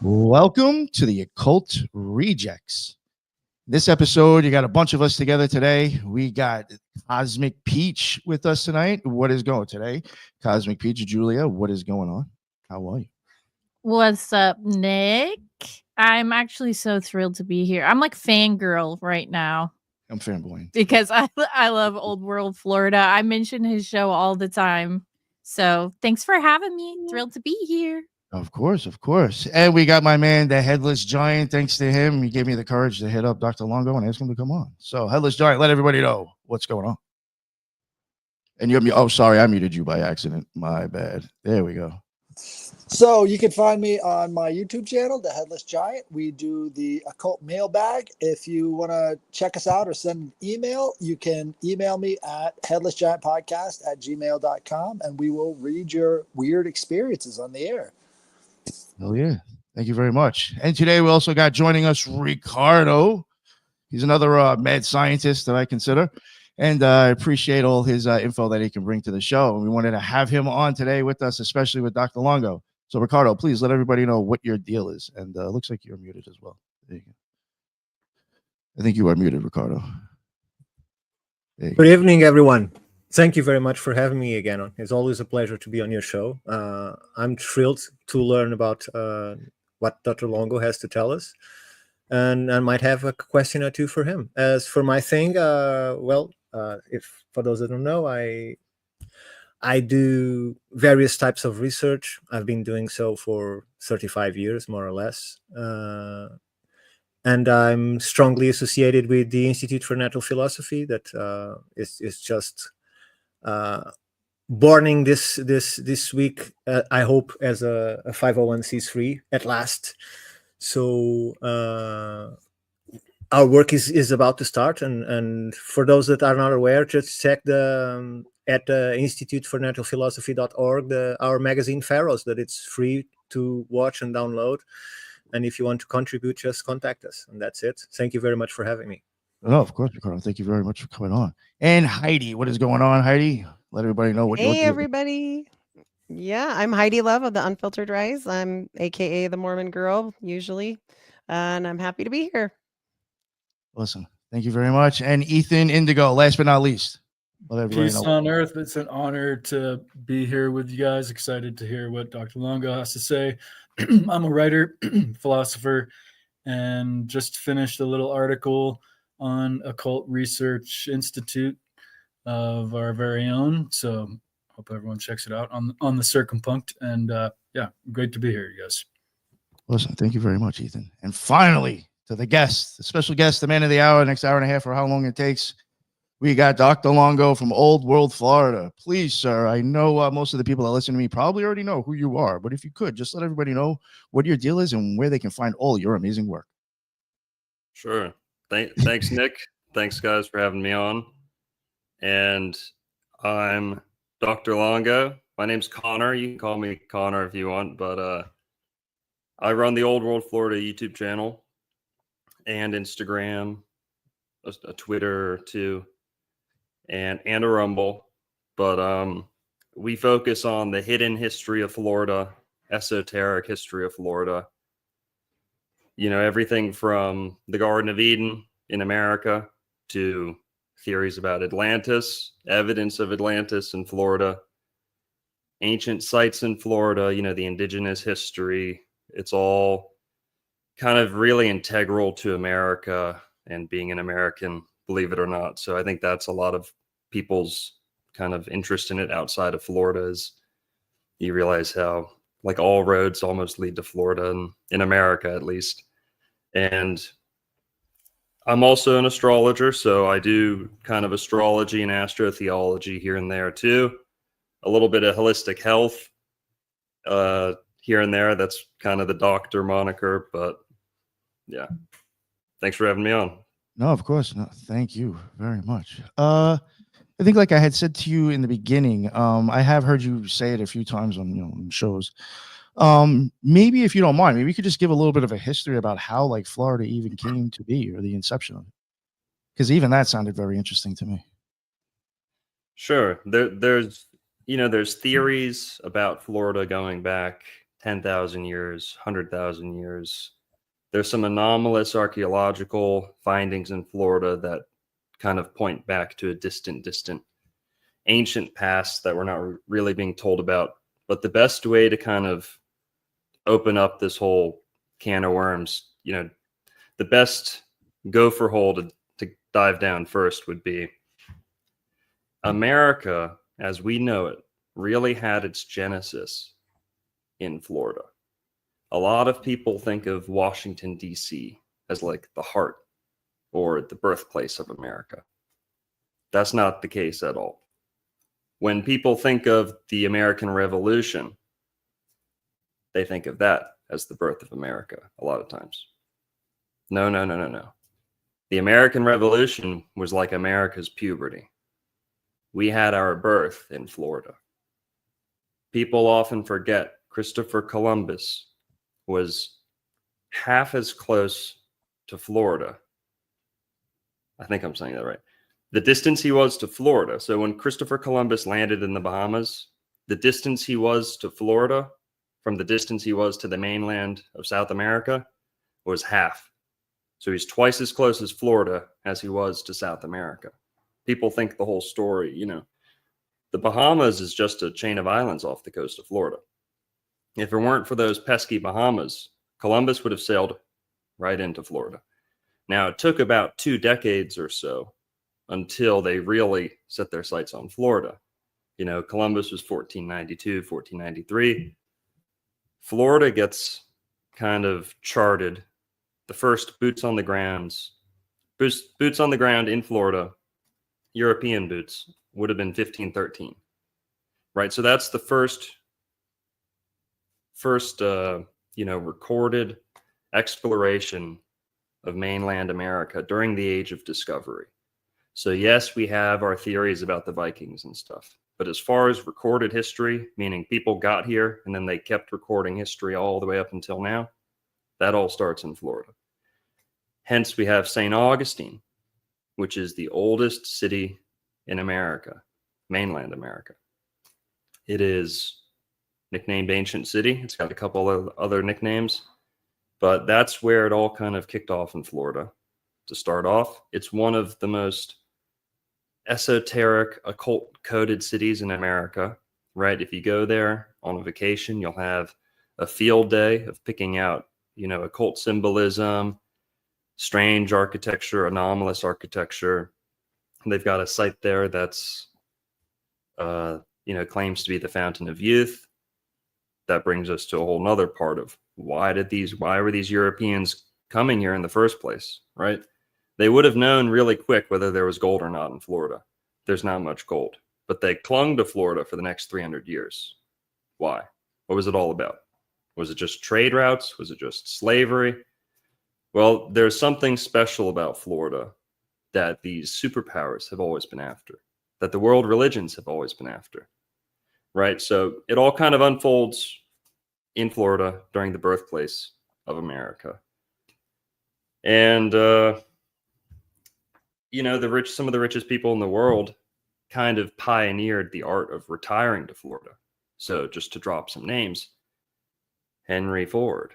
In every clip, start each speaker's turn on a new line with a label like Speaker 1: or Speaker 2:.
Speaker 1: Welcome to the Occult Rejects. This episode, you got a bunch of us together today. We got Cosmic Peach with us tonight. What is going today? Cosmic Peach, Julia, what is going on? How are you?
Speaker 2: What's up, Nick? I'm actually so thrilled to be here. I'm like fangirl right now
Speaker 1: I'm fanboying.
Speaker 2: because I love Old World Florida. I mention his show all the time. So thanks for having me. Thrilled to be here.
Speaker 1: Of course, of course. And we got my man, the Headless Giant. Thanks to him, he gave me the courage to hit up Dr. Longo and ask him to come on. So, Headless Giant, let everybody know what's going on. And you're, oh, sorry, I muted you by accident. My bad. There we go.
Speaker 3: So you can find me on my YouTube channel, The Headless Giant. We do the occult mailbag. If you want to check us out or send an email, you can email me at headlessgiantpodcast@gmail.com, and we will read your weird experiences on the air.
Speaker 1: Oh, yeah. Thank you very much. And today we also got joining us Ricardo. He's another mad scientist that I consider. And I appreciate all his info that he can bring to the show. And we wanted to have him on today with us, especially with Dr. Longo. So, Ricardo, please let everybody know what your deal is. And it looks like you're muted as well. There you go. I think you are muted, Ricardo.
Speaker 4: Good evening, everyone. Thank you very much for having me again. It's always a pleasure to be on your show. I'm thrilled to learn about what Dr. Longo has to tell us. And I might have a question or two for him. As for my thing, if for those that don't know, I do various types of research. I've been doing so for 35 years, more or less. And I'm strongly associated with the Institute for Natural Philosophy that is just borning this week, I hope, as a 501c3 at last. So our work is about to start. And for those that are not aware, just check at the institutefornaturalphilosophy.org, our magazine Pharaohs, that it's free to watch and download. And if you want to contribute, just contact us. And that's it. Thank you very much for having me.
Speaker 1: Oh, of course, Ricardo. Thank you very much for coming on. And Heidi, what is going on, Heidi? Let everybody know what you're doing.
Speaker 5: Hey, everybody. Yeah, I'm Heidi Love of the Unfiltered Rise. I'm AKA the Mormon Girl, usually. And I'm happy to be here.
Speaker 1: Listen, thank you very much. And Ethan Indigo, last but not least.
Speaker 6: Peace on earth. It's an honor to be here with you guys. Excited to hear what Dr. Longo has to say. I'm a writer, philosopher, and just finished a little article on Occult Research Institute of our very own. So hope everyone checks it out on the Circumpunct. And yeah, great to be here, you guys.
Speaker 1: Listen, thank you very much, Ethan. And finally, to the guest, the special guest, the man of the hour, next hour and a half, or how long it takes. We got Dr. Longo from Old World, Florida. Please, sir, I know most of the people that listen to me probably already know who you are, but if you could, just let everybody know what your deal is and where they can find all your amazing work.
Speaker 7: Sure. Thanks, Nick. Thanks, guys, for having me on. And I'm Dr. Longo. My name's Connor. You can call me Connor if you want, but I run the Old World Florida YouTube channel and Instagram, a Twitter too. And a Rumble, but we focus on the hidden history of Florida, esoteric history of Florida. You know, everything from the Garden of Eden in America to theories about Atlantis, evidence of Atlantis in Florida, ancient sites in Florida, you know, the indigenous history. It's all kind of really integral to America and being an American, believe it or not. So I think that's a lot of people's kind of interest in it outside of Florida, is you realize how like all roads almost lead to Florida, and in America at least. And I'm also an astrologer, so I do kind of astrology and astrotheology here and there too. A little bit of holistic health here and there. That's kind of the doctor moniker, but yeah. Thanks for having me on.
Speaker 1: No, of course. No, thank you very much. I think, like I had said to you in the beginning, I have heard you say it a few times on shows. Maybe if you don't mind, maybe you could just give a little bit of a history about how like Florida even came to be, or the inception of it, because even that sounded very interesting to me.
Speaker 7: Sure. There's theories about Florida going back 10,000 years, 100,000 years. There's some anomalous archaeological findings in Florida that kind of point back to a distant ancient past that we're not really being told about. But the best way to kind of open up this whole can of worms, the best gopher hole to dive down first would be America, as we know it, really had its genesis in Florida. A lot of people think of Washington, D.C. as like the heart or the birthplace of America. That's not the case at all. When people think of the American Revolution, they think of that as the birth of America a lot of times. No. The American Revolution was like America's puberty. We had our birth in Florida. People often forget Christopher Columbus was half as close to Florida. I think I'm saying that right. The distance he was to Florida. So when Christopher Columbus landed in the Bahamas, the distance he was to Florida from the distance he was to the mainland of South America was half. So he's twice as close as Florida as he was to South America. People think the whole story, the Bahamas is just a chain of islands off the coast of Florida. If it weren't for those pesky Bahamas, Columbus would have sailed right into Florida. Now, it took about 2 decades or so until they really set their sights on Florida. Columbus was 1492, 1493. Florida gets kind of charted. The first boots on the ground in Florida, European boots, would have been 1513, right? So that's the first recorded exploration of mainland America during the Age of Discovery. So yes, we have our theories about the Vikings and stuff, but as far as recorded history, meaning people got here and then they kept recording history all the way up until now, that all starts in Florida. Hence, we have St. Augustine, which is the oldest city in America, mainland America. It is nicknamed Ancient City. It's got a couple of other nicknames, but that's where it all kind of kicked off in Florida. To start off, it's one of the most esoteric, occult-coded cities in America, right? If you go there on a vacation, you'll have a field day of picking out, occult symbolism, strange architecture, anomalous architecture. They've got a site there that's, claims to be the Fountain of Youth. That brings us to a whole nother part of why were these Europeans coming here in the first place, right? They would have known really quick whether there was gold or not in Florida. There's not much gold, but they clung to Florida for the next 300 years. Why? What was it all about? Was it just trade routes? Was it just slavery? Well, there's something special about Florida that these superpowers have always been after, that the world religions have always been after, right? So it all kind of unfolds in Florida during the birthplace of America. And, some of the richest people in the world kind of pioneered the art of retiring to Florida. So just to drop some names, Henry Ford,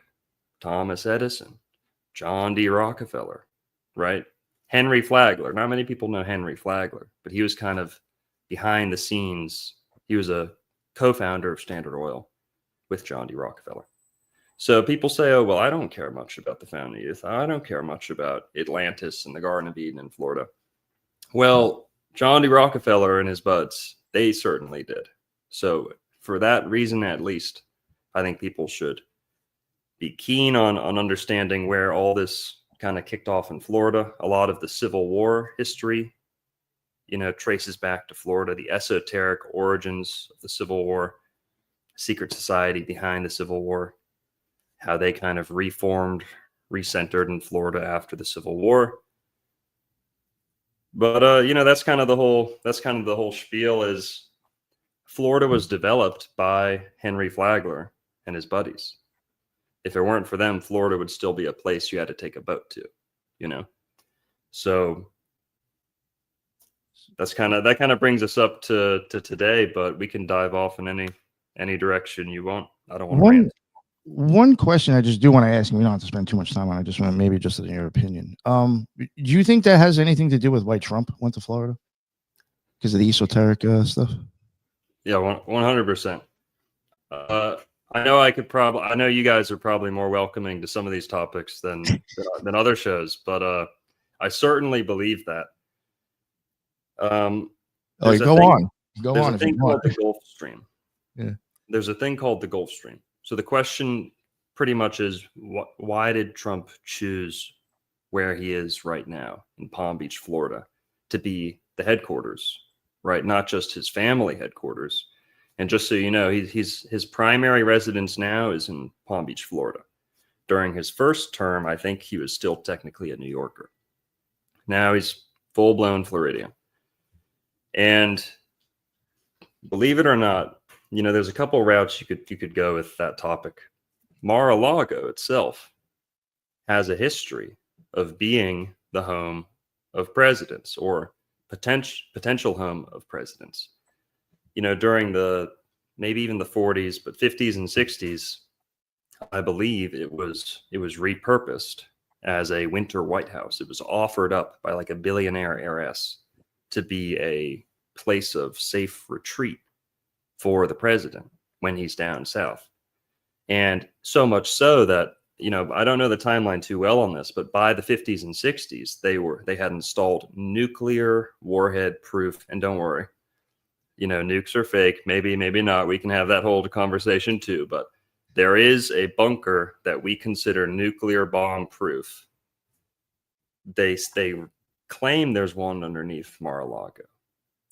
Speaker 7: Thomas Edison, John D. Rockefeller, right? Henry Flagler. Not many people know Henry Flagler, but he was kind of behind the scenes. He was a co-founder of Standard Oil with John D. Rockefeller. So people say, oh, well, I don't care much about the Fountain of Youth. I don't care much about Atlantis and the Garden of Eden in Florida. Well, John D. Rockefeller and his buds, they certainly did. So for that reason, at least, I think people should be keen on understanding where all this kind of kicked off in Florida. A lot of the Civil War history, traces back to Florida, the esoteric origins of the Civil War, secret society behind the Civil War, how they kind of reformed, recentered in Florida after the Civil War. But that's kind of the whole spiel. Is Florida was developed by Henry Flagler and his buddies. If it weren't for them, Florida would still be a place you had to take a boat to, So that kind of brings us up to today, but we can dive off in any direction you want. I don't want to rant.
Speaker 1: One question I just do want to ask, and we don't have to spend too much time on it. I just want to maybe just in your opinion. Do you think that has anything to do with why Trump went to Florida? Because of the esoteric stuff?
Speaker 7: Yeah, 100%. I know I know you guys are probably more welcoming to some of these topics than other shows, but I certainly believe that.
Speaker 1: Go
Speaker 7: There's a thing called the Gulf Stream.
Speaker 1: Yeah.
Speaker 7: There's a thing called the Gulf Stream. So the question pretty much is, why did Trump choose where he is right now in Palm Beach, Florida, to be the headquarters, right? Not just his family headquarters. And just so you know, his primary residence now is in Palm Beach, Florida. During his first term, I think he was still technically a New Yorker. Now he's full-blown Floridian. And believe it or not, there's a couple routes you could go with that topic. Mar-a-Lago itself has a history of being the home of presidents, or potential home of presidents. During maybe even the 40s, but 50s and 60s, I believe it was repurposed as a winter White House. It was offered up by like a billionaire heiress to be a place of safe retreat for the president when he's down south. And so much so that, I don't know the timeline too well on this, but by the 50s and 60s, they had installed nuclear warhead proof, and don't worry, nukes are fake, maybe not. We can have that whole conversation too, but there is a bunker that we consider nuclear bomb proof. They claim there's one underneath Mar-a-Lago.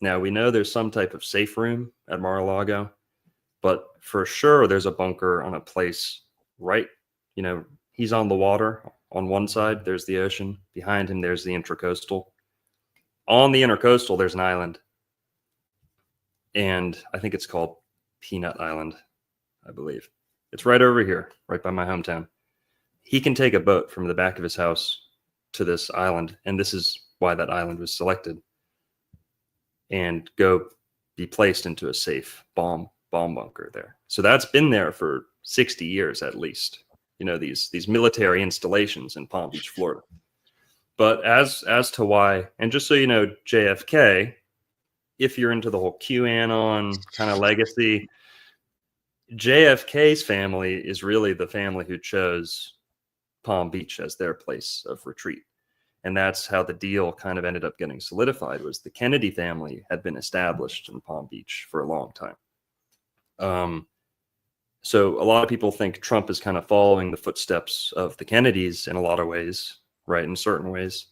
Speaker 7: Now, we know there's some type of safe room at Mar-a-Lago, but for sure there's a bunker on a place right, he's on the water. On one side, there's the ocean. Behind him, there's the Intracoastal. On the Intracoastal, there's an island. And I think it's called Peanut Island, I believe. It's right over here, right by my hometown. He can take a boat from the back of his house to this island, and this is why that island was selected, and go be placed into a safe bomb bunker there. So that's been there for 60 years at least. These military installations in Palm Beach, Florida. But as to why, and just so you know, JFK, if you're into the whole QAnon kind of legacy, JFK's family is really the family who chose Palm Beach as their place of retreat. And that's how the deal kind of ended up getting solidified, was the Kennedy family had been established in Palm Beach for a long time. So a lot of people think Trump is kind of following the footsteps of the Kennedys in a lot of ways, right? In certain ways.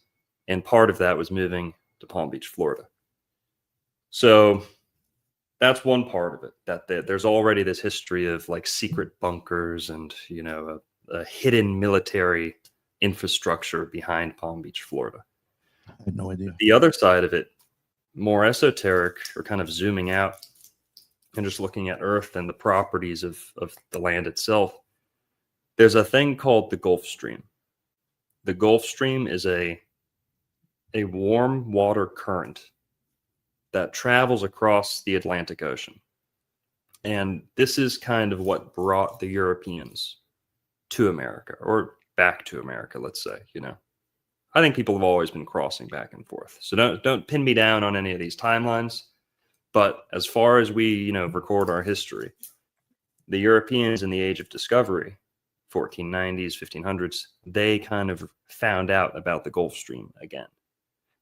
Speaker 7: And part of that was moving to Palm Beach, Florida. So that's one part of it, that there's already this history of like secret bunkers and, a hidden military infrastructure behind Palm Beach, Florida.
Speaker 1: I had no idea.
Speaker 7: The other side of it, more esoteric, or kind of zooming out and just looking at Earth and the properties of the land itself, there's a thing called the Gulf Stream. The Gulf Stream is a warm water current that travels across the Atlantic Ocean. And this is kind of what brought the Europeans to America, or back to America, let's say. I think people have always been crossing back and forth. So don't pin me down on any of these timelines. But as far as we, record our history, the Europeans in the Age of Discovery, 1490s, 1500s, they kind of found out about the Gulf Stream again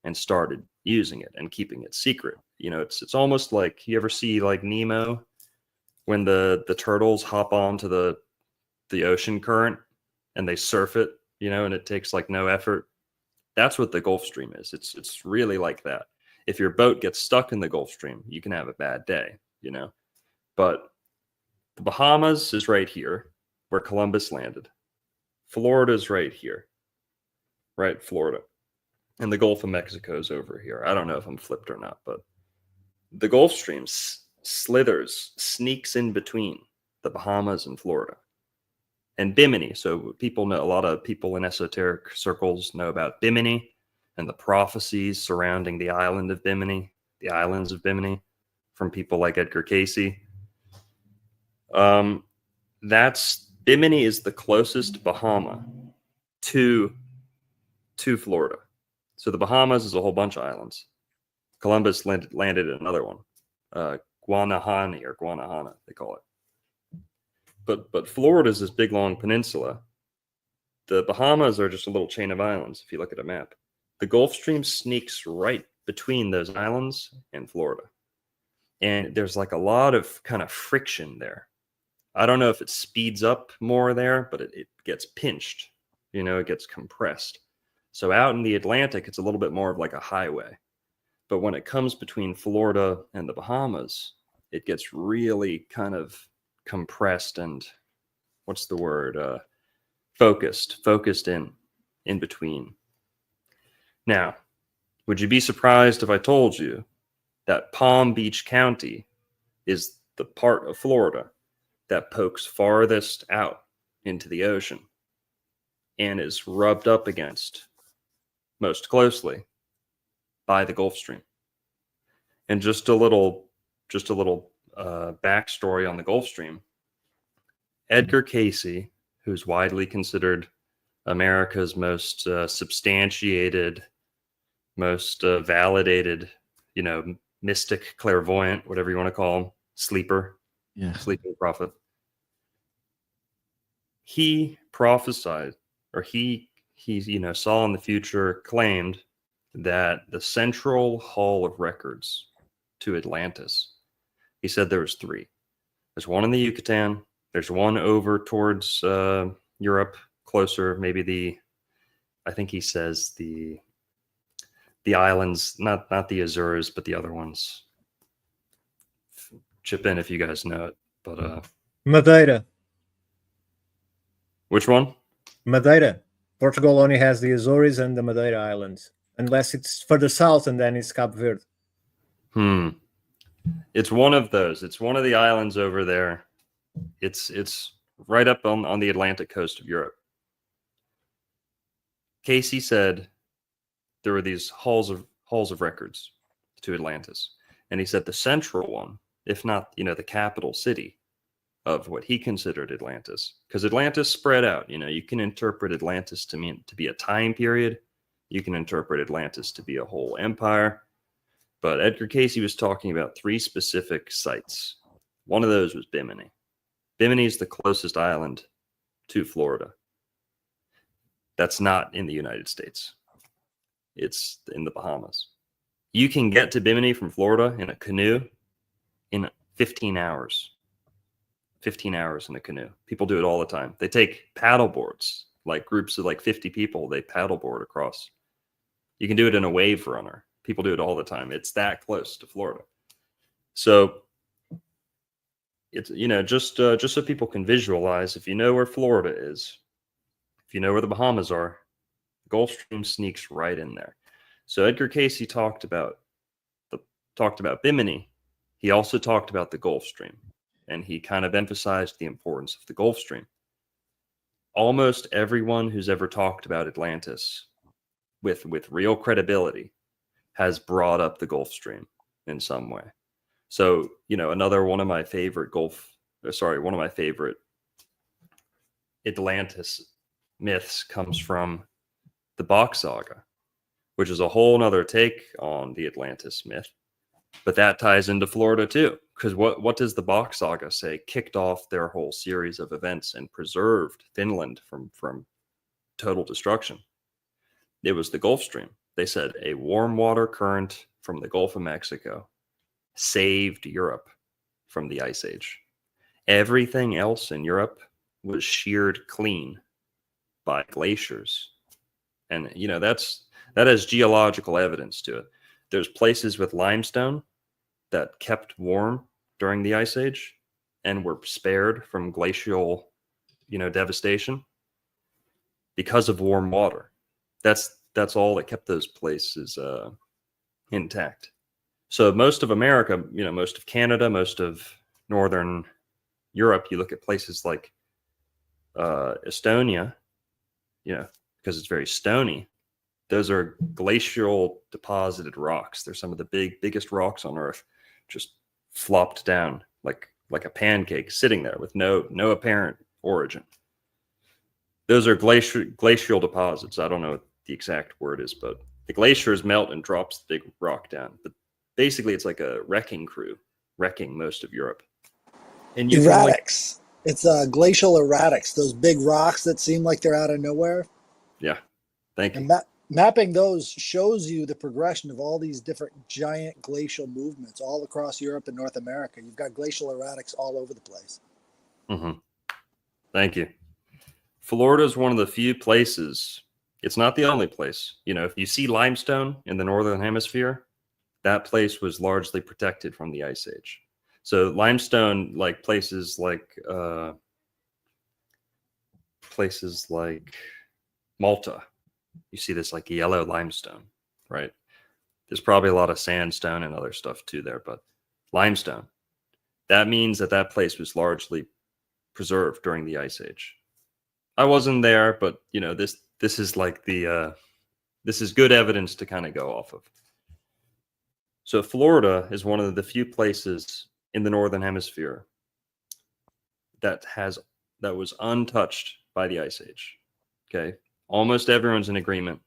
Speaker 7: and started using it and keeping it secret. It's almost like, you ever see like Nemo, when the turtles hop onto the ocean current and they surf it, and it takes like no effort. That's what the Gulf Stream is. It's really like that. If your boat gets stuck in the Gulf Stream, you can have a bad day, But the Bahamas is right here, where Columbus landed. Florida's right here, right? Florida. And the Gulf of Mexico is over here. I don't know if I'm flipped or not, but the Gulf Stream slithers, sneaks in between the Bahamas and Florida. And Bimini. So people know, a lot of people in esoteric circles know about Bimini and the prophecies surrounding the island of Bimini, the islands of Bimini, from people like Edgar Casey. That's Bimini is the closest Bahama to Florida. So the Bahamas is a whole bunch of islands. Columbus landed at another one, Guanahani, they call it. But Florida is this big long peninsula. The Bahamas are just a little chain of islands. If you look at a map, the Gulf Stream sneaks right between those islands and Florida, and there's like a lot of kind of friction there. I don't know if it speeds up more there, but it gets pinched. It gets compressed. So out in the Atlantic, it's a little bit more of like a highway. But when it comes between Florida and the Bahamas, it gets really kind of compressed and what's the word? Focused in between. Now, would you be surprised if I told you that Palm Beach County is the part of Florida that pokes farthest out into the ocean and is rubbed up against most closely by the Gulf Stream? And just a little backstory on the Gulf Stream. Edgar Cayce, who's widely considered America's most substantiated, most validated, mystic, clairvoyant, whatever you want to call him, sleeping prophet. He prophesied, or he saw in the future, claimed that the central hall of records to Atlantis, he said there was 3. There's one in the Yucatan. There's one over towards Europe, closer, maybe I think he says the islands, not the Azores, but the other ones. Chip in if you guys know it. But
Speaker 4: Madeira.
Speaker 7: Which one?
Speaker 4: Madeira. Portugal only has the Azores and the Madeira Islands, unless it's further south, and then it's Cape Verde.
Speaker 7: It's one of those. It's one of the islands over there. It's right up on the Atlantic coast of Europe. Cayce said there were these halls of records to Atlantis, and he said the central one, if not the capital city of what he considered Atlantis, because Atlantis spread out. You can interpret Atlantis to be a time period. You can interpret Atlantis to be a whole empire. But Edgar Cayce was talking about 3 specific sites. One of those was Bimini. Bimini is the closest island to Florida. That's not in the United States. It's in the Bahamas. You can get to Bimini from Florida in a canoe in 15 hours. 15 hours in a canoe. People do it all the time. They take paddle boards, like groups of like 50 people, they paddleboard across. You can do it in a wave runner. People do it all the time. It's that close to Florida. So it's, just so people can visualize, if you know where Florida is, if you know where the Bahamas are, the Gulf Stream sneaks right in there. So Edgar Cayce talked about Bimini. He also talked about the Gulf Stream, and he kind of emphasized the importance of the Gulf Stream. Almost everyone who's ever talked about Atlantis with real credibility has brought up the Gulf Stream in some way. So, another one of my favorite Atlantis myths comes from the Bok Saga, which is a whole nother take on the Atlantis myth. But that ties into Florida too, because what does the Bok Saga say kicked off their whole series of events and preserved Finland from total destruction? It was the Gulf Stream. They said a warm water current from the Gulf of Mexico saved Europe from the Ice Age. Everything else in Europe was sheared clean by glaciers. And, that has geological evidence to it. There's places with limestone that kept warm during the Ice Age and were spared from glacial, devastation because of warm water. That's all that kept those places intact. So most of America, most of Canada, most of Northern Europe, you look at places like Estonia, because it's very stony. Those are glacial deposited rocks. They're some of the biggest rocks on Earth, just flopped down like a pancake, sitting there with no apparent origin. Those are glacial deposits. I don't know what the exact word is, but the glaciers melt and drops the big rock down. But basically, it's like a wrecking crew wrecking most of Europe. And you can
Speaker 3: Erratics. It's glacial erratics, those big rocks that seem like they're out of nowhere.
Speaker 7: Yeah, thank you.
Speaker 3: And mapping those shows you the progression of all these different giant glacial movements all across Europe and North America. You've got glacial erratics all over the place.
Speaker 7: Mm-hmm. Thank you. Florida is one of the few places. It's not the only place. You know, if you see limestone in the northern hemisphere, that place was largely protected from the Ice Age. So limestone, like places like Malta, you see this like yellow limestone, right? There's probably a lot of sandstone and other stuff too there, but limestone, that means that that place was largely preserved during the Ice Age. I wasn't there, but you know, this is like this is good evidence to kind of go off of. So Florida is one of the few places in the northern hemisphere that was untouched by the Ice Age. Okay, almost everyone's in agreement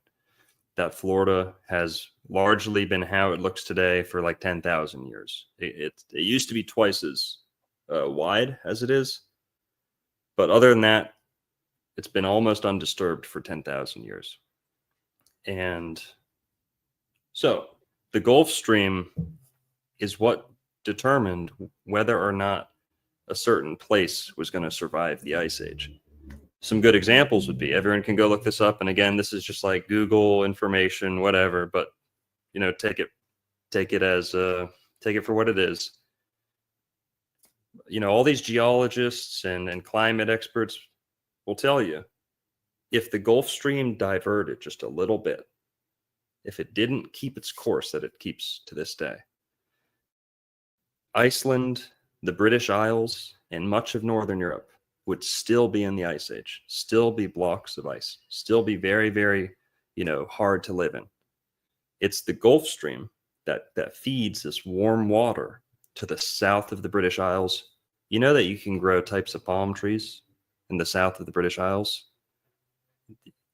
Speaker 7: that Florida has largely been how it looks today for like 10,000 years. It used to be twice as wide as it is, but other than that, it's been almost undisturbed for 10,000 years. And so the Gulf Stream is what determined whether or not a certain place was going to survive the Ice Age. Some good examples would be, everyone can go look this up. And again, this is just like Google information, whatever, but you know, take it for what it is. You know, all these geologists and climate experts will tell you, if the Gulf Stream diverted just a little bit, if it didn't keep its course that it keeps to this day, Iceland, the British Isles, and much of Northern Europe would still be in the Ice Age, still be blocks of ice, still be very, very, you know, hard to live in. It's the Gulf Stream that feeds this warm water to the south of the British Isles. You know that you can grow types of palm trees in the south of the British Isles.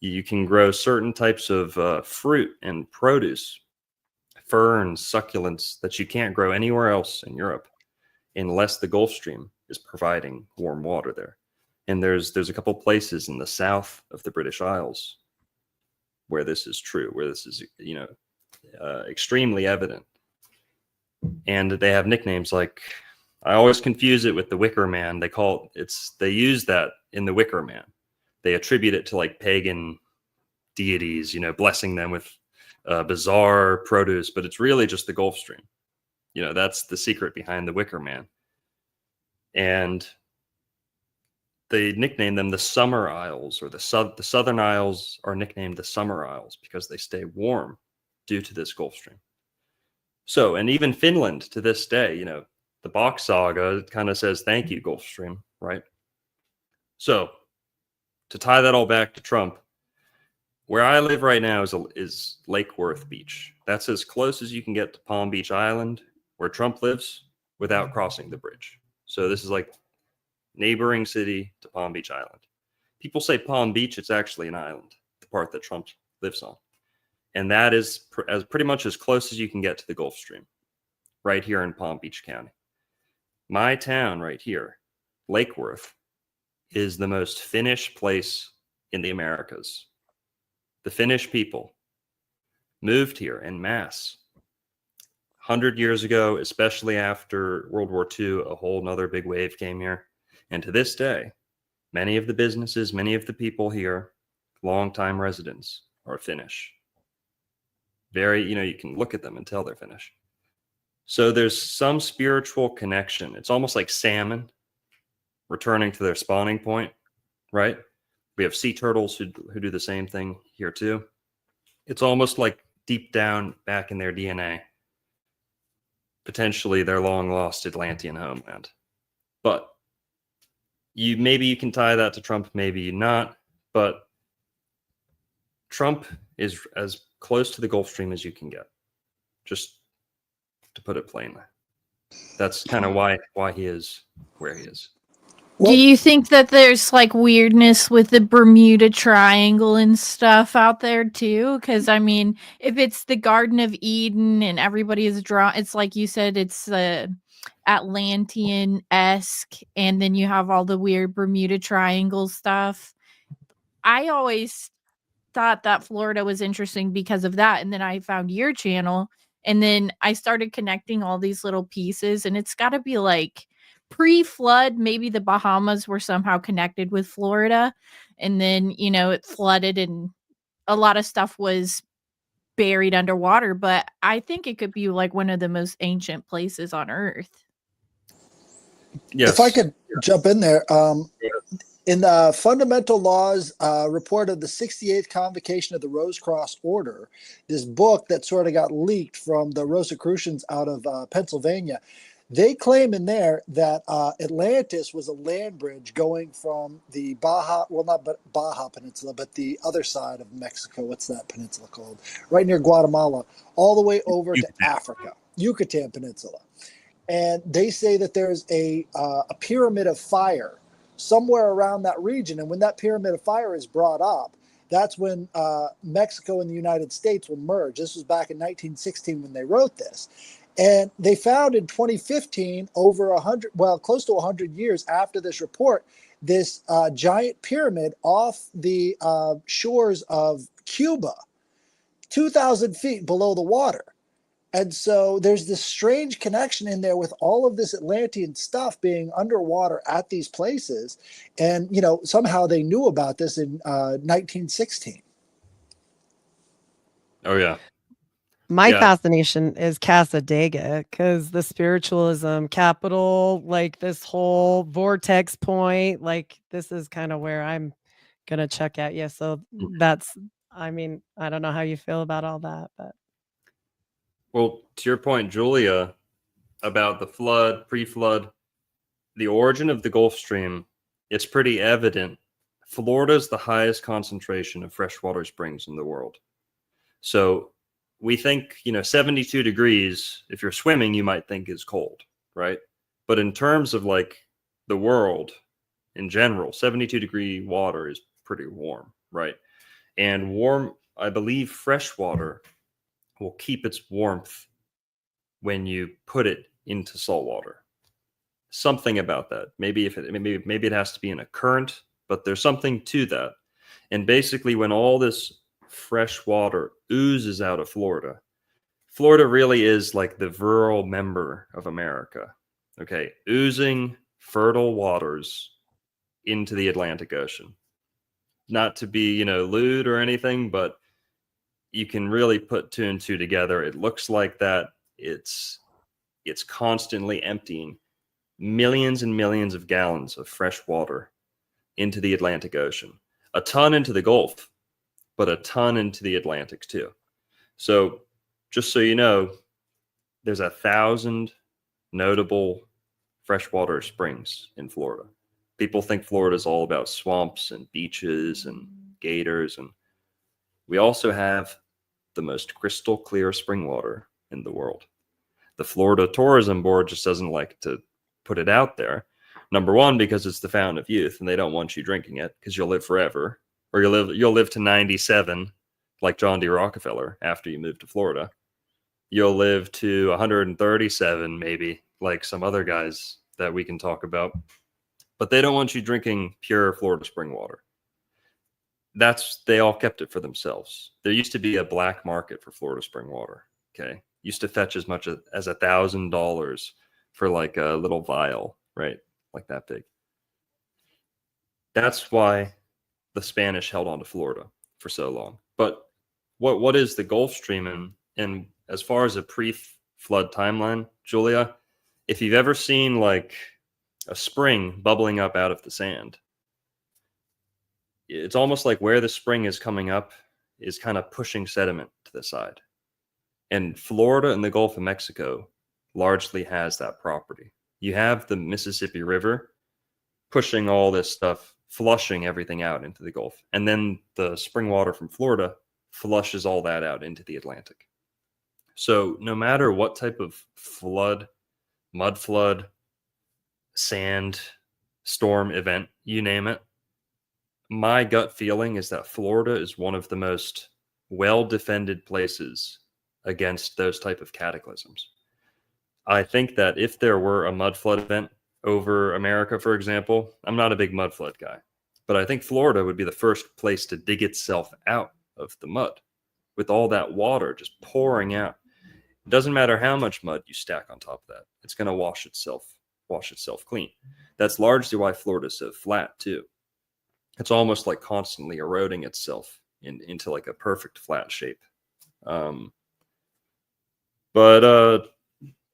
Speaker 7: You can grow certain types of fruit and produce, ferns, succulents that you can't grow anywhere else in Europe unless the Gulf Stream is providing warm water there. And there's a couple places in the south of the British Isles where this is true, where this is, you know, extremely evident. And they have nicknames like, I always confuse it with the Wicker Man. They use that in the Wicker Man. They attribute it to like pagan deities, you know, blessing them with bizarre produce, but it's really just the Gulf Stream. You know, that's the secret behind the Wicker Man. And they nickname them the Summer Isles, or the Southern Isles are nicknamed the Summer Isles because they stay warm due to this Gulf Stream. So, and even Finland to this day, you know, the Bach saga kind of says, thank you, Gulf Stream, right? So, to tie that all back to Trump, where I live right now is Lake Worth Beach. That's as close as you can get to Palm Beach Island, where Trump lives, without crossing the bridge. So this is like neighboring city to Palm Beach Island. People say Palm Beach, it's actually an island, the part that Trump lives on. And that is pretty much as close as you can get to the Gulf Stream, right here in Palm Beach County. My town right here, Lake Worth, is the most Finnish place in the Americas. The Finnish people moved here en masse 100 years ago, especially after World War II. A whole nother big wave came here. And to this day, many of the businesses, many of the people here, longtime residents, are Finnish. Very, you know, you can look at them and tell they're Finnish. So there's some spiritual connection. It's almost like salmon returning to their spawning point, right? We have sea turtles who do the same thing here too. It's almost like deep down back in their DNA, potentially their long lost Atlantean homeland. But maybe you can tie that to Trump, maybe not. But Trump is as close to the Gulf Stream as you can get, just to put it plainly. That's kind of why he is where he is.
Speaker 3: Well,
Speaker 2: Do you think that there's like weirdness with the Bermuda Triangle and stuff out there too? Because I mean, if it's the Garden of Eden and everybody is drawn, it's like you said, it's Atlantean esque, and then you have all the weird Bermuda Triangle stuff. I always thought that Florida was interesting because of that, and then I found your channel, and then I started connecting all these little pieces, and it's got to be like pre-flood, maybe the Bahamas were somehow connected with Florida, and then it flooded and a lot of stuff was buried underwater, but I think it could be like one of the most ancient places on earth.
Speaker 7: Yes.
Speaker 3: if I could jump in there, in the Fundamental Laws report of the 68th Convocation of the Rose-Cross Order, this book that sort of got leaked from the Rosicrucians out of Pennsylvania, they claim in there that Atlantis was a land bridge going from the not Baja Peninsula, but the other side of Mexico. What's that peninsula called? Right near Guatemala, all the way over to Africa, Yucatan Peninsula. And they say that there's a pyramid of fire somewhere around that region. And when that pyramid of fire is brought up, that's when Mexico and the United States will merge. This was back in 1916 when they wrote this. And they found in 2015, close to 100 years after this report, this giant pyramid off the shores of Cuba, 2,000 feet below the water. And so there's this strange connection in there with all of this Atlantean stuff being underwater at these places. And, somehow they knew about this in 1916.
Speaker 7: Oh, yeah.
Speaker 5: My
Speaker 7: Yeah.
Speaker 5: fascination is Casadega because the spiritualism capital, like this whole vortex point, like this is kind of where I'm going to check at. Yeah. So I don't know how you feel about all that, but.
Speaker 7: Well, to your point, Julia, about the flood, pre-flood, the origin of the Gulf Stream, it's pretty evident. Florida is the highest concentration of freshwater springs in the world. So we think, 72 degrees, if you're swimming, you might think is cold, right? But in terms of like the world in general, 72-degree water is pretty warm, right? And warm, I believe freshwater will keep its warmth when you put it into salt water. Something about that. Maybe it has to be in a current, but there's something to that. And basically when all this fresh water oozes out of Florida, Florida really is like the rural member of America. Okay, oozing fertile waters into the Atlantic Ocean. Not to be, lewd or anything, but you can really put two and two together. It looks like that it's constantly emptying millions and millions of gallons of fresh water into the Atlantic Ocean. A ton into the Gulf, but a ton into the Atlantic too. So just so you know, there's 1,000 notable freshwater springs in Florida. People think Florida is all about swamps and beaches and gators, and we also have the most crystal clear spring water in the world. The Florida Tourism Board just doesn't like to put it out there. Number one, because it's the fountain of youth and they don't want you drinking it because you'll live forever, or you'll live to 97 like John D. Rockefeller after you move to Florida. You'll live to 137 maybe, like some other guys that we can talk about. But they don't want you drinking pure Florida spring water. They all kept it for themselves. There used to be a black market for Florida spring water. Okay. Used to fetch as much as $1,000 for like a little vial, right? Like that big. That's why the Spanish held on to Florida for so long. But what is the Gulf Stream? And as far as a pre-flood timeline, Julia, if you've ever seen like a spring bubbling up out of the sand, it's almost like where the spring is coming up is kind of pushing sediment to the side. And Florida and the Gulf of Mexico largely has that property. You have the Mississippi River pushing all this stuff, flushing everything out into the Gulf. And then the spring water from Florida flushes all that out into the Atlantic. So no matter what type of flood, mud flood, sand storm event, you name it. My gut feeling is that Florida is one of the most well-defended places against those type of cataclysms. I think that if there were a mud flood event over America, for example, I'm not a big mud flood guy, but I think Florida would be the first place to dig itself out of the mud with all that water just pouring out. It doesn't matter how much mud you stack on top of that. It's going to wash itself clean. That's largely why Florida is so flat too. It's almost like constantly eroding itself into like a perfect flat shape.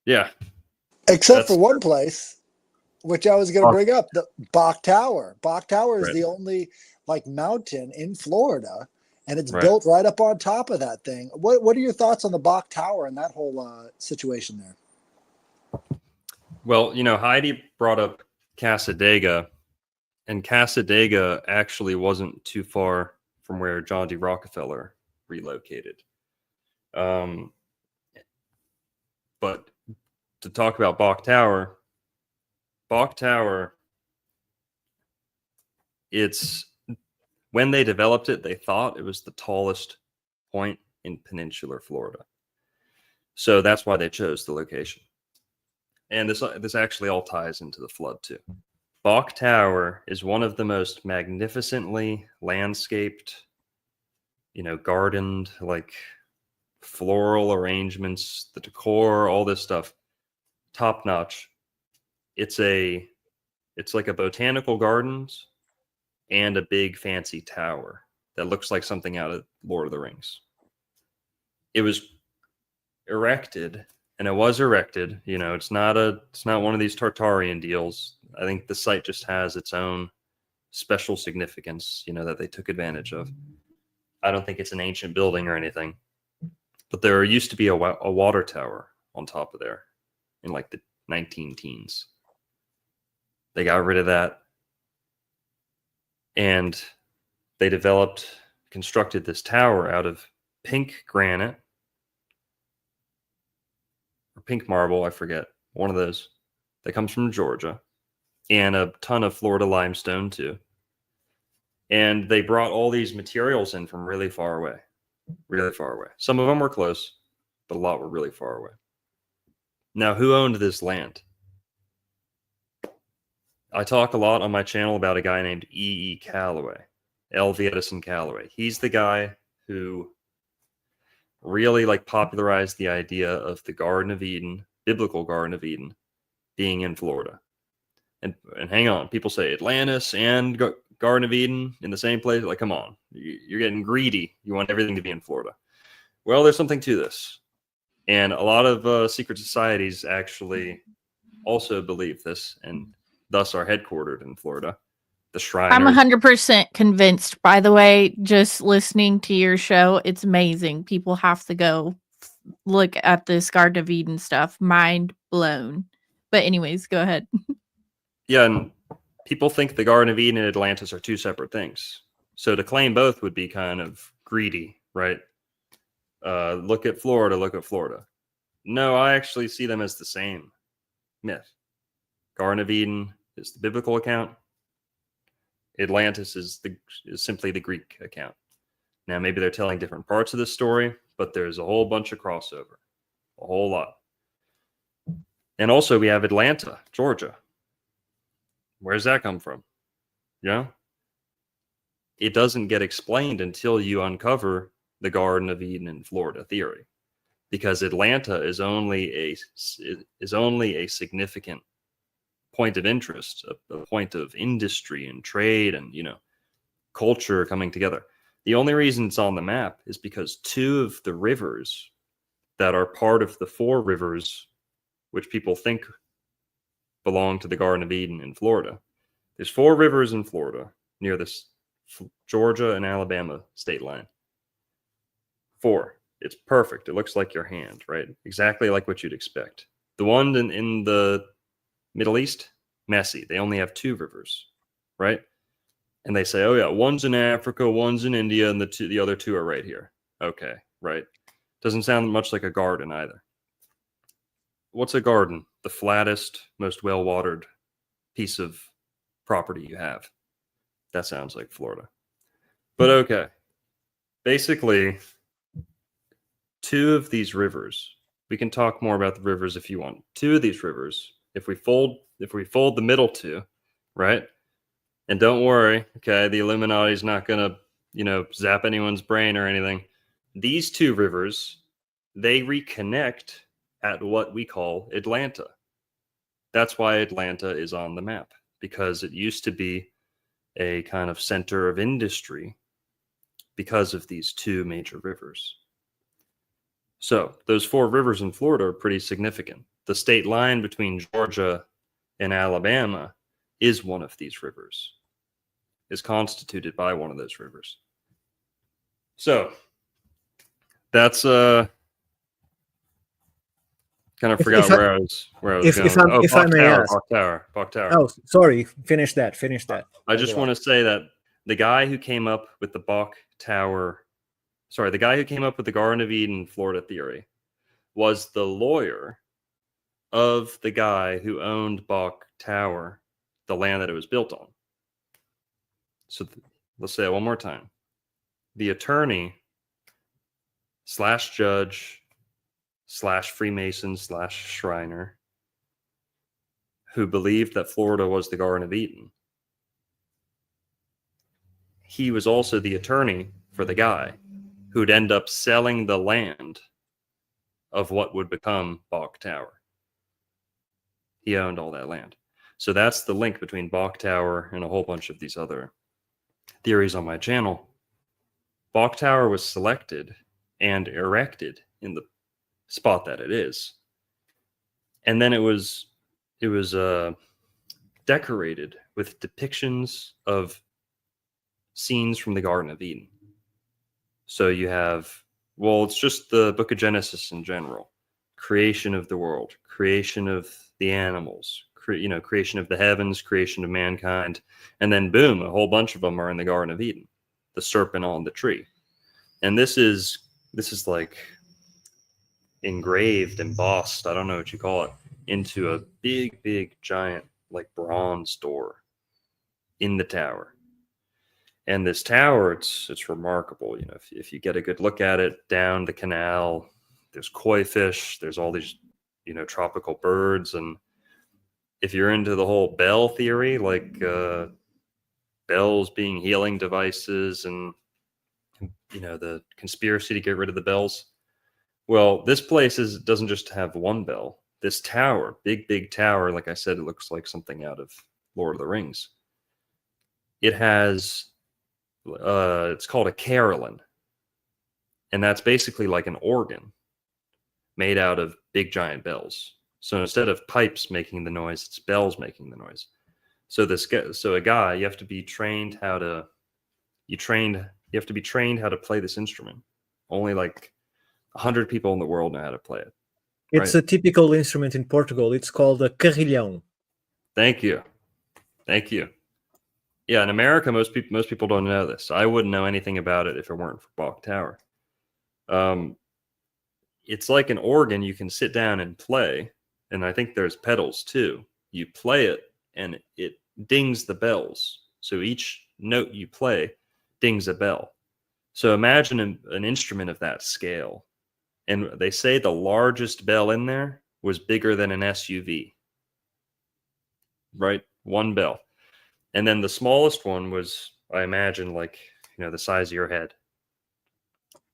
Speaker 7: Yeah.
Speaker 3: Except for one place, which I was going to bring up, the Bok Tower. Bok Tower is
Speaker 7: Right.
Speaker 3: the only like mountain in Florida, and it's
Speaker 7: Right.
Speaker 3: built right up on top of that thing. What are your thoughts on the Bok Tower and that whole situation there?
Speaker 7: Well, Heidi brought up Casadega, and Casadega actually wasn't too far from where John D. Rockefeller relocated. But to talk about Bok Tower, it's when they developed it, they thought it was the tallest point in peninsular Florida. So that's why they chose the location. And this actually all ties into the flood too. Bok Tower is one of the most magnificently landscaped, gardened, like floral arrangements, the decor, all this stuff, top notch. It's like a botanical gardens and a big fancy tower that looks like something out of Lord of the Rings. It was erected, and it was erected. It's not one of these Tartarian deals. I think the site just has its own special significance, that they took advantage of. I don't think it's an ancient building or anything, but there used to be a water tower on top of there in like the 19 teens. They got rid of that, and they constructed this tower out of pink granite or pink marble, I forget, one of those that comes from Georgia, and a ton of Florida limestone too. And they brought all these materials in from really far away. Some of them were close, but a lot were really far away. Now, who owned this land? I talk a lot on my channel about a guy named E.E. Calloway, L.V. Edison Calloway. He's the guy who really popularized the idea of the Garden of Eden, biblical Garden of Eden, being in Florida. And hang on, people say Atlantis and Garden of Eden in the same place. Come on, you're getting greedy. You want everything to be in Florida. Well, there's something to this. And a lot of secret societies actually also believe this, and thus are headquartered in Florida. The Shriners.
Speaker 2: I'm 100% convinced, by the way, just listening to your show. It's amazing. People have to go look at this Garden of Eden stuff. Mind blown. But anyways, go ahead.
Speaker 7: Yeah, and people think the Garden of Eden and Atlantis are two separate things. So to claim both would be kind of greedy, right? Look at Florida. No, I actually see them as the same myth. Garden of Eden is the biblical account. Atlantis is simply the Greek account. Now, maybe they're telling different parts of the story, but there's a whole bunch of crossover, a whole lot. And also we have Atlanta, Georgia. Where's that come from? It doesn't get explained until you uncover the Garden of Eden in Florida theory, because Atlanta is only a significant point of interest, a point of industry and trade and culture coming together. The only reason it's on the map is because two of the rivers that are part of the four rivers which people think belong to the Garden of Eden in Florida. There's four rivers in Florida near this Georgia and Alabama state line. 4. It's perfect. It looks like your hand, right? Exactly like what you'd expect. The one in the Middle East, messy. They only have 2 rivers, right? And they say, oh yeah, one's in Africa, one's in India, and the other 2 are right here. Okay, right. Doesn't sound much like a garden either. What's a garden? The flattest, most well-watered piece of property you have. That sounds like Florida. But okay. Basically, two of these rivers, we can talk more about the rivers if you want. Two of these rivers, if we fold the middle two, right? And don't worry, okay, the Illuminati is not going to, zap anyone's brain or anything. These two rivers, they reconnect at what we call Atlanta. That's why Atlanta is on the map, because it used to be a kind of center of industry because of these two major rivers. So those four rivers in Florida are pretty significant. The state line between Georgia and Alabama is one of these rivers, is constituted by one of those rivers. So that's kind of forgot where I was going.
Speaker 4: If I may ask.
Speaker 7: Bok Tower.
Speaker 4: Oh, sorry. Finish that.
Speaker 7: I just want to say that the guy who came up with the Bok Tower, the guy who came up with the Garden of Eden Florida theory was the lawyer of the guy who owned Bok Tower, the land that it was built on. So let's say it one more time. The attorney / judge / Freemason / Shriner who believed that Florida was the Garden of Eden, he was also the attorney for the guy who'd end up selling the land of what would become Bok Tower. He owned all that land. So that's the link between Bok Tower and a whole bunch of these other theories on my channel. Bok Tower was selected and erected in the spot that it is. And then it was decorated with depictions of scenes from the Garden of Eden. So you have, it's just the book of Genesis in general. Creation of the world, creation of the animals, creation of the heavens, creation of mankind. And then boom, a whole bunch of them are in the Garden of Eden. The serpent on the tree. And this is like engraved, embossed, I don't know what you call it, into a big, giant, like bronze door in the tower. And this tower, it's remarkable. If you get a good look at it, down the canal, there's koi fish, there's all these, tropical birds. And if you're into the whole bell theory, like bells being healing devices and, the conspiracy to get rid of the bells. Well, this place doesn't just have one bell. This tower, big tower, like I said, it looks like something out of Lord of the Rings. It has, it's called a carillon. And that's basically like an organ made out of big giant bells. So instead of pipes making the noise, it's bells making the noise. So a guy, you have to be trained how to play this instrument. Only like 100 people in the world know how to play it.
Speaker 4: It's a typical instrument in Portugal. It's called a carillon.
Speaker 7: Thank you. Yeah, in America, most people don't know this. I wouldn't know anything about it if it weren't for Bok Tower. It's like an organ you can sit down and play, and I think there's pedals too. You play it, and it dings the bells. So each note you play dings a bell. So imagine an instrument of that scale. And they say the largest bell in there was bigger than an SUV. Right? One bell. And then the smallest one was, I imagine, like, the size of your head.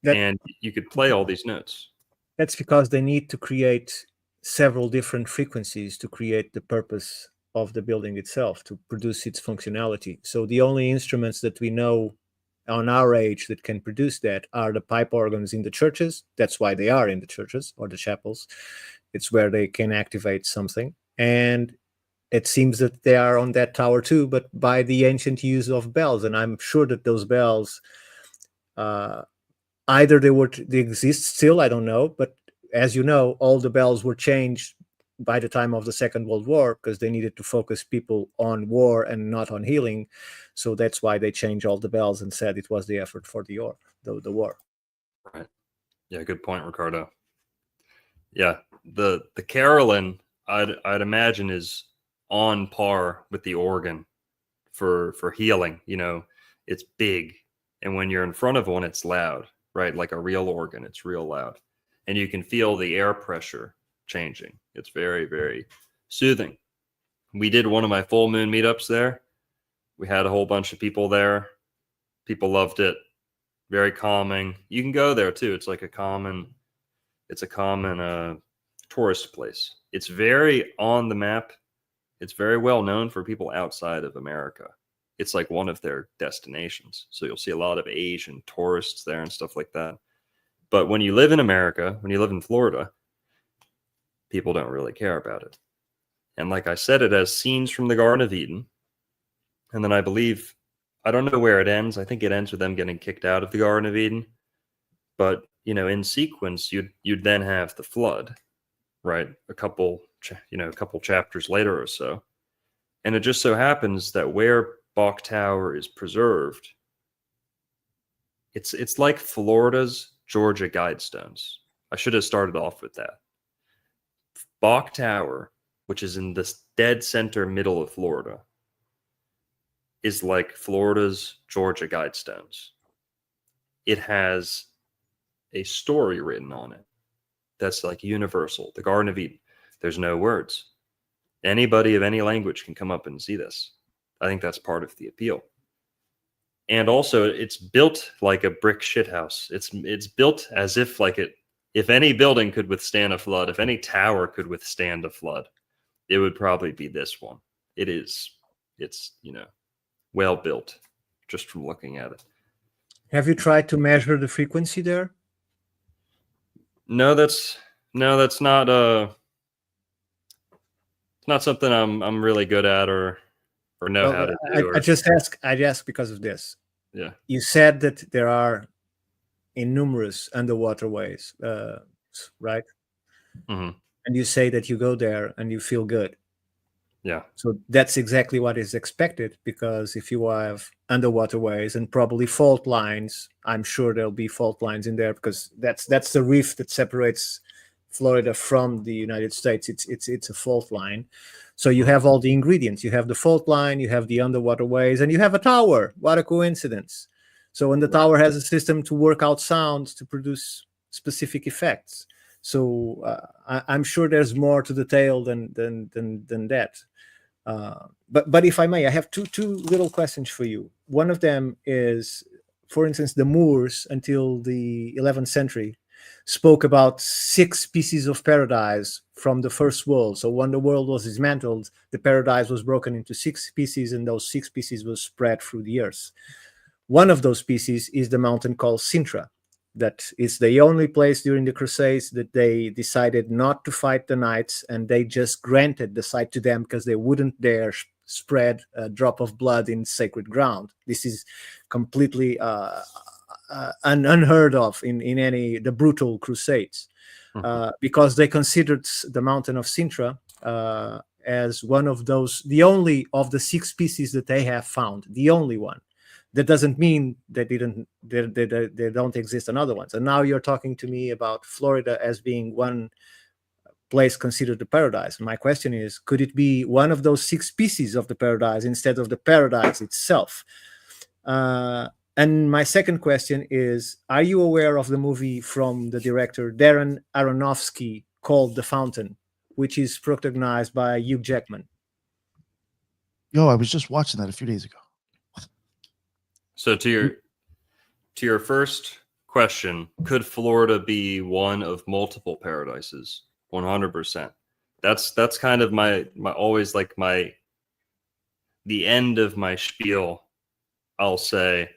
Speaker 7: And you could play all these notes.
Speaker 4: That's because they need to create several different frequencies to create the purpose of the building itself, to produce its functionality. So the only instruments that we know on our age that can produce that are the pipe organs in the churches. That's why they are in the churches or the chapels. It's where they can activate something. And it seems that they are on that tower too, but by the ancient use of bells. And I'm sure that those bells, either they exist still, I don't know. But as you know, all the bells were changed by the time of the Second World War because they needed to focus people on war and not on healing. So that's why they changed all the bells and said it was the effort for the war.
Speaker 7: Right. Yeah, good point, Ricardo. Yeah, the carillon, I'd imagine, is on par with the organ for healing. You know, it's big, and when you're in front of one, it's loud, right? Like a real organ, it's real loud, and you can feel the air pressure changing. It's very, very soothing. We did one of my full moon meetups there. We had a whole bunch of people there. People loved it. Very calming. You can go there too. It's like a common tourist place. It's very on the map. It's very well known for people outside of America. It's like one of their destinations. So you'll see a lot of Asian tourists there and stuff like that. But when you live in America, when you live in Florida, people don't really care about it. And like I said, it has scenes from the Garden of Eden. And then I believe, I don't know where it ends. I think it ends with them getting kicked out of the Garden of Eden. But, you know, in sequence, you'd then have the flood, right? A couple chapters later or so. And it just so happens that where Bok Tower is preserved, it's like Florida's Georgia Guidestones. I should have started off with that. Bok Tower, which is in the dead center middle of Florida, is like Florida's Georgia Guidestones. It has a story written on it that's like universal. The Garden of Eden. There's no words. Anybody of any language can come up and see this. I think that's part of the appeal. And also, it's built like a brick shithouse. It's built as if if any building could withstand a flood, if any tower could withstand a flood, it would probably be this one. It's well built just from looking at it.
Speaker 4: Have you tried to measure the frequency there?
Speaker 7: No, that's not it's not something I'm really good at or know how to do.
Speaker 4: I ask because of this.
Speaker 7: Yeah.
Speaker 4: You said that there are innumerous underwater ways, right?
Speaker 7: Mm-hmm.
Speaker 4: And you say that you go there and you feel good.
Speaker 7: Yeah.
Speaker 4: So that's exactly what is expected, because if you have underwater ways and probably fault lines, I'm sure there'll be fault lines in there, because that's the reef that separates Florida from the United States. It's a fault line. So you have all the ingredients. You have the fault line, you have the underwater ways, and you have a tower. What a coincidence. So when the tower has a system to work out sounds to produce specific effects. So I'm sure there's more to the tale than that. But if I may, I have two little questions for you. One of them is, for instance, the Moors until the 11th century spoke about 6 species of paradise from the first world. So when the world was dismantled, the paradise was broken into 6 species, and those 6 species were spread through the earth. One of those species is the mountain called Sintra. That is the only place during the Crusades that they decided not to fight the knights, and they just granted the site to them because they wouldn't dare spread a drop of blood in sacred ground. This is completely unheard of in the brutal Crusades, because they considered the mountain of Sintra as one of those, the only of the 6 species that they have found, the only one. That doesn't mean that there don't exist another ones. And now you're talking to me about Florida as being one place considered the paradise. And my question is, could it be one of those 6 species of the paradise instead of the paradise itself? And my second question is, are you aware of the movie from the director Darren Aronofsky called The Fountain, which is protagonized by Hugh Jackman?
Speaker 1: Yo, I was just watching that a few days ago.
Speaker 7: So to your first question, could Florida be one of multiple paradises? 100%. That's kind of my always like the end of my spiel. I'll say,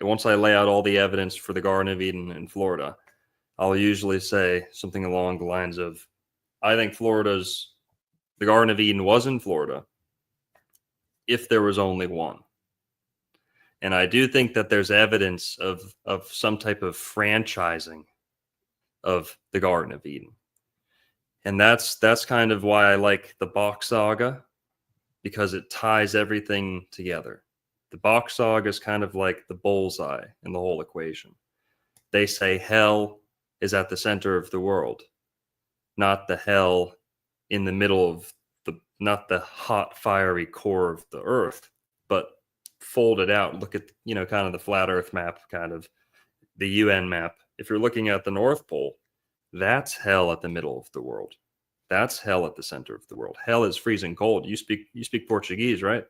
Speaker 7: once I lay out all the evidence for the Garden of Eden in Florida, I'll usually say something along the lines of, I think the Garden of Eden was in Florida if there was only one. And I do think that there's evidence of some type of franchising of the Garden of Eden. And that's kind of why I like the Bok saga, because it ties everything together. The Bok saga is kind of like the bullseye in the whole equation. They say hell is at the center of the world, not the hell in the middle of not the hot, fiery core of the earth, but fold it out, look at, kind of the flat Earth map, kind of the UN map. If you're looking at the North Pole, that's hell at the middle of the world. That's hell at the center of the world. Hell is freezing cold. You speak Portuguese, right,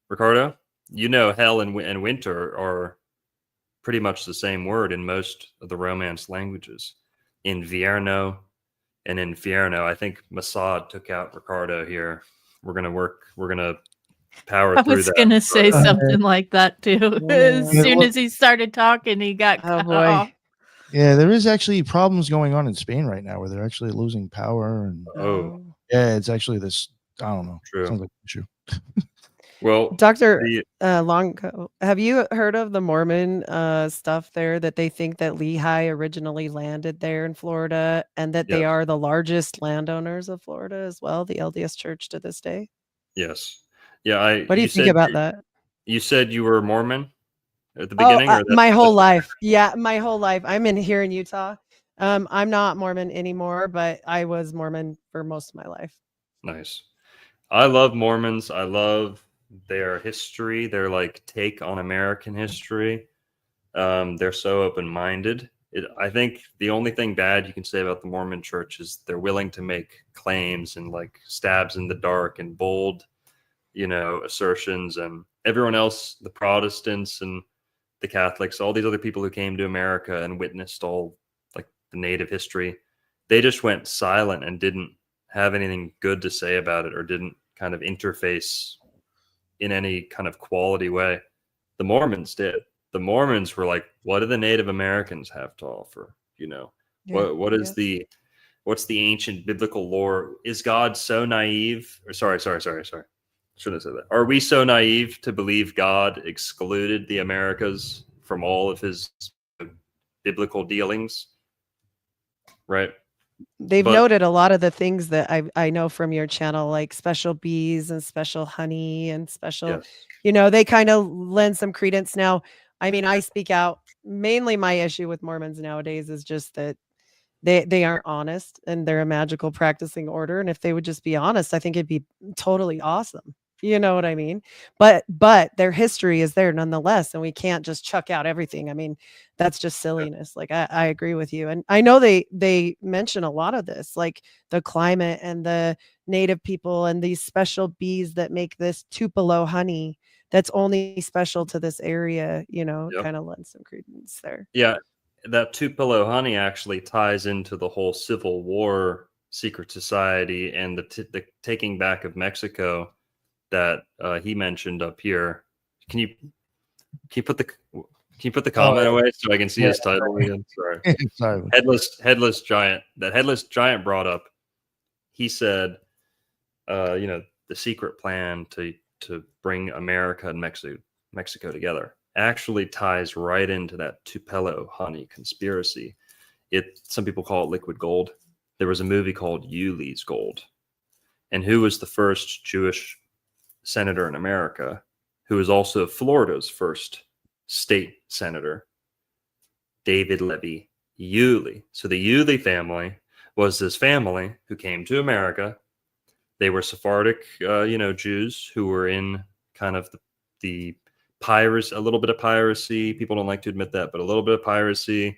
Speaker 7: Ricardo? Hell and winter are pretty much the same word in most of the Romance languages. Invierno and Infierno. I think Mossad took out Ricardo here. We're gonna power
Speaker 2: I
Speaker 7: through
Speaker 2: was
Speaker 7: that.
Speaker 2: gonna say something like that too. As
Speaker 1: Yeah,
Speaker 2: soon
Speaker 1: look-
Speaker 2: as he started talking, he got
Speaker 5: Oh
Speaker 2: cut
Speaker 5: boy.
Speaker 2: off.
Speaker 1: Yeah, there is actually problems going on in Spain right now where they're actually losing power, and
Speaker 7: Oh,
Speaker 1: yeah, it's actually this. I don't know.
Speaker 7: True.
Speaker 1: Sounds like an issue.
Speaker 7: well,
Speaker 5: Dr.
Speaker 7: the-
Speaker 5: Longo, have you heard of the Mormon stuff there that they think that Lehi originally landed there in Florida and that they
Speaker 7: Yes.
Speaker 5: are the largest landowners of Florida as well, the LDS Church to this day?
Speaker 7: yes, yeah.
Speaker 5: What do you think about that?
Speaker 7: You said you were Mormon at the beginning, or
Speaker 5: My whole life. Yeah, my whole life. I'm here in Utah. I'm not Mormon anymore, but I was Mormon for most of my life.
Speaker 7: Nice. I love Mormons. I love their history, their take on American history. They're so open-minded. I think the only thing bad you can say about the Mormon Church is they're willing to make claims and stabs in the dark and bold, assertions, and everyone else, the Protestants and the Catholics, all these other people who came to America and witnessed all the native history, they just went silent and didn't have anything good to say about it, or didn't kind of interface in any kind of quality way. The Mormons did. The Mormons were like, what do the Native Americans have to offer?
Speaker 5: Yeah,
Speaker 7: What's the ancient biblical lore? Is God so naive? Or sorry. Shouldn't have said that. Are we so naive to believe God excluded the Americas from all of his biblical dealings? Right.
Speaker 5: They've
Speaker 7: But-
Speaker 5: noted a lot of the things that I know from your channel, like special bees and special honey and special,
Speaker 7: Yes.
Speaker 5: they kind of lend some credence. Now, I mean, I speak out. Mainly my issue with Mormons nowadays is just that they aren't honest and they're a magical practicing order. And if they would just be honest, I think it'd be totally awesome. You know what I mean? But their history is there nonetheless, and we can't just chuck out everything. I mean, that's just silliness. Like I agree with you. And I know they mention a lot of this, like the climate and the native people and these special bees that make this Tupelo honey that's only special to this area,
Speaker 7: Yep.
Speaker 5: kind of lends some credence there.
Speaker 7: Yeah, that Tupelo honey actually ties into the whole Civil War secret society and the taking back of Mexico that he mentioned up here. Can you put the comment away so I can see his title again? Sorry.
Speaker 1: Sorry.
Speaker 7: Headless giant. That headless giant brought up. He said, the secret plan to bring America and Mexico together actually ties right into that Tupelo honey conspiracy. Some people call it liquid gold. There was a movie called Yuli's Gold. And who was the first Jewish senator in America, who was also Florida's first state senator? David Levy Yulee. So the Yulee family was this family who came to America. They were Sephardic, Jews who were in kind of the piracy, a little bit of piracy. People don't like to admit that, but a little bit of piracy, a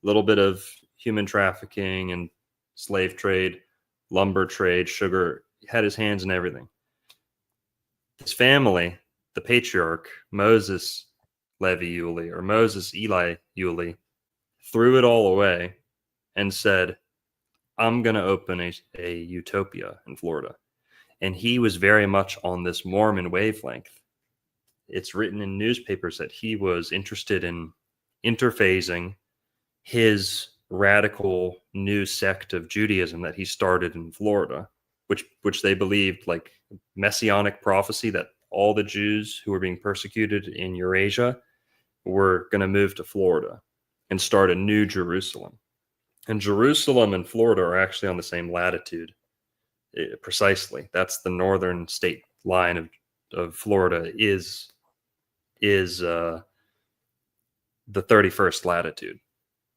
Speaker 7: little bit of human trafficking and slave trade, lumber trade, sugar. He had his hands in everything. His family, the patriarch, Moses Levi Yulee, or Moses Eli Yulee, threw it all away and said, I'm going to open a utopia in Florida. And he was very much on this Mormon wavelength. It's written in newspapers that he was interested in interphasing his radical new sect of Judaism that he started in Florida, which they believed, like messianic prophecy, that all the Jews who were being persecuted in Eurasia were going to move to Florida and start a new Jerusalem. And Jerusalem and Florida are actually on the same latitude. Precisely. That's the northern state line of Florida is the 31st latitude.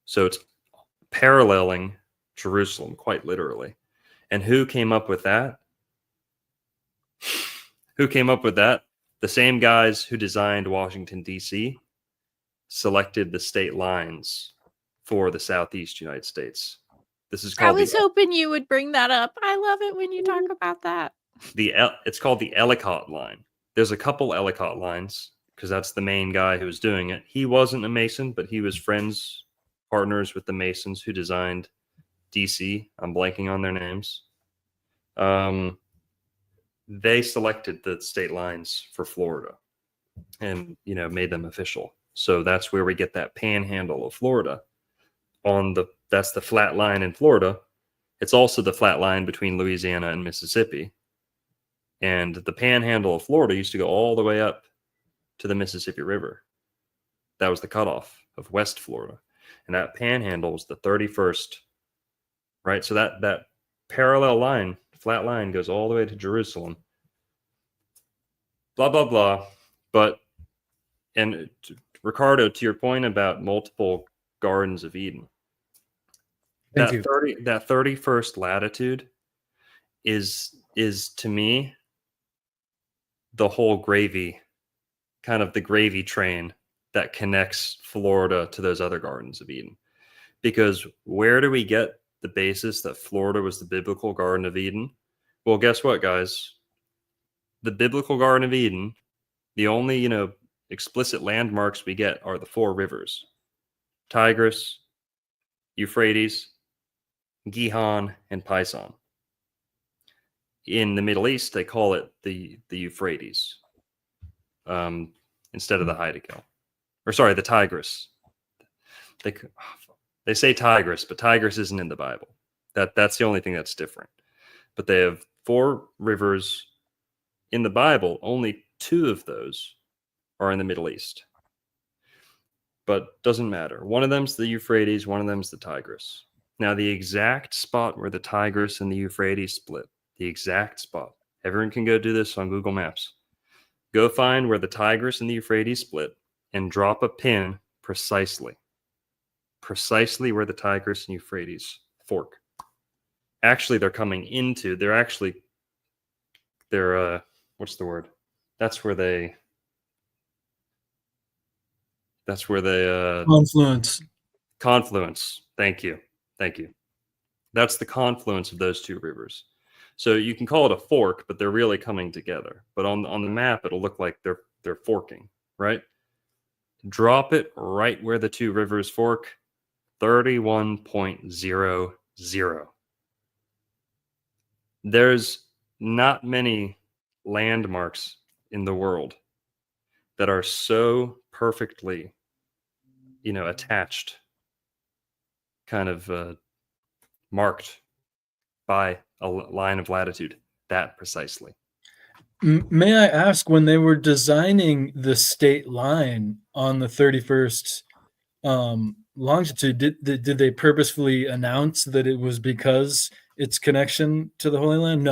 Speaker 7: So it's paralleling Jerusalem quite literally. And who came up with that? The The same guys who designed Washington, D.C. selected the state lines for the Southeast United States. This is
Speaker 2: I
Speaker 7: called
Speaker 2: was hoping you would bring that up. I love it when you talk about that.
Speaker 7: it's called the Ellicott line. There's a couple Ellicott lines because that's the main guy who was doing it. He wasn't a Mason, but he was partners with the Masons who designed DC. I'm blanking on their names. They selected the state lines for Florida and, made them official. So that's where we get that panhandle of Florida. That's the flat line in Florida. It's also the flat line between Louisiana and Mississippi. And the panhandle of Florida used to go all the way up to the Mississippi River. That was the cutoff of West Florida. And that panhandle was the 31st, right? So that parallel line, flat line, goes all the way to Jerusalem. Blah, blah, blah. But, and Ricardo, to your point about multiple Gardens of Eden,
Speaker 4: Thank you.
Speaker 7: that 31st latitude is to me the whole gravy, kind of the gravy train that connects Florida to those other Gardens of Eden. Because where do we get the basis that Florida was the biblical Garden of Eden? Well, guess what, guys? The biblical Garden of Eden, the only, explicit landmarks we get are the 4 rivers: Tigris, Euphrates, Gihon, and Pison. In the Middle East, they call it the Euphrates instead of the Hydrogel. Or sorry, the Tigris. They say Tigris, but Tigris isn't in the Bible. That's the only thing that's different. But they have 4 rivers in the Bible. Only 2 of those are in the Middle East. But doesn't matter. One of them's the Euphrates, one of them's the Tigris. Now, the exact spot where the Tigris and the Euphrates split, the exact spot. Everyone can go do this on Google Maps. Go find where the Tigris and the Euphrates split and drop a pin precisely where the Tigris and Euphrates fork. Actually, they're what's the word? That's where they confluence. Thank you. That's the confluence of those 2 rivers. So you can call it a fork, but they're really coming together. But on the map, it'll look like they're forking, right? Drop it right where the 2 rivers fork, 31.00. There's not many landmarks in the world that are so perfectly, attached, kind of marked by a line of latitude that precisely.
Speaker 6: May I ask, when they were designing the state line on the 31st longitude, did they purposefully announce that it was because its connection to the Holy Land?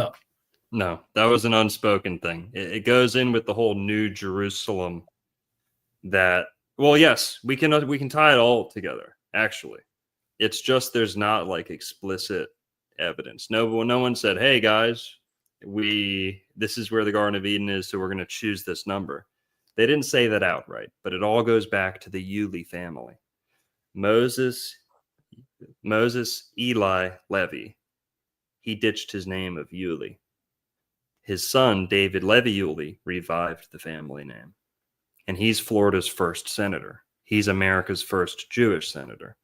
Speaker 6: No,
Speaker 7: that was an unspoken thing. It goes in with the whole New Jerusalem. That, well, yes, we can tie it all together. Actually, it's just there's not like explicit evidence. No one said, "Hey guys, this is where the Garden of Eden is, so we're going to choose this number." They didn't say that outright, but it all goes back to the Yulee family. Moses, Eli, Levi. He ditched his name of Yulee. His son, David Levi Yulee, revived the family name. And he's Florida's first senator. He's America's first Jewish senator.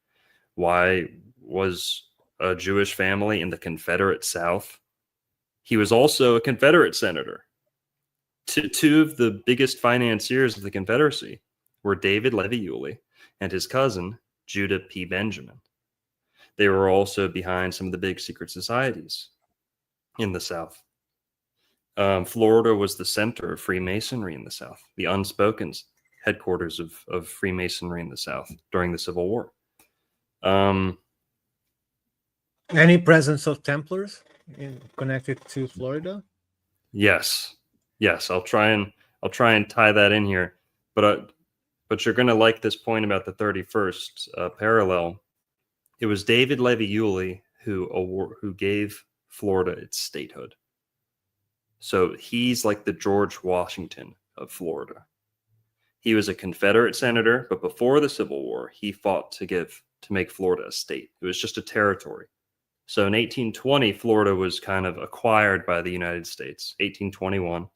Speaker 7: Why was a Jewish family in the Confederate South? He was also a Confederate senator. Two of the biggest financiers of the Confederacy were David Levi Yulee and his cousin, Judah P. Benjamin. They were also behind some of the big secret societies in the South. Florida was the center of Freemasonry in the South, the unspoken headquarters of Freemasonry in the South during the Civil War.
Speaker 4: Any presence of Templars connected to Florida?
Speaker 7: Yes. I'll try and tie that in here, but you're going to like this point about the 31st parallel. It was David Levi Yulee who gave Florida its statehood. So he's like the George Washington of Florida. He was a Confederate senator, but before the Civil War, he fought to make Florida a state. It was just a territory. So in 1820, Florida was kind of acquired by the United States, 1821.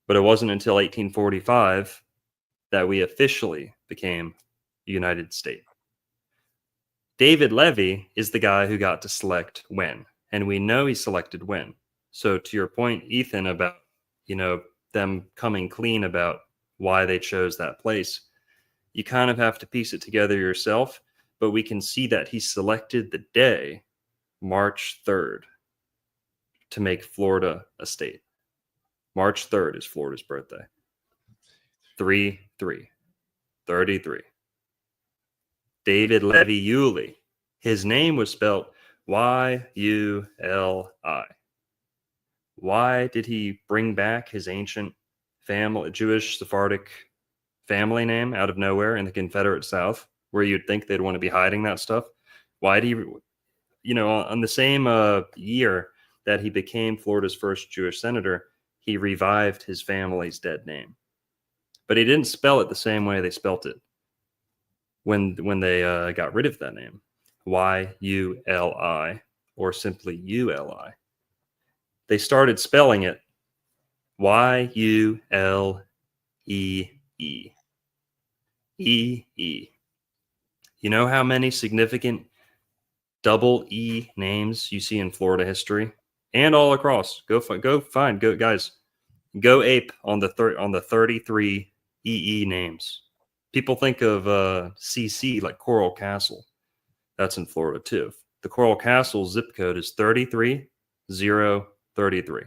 Speaker 7: But it wasn't until 1845 that we officially became a United State. David Levy is the guy who got to select when, and we know he selected when. So to your point, Ethan, about, them coming clean about why they chose that place, you kind of have to piece it together yourself, but we can see that he selected the day, March 3rd, to make Florida a state. March 3rd is Florida's birthday. 33. David Levy Yulee. His name was spelled Y-U-L-I. Why did he bring back his ancient family, Jewish Sephardic family name out of nowhere in the Confederate South, where you'd think they'd want to be hiding that stuff? Why do on the same year that he became Florida's first Jewish senator, he revived his family's dead name. But he didn't spell it the same way they spelt it when they got rid of that name, Y-U-L-I, or simply U-L-I. They started spelling it Y-U-L-E-E. E-E. You know how many significant double E names you see in Florida history and all across? Go guys. Go ape on the 33 EE names. People think of CC like Coral Castle. That's in Florida too. The Coral Castle zip code is 33033.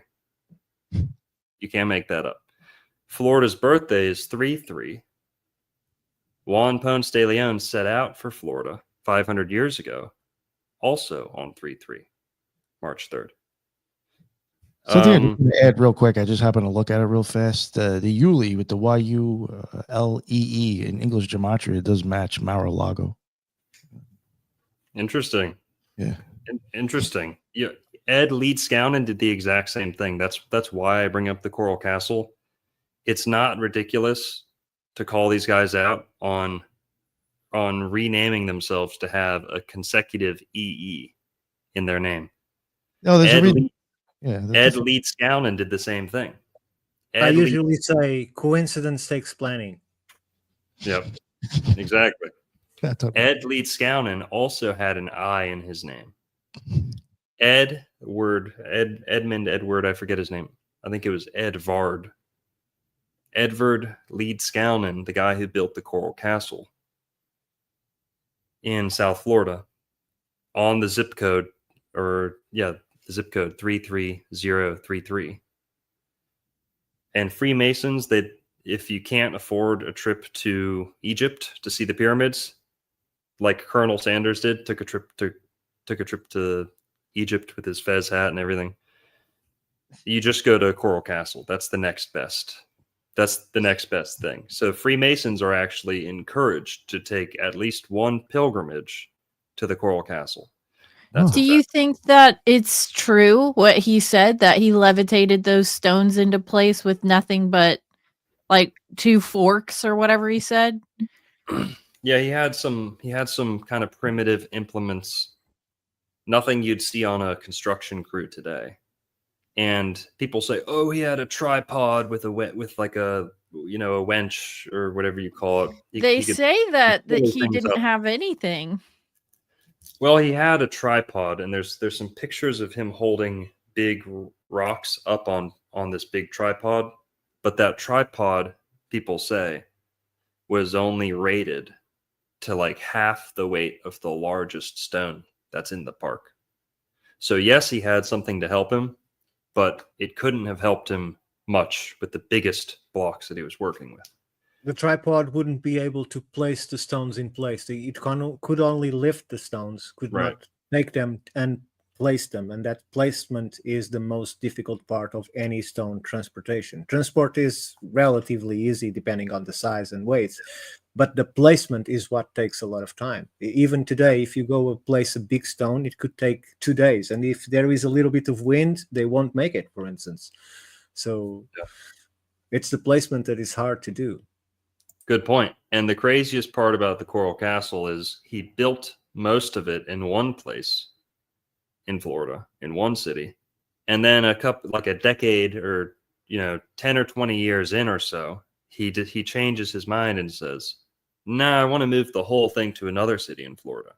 Speaker 7: You can't make that up. Florida's birthday is 3-3. Juan Ponce de Leon set out for Florida 500 years ago, also on 3-3, March 3rd.
Speaker 1: Something I just want to add real quick. I just happened to look at it real fast. The Yulee with the Y-U-L-E-E in English gematria, it does match Mar-a-Lago.
Speaker 7: Interesting.
Speaker 1: Yeah.
Speaker 7: Interesting. Yeah. Ed Leeds-Scownon did the exact same thing. That's why I bring up the Coral Castle. It's not ridiculous to call these guys out on renaming themselves to have a consecutive EE in their name.
Speaker 1: No, there's a reason.
Speaker 7: Ed Leeds-Scownon did the same thing.
Speaker 4: I usually say coincidence takes planning.
Speaker 7: Yep, exactly. Ed Leeds-Scownon also had an I in his name. Edmund Edward, I forget his name. I think it was Edvard Leeds-Scownon, the guy who built the Coral Castle in South Florida, on the zip code, the zip code 33033. And Freemasons, if you can't afford a trip to Egypt to see the pyramids, like Colonel Sanders did, took a trip to Egypt with his fez hat and everything, you just go to Coral Castle. That's the next best thing. So Freemasons are actually encouraged to take at least one pilgrimage to the Coral Castle.
Speaker 2: Do you think that it's true what he said, that he levitated those stones into place with nothing but like two forks or whatever he said?
Speaker 7: Yeah, he had some kind of primitive implements, nothing you'd see on a construction crew today. And people say, "Oh, he had a tripod with a wench or whatever you call it."
Speaker 2: They say that he didn't have anything.
Speaker 7: Well, he had a tripod, and there's some pictures of him holding big rocks up on this big tripod. But that tripod, people say, was only rated to like half the weight of the largest stone that's in the park. So yes, he had something to help him, but it couldn't have helped him much with the biggest blocks that he was working with.
Speaker 4: The tripod wouldn't be able to place the stones in place. It could only lift the stones, could not take them and place them. And that placement is the most difficult part of any stone transportation. Transport is relatively easy depending on the size and weight, but the placement is what takes a lot of time. Even today, if you go place a big stone, it could take 2 days. And if there is a little bit of wind, they won't make it, for instance. So It's the placement that is hard to do.
Speaker 7: Good point. And the craziest part about the Coral Castle is he built most of it in one place in Florida, in one city. And then a decade or 10 or 20 years in or so, he changes his mind and says, "Nah, I want to move the whole thing to another city in Florida."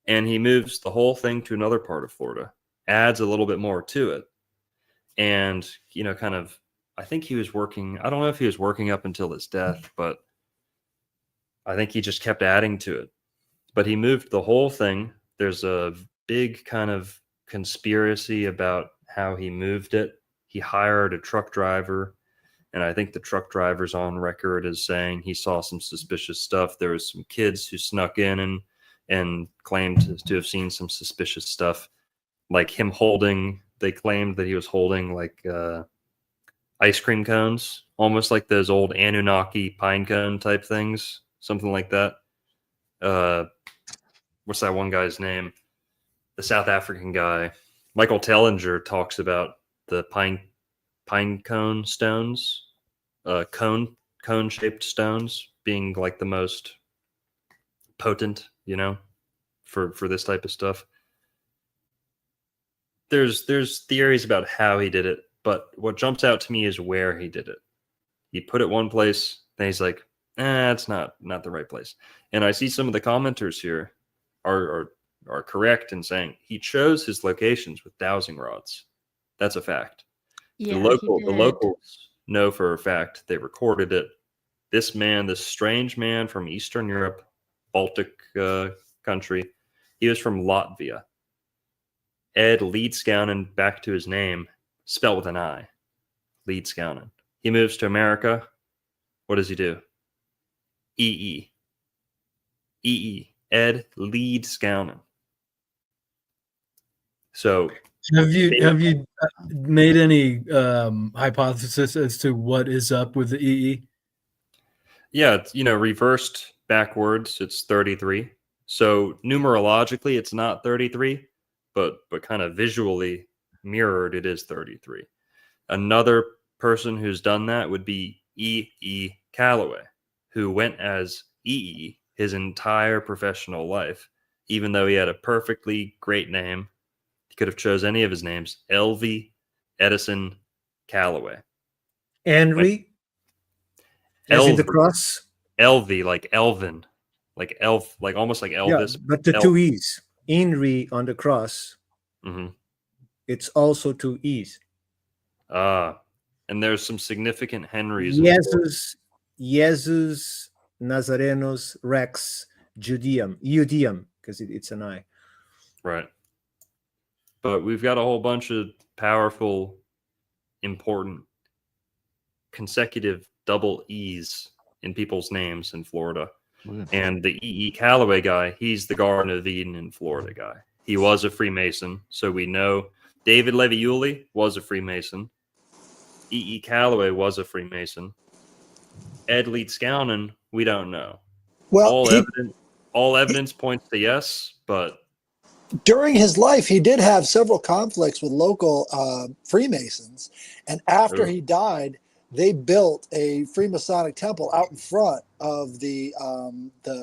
Speaker 7: And he moves the whole thing to another part of Florida, adds a little bit more to it. And, I think he was working, I don't know if he was working up until his death, but I think he just kept adding to it. But he moved the whole thing. There's a big kind of conspiracy about how he moved it. He hired a truck driver, and I think the truck driver's on record as saying he saw some suspicious stuff. There was some kids who snuck in and claimed to have seen some suspicious stuff, like him holding. They claimed that he was holding like ice cream cones, almost like those old Anunnaki pine cone type things, something like that. What's that one guy's name? The South African guy, Michael Tellinger, talks about the pine cone stones, cone shaped stones being like the most potent, for this type of stuff. There's theories about how he did it, but what jumps out to me is where he did it. He put it one place, then he's like, it's not the right place. And I see some of the commenters here are correct in saying he chose his locations with dowsing rods. That's a fact.
Speaker 2: Yeah,
Speaker 7: The
Speaker 2: he did.
Speaker 7: locals know for a fact. They recorded it. This strange man from Eastern Europe, Baltic country, he was from Latvia. Ed Leedskounen, back to his name, spelled with an I. Leedskounen. He moves to America. What does he do? EE. Ed Leedskounen. So
Speaker 6: have you made any hypothesis as to what is up with the EE?
Speaker 7: Yeah, it's, reversed backwards, it's 33. So numerologically, it's not 33, but kind of visually mirrored, it is 33. Another person who's done that would be E.E. Calloway, who went as E.E. his entire professional life, even though he had a perfectly great name. He could have chose any of his names. Elvie Edison Calloway.
Speaker 4: Henry, as in the cross.
Speaker 7: Elvie, like Elvin, like elf, like almost like Elvis.
Speaker 4: Yeah, but the two E's. Henry on the cross.
Speaker 7: Mm-hmm.
Speaker 4: It's also two E's.
Speaker 7: And there's some significant Henrys.
Speaker 4: Jesus Nazarenos Rex Judeum, because it's an I.
Speaker 7: Right. But we've got a whole bunch of powerful, important, consecutive double E's in people's names in Florida. And the E.E. Calloway guy, he's the Garden of Eden in Florida guy. He was a Freemason, so we know David Leviuli was a Freemason. E.E. Calloway was a Freemason. Ed Leedskounen, we don't know.
Speaker 3: Well,
Speaker 7: all evidence points to yes, but
Speaker 3: during his life, he did have several conflicts with local Freemasons, and after he died, they built a Freemasonic temple out in front of the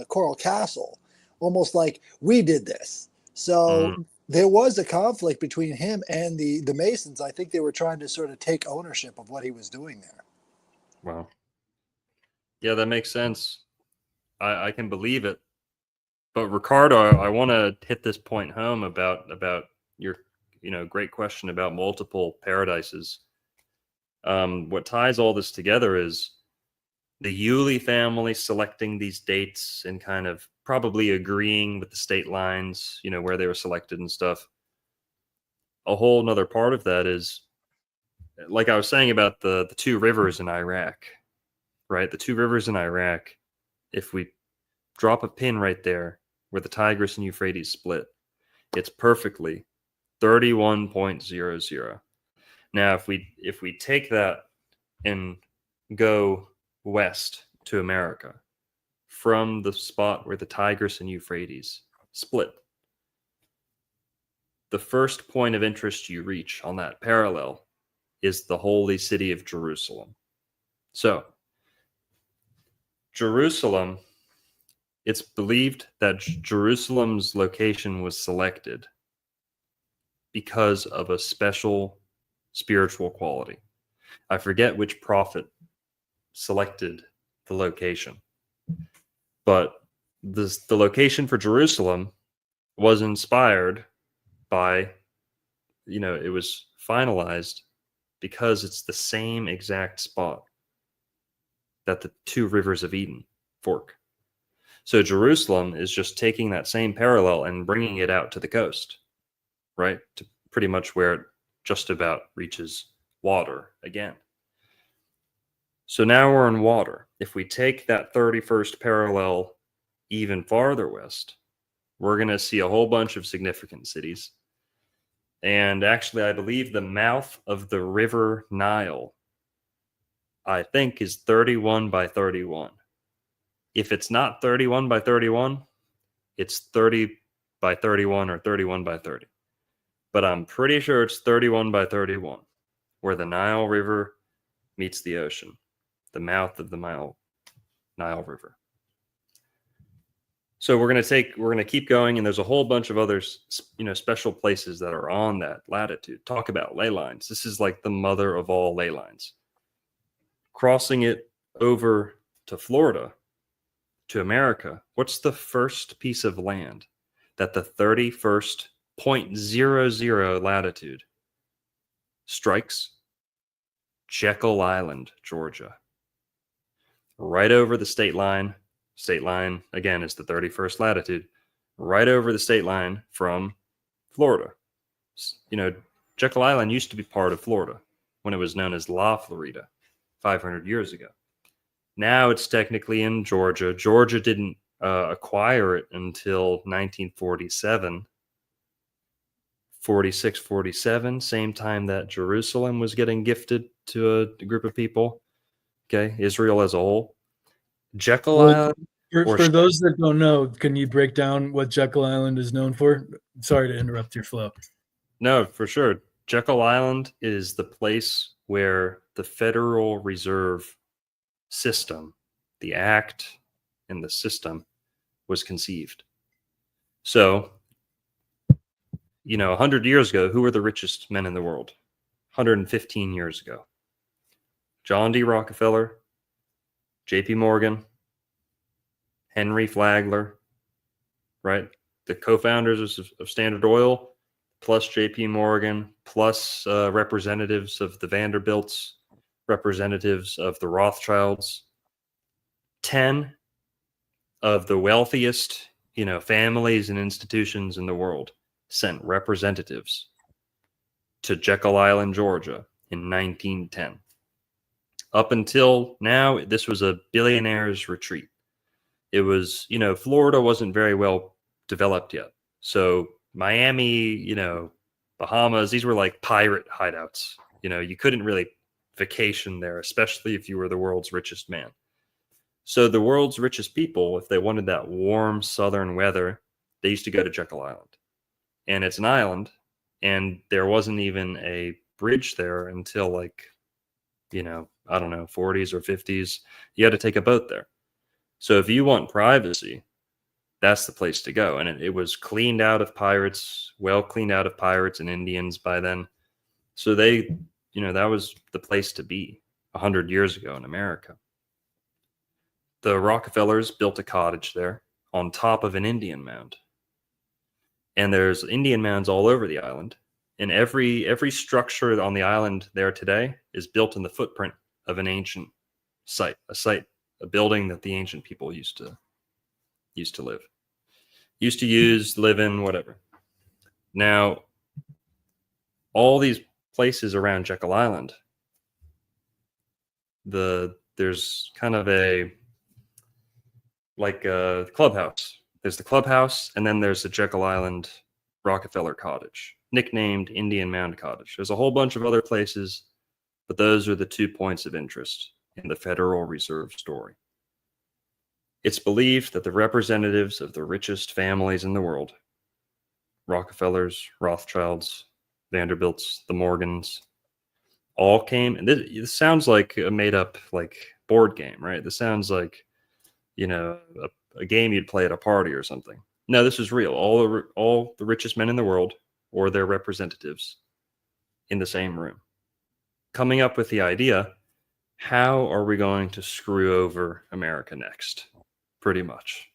Speaker 3: Coral Castle, almost like we did this. So there was a conflict between him and the Masons. I think they were trying to sort of take ownership of what he was doing there.
Speaker 7: Wow. Yeah, that makes sense. I can believe it. But Ricardo, I want to hit this point home about your great question about multiple paradises. What ties all this together is the Yulee family selecting these dates and kind of probably agreeing with the state lines, where they were selected and stuff. A whole nother part of that is, like I was saying about the two rivers in Iraq, right? The two rivers in Iraq, if we drop a pin right there where the Tigris and Euphrates split, it's perfectly 31.00. Now, if we take that and go west to America from the spot where the Tigris and Euphrates split, the first point of interest you reach on that parallel is the holy city of Jerusalem. So, Jerusalem, it's believed that Jerusalem's location was selected because of a special spiritual quality. I forget which prophet selected the location, but the location for Jerusalem was inspired by, it was finalized because it's the same exact spot that the two rivers of Eden fork. So Jerusalem is just taking that same parallel and bringing it out to the coast, right? To pretty much where it just about reaches water again. So now we're in water. If we take that 31st parallel even farther west, we're going to see a whole bunch of significant cities. And actually, I believe the mouth of the river Nile, I think, is 31 by 31. If it's not 31 by 31, it's 30 by 31 or 31 by 30. But I'm pretty sure it's 31 by 31, where the Nile River meets the ocean, the mouth of the Nile River. So we're going to keep going, and there's a whole bunch of other, special places that are on that latitude. Talk about ley lines. This is like the mother of all ley lines. Crossing it over to Florida, to America, what's the first piece of land that the 31st 0.00 latitude strikes? Jekyll Island, Georgia. Right over the state line. State line, again, is the 31st latitude. Right over the state line from Florida. Jekyll Island used to be part of Florida when it was known as La Florida 500 years ago. Now it's technically in Georgia. Georgia didn't acquire it until 1947. 46, 47, same time that Jerusalem was getting gifted to a group of people. Okay, Israel as a whole. Jekyll Island.
Speaker 6: For those that don't know, can you break down what Jekyll Island is known for? Sorry to interrupt your flow.
Speaker 7: No, for sure. Jekyll Island is the place where the Federal Reserve System, the act and the system, was conceived. So, 100 years ago, who were the richest men in the world? 115 years ago. John D. Rockefeller, J.P. Morgan, Henry Flagler, right? The co-founders of Standard Oil, plus J.P. Morgan, plus representatives of the Vanderbilts, representatives of the Rothschilds. 10 of the wealthiest, families and institutions in the world sent representatives to Jekyll Island, Georgia in 1910. Up until now, this was a billionaire's retreat. It was, Florida wasn't very well developed yet. So Miami, Bahamas, these were like pirate hideouts. You couldn't really vacation there, especially if you were the world's richest man. So the world's richest people, if they wanted that warm southern weather, they used to go to Jekyll Island. And it's an island, and there wasn't even a bridge there until 40s or 50s. You had to take a boat there. So if you want privacy, that's the place to go. And it was cleaned out of pirates, well cleaned out of pirates and Indians by then. So that was the place to be 100 years ago in America. The Rockefellers built a cottage there on top of an Indian mound. And there's Indian mounds all over the island. And every structure on the island there today is built in the footprint of an ancient site, a building that the ancient people used to live in, whatever. Now, all these places around Jekyll Island, there's kind of a clubhouse. There's the clubhouse, and then there's the Jekyll Island Rockefeller Cottage, nicknamed Indian Mound Cottage. There's a whole bunch of other places, but those are the 2 points of interest in the Federal Reserve story. It's believed that the representatives of the richest families in the world, Rockefellers, Rothschilds, Vanderbilts, the Morgans, all came. And this sounds like a made up like board game, right? This sounds like, you know, a game you'd play at a party or something. No, this is real. All the richest men in the world or their representatives in the same room, coming up with the idea, how are we going to screw over America next? Pretty much,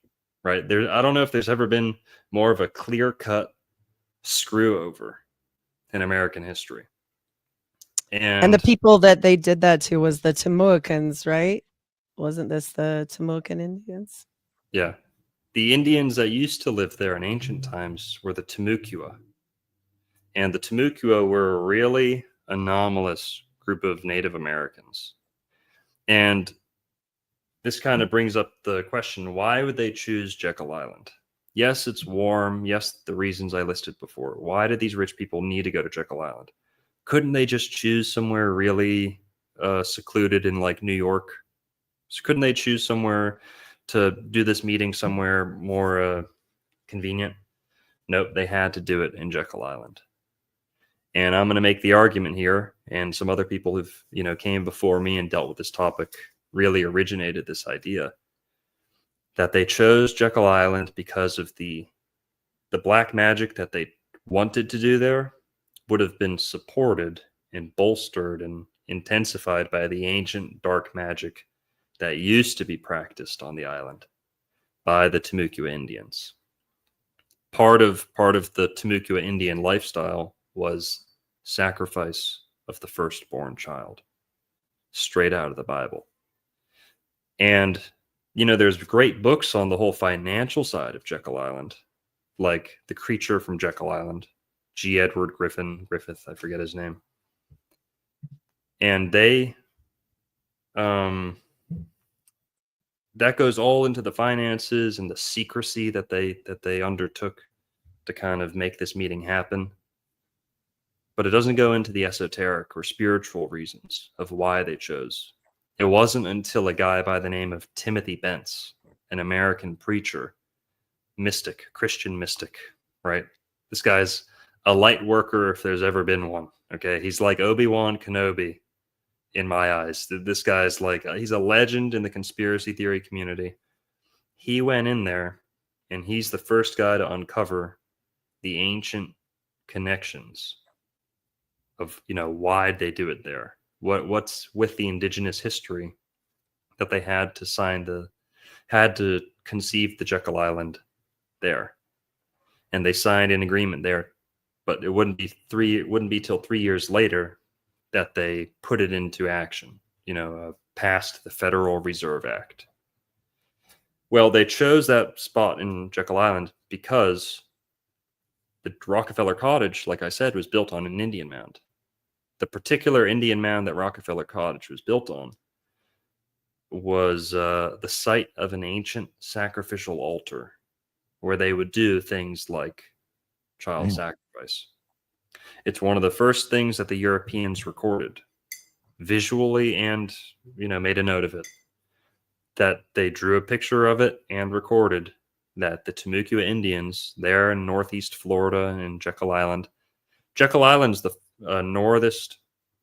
Speaker 7: right? I don't know if there's ever been more of a clear-cut screw over in American history.
Speaker 5: And the people that they did that to was the Timucuans, right? Wasn't this the Timucuan Indians?
Speaker 7: Yeah. The Indians that used to live there in ancient times were the Timucua. And the Timucua were a really anomalous group of Native Americans. And this kind of brings up the question, why would they choose Jekyll Island? Yes, it's warm. Yes, the reasons I listed before. Why did these rich people need to go to Jekyll Island? Couldn't they just choose somewhere really secluded in like New York? So couldn't they choose somewhere to do this meeting somewhere more convenient? Nope, they had to do it in Jekyll Island. And I'm going to make the argument here, and some other people who've, you know, came before me and dealt with this topic really originated this idea that they chose Jekyll Island because of the black magic that they wanted to do there would have been supported and bolstered and intensified by the ancient dark magic that used to be practiced on the island by the Timucua Indians. Part of the Timucua Indian lifestyle was sacrifice of the firstborn child, straight out of the Bible. And, you know, there's great books on the whole financial side of Jekyll Island, like The Creature from Jekyll Island, G. Edward Griffith, I forget his name. And they, that goes all into the finances and the secrecy that they undertook to kind of make this meeting happen. But it doesn't go into the esoteric or spiritual reasons of why they chose. It wasn't until a guy by the name of Timothy Bence, an American preacher, mystic, Christian mystic, right? This guy's a light worker if there's ever been one, okay? He's like Obi-Wan Kenobi in my eyes. This guy's like, he's a legend in the conspiracy theory community. He went in there, and he's the first guy to uncover the ancient connections of, you know, why'd they do it there? What's with the indigenous history that they had to conceive the Jekyll Island there. And they signed an agreement there, but it wouldn't be till 3 years later that they put it into action, you know, passed the Federal Reserve Act. Well, they chose that spot in Jekyll Island because the Rockefeller Cottage, like I said, was built on an Indian mound. The particular Indian mound that Rockefeller Cottage was built on was the site of an ancient sacrificial altar where they would do things like child sacrifice. It's one of the first things that the Europeans recorded visually and, you know, made a note of it, that they drew a picture of it and recorded that the Timucua Indians there in northeast Florida and Jekyll Island's the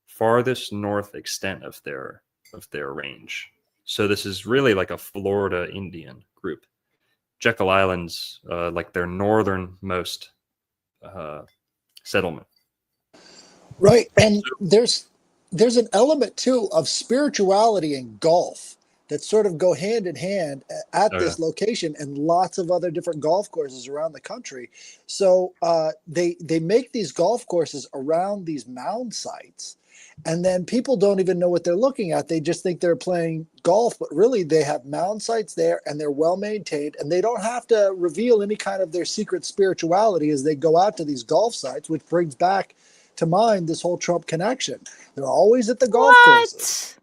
Speaker 7: farthest north extent of their range. So this is really like a Florida Indian group. Jekyll Island's like their northernmost settlement.
Speaker 3: Right, and there's an element too of spirituality and golf that sort of go hand in hand at this location and lots of other different golf courses around the country. So they make these golf courses around these mound sites, and then people don't even know what they're looking at. They just think they're playing golf, but really they have mound sites there and they're well maintained, and they don't have to reveal any kind of their secret spirituality as they go out to these golf sites, which brings back to mind this whole Trump connection. They're always at the golf courses.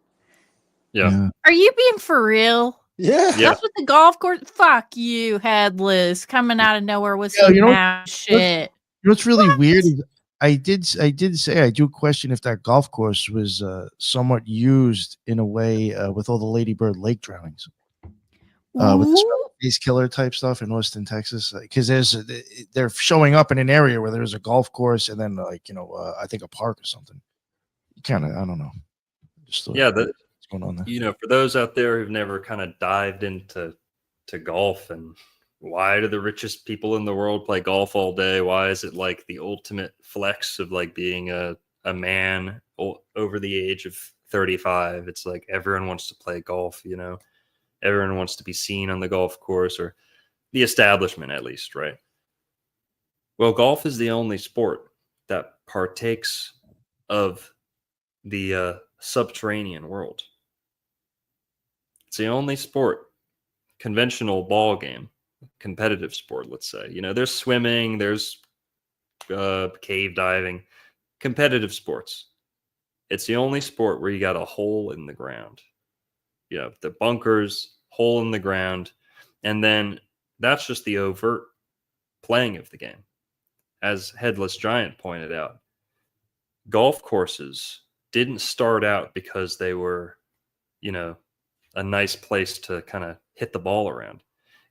Speaker 7: Yeah.
Speaker 2: Are you being for real?
Speaker 3: Yeah.
Speaker 2: That's what the golf course. Fuck you, headless, coming out of nowhere with some shit.
Speaker 1: You know what's really weird is I did say I do question if that golf course was somewhat used in a way with all the Lady Bird lake drownings. With the space killer type stuff in Austin, Texas, because they're showing up in an area where there's a golf course and then I think a park or something. kind of, I don't know. Just thought,
Speaker 7: Yeah,
Speaker 1: what's going on there?
Speaker 7: for those out there who've never kind of dived into golf, and why do the richest people in the world play golf all day? Why is it like the ultimate flex of like being a man over the age of 35? It's like everyone wants to play golf, everyone wants to be seen on the golf course, or the establishment at least, right? Well, golf is the only sport that partakes of the subterranean world. It's the only sport, conventional ball game, competitive sport, let's say. There's swimming, there's cave diving, competitive sports. It's the only sport where you got a hole in the ground. The bunkers, hole in the ground, and then that's just the overt playing of the game. As Headless Giant pointed out, golf courses didn't start out because they were, a nice place to kind of hit the ball around.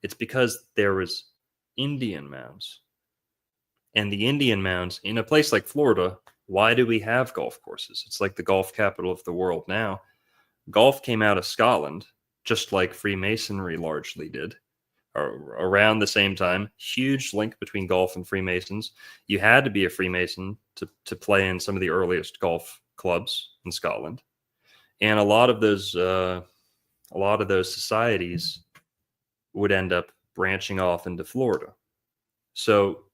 Speaker 7: It's because there was Indian mounds. And the Indian mounds in a place like Florida, why do we have golf courses? It's like the golf capital of the world now. Golf came out of Scotland, just like Freemasonry largely did, around the same time. Huge link between golf and Freemasons. You had to be a Freemason to play in some of the earliest golf clubs in Scotland. And a lot of those societies would end up branching off into Florida. So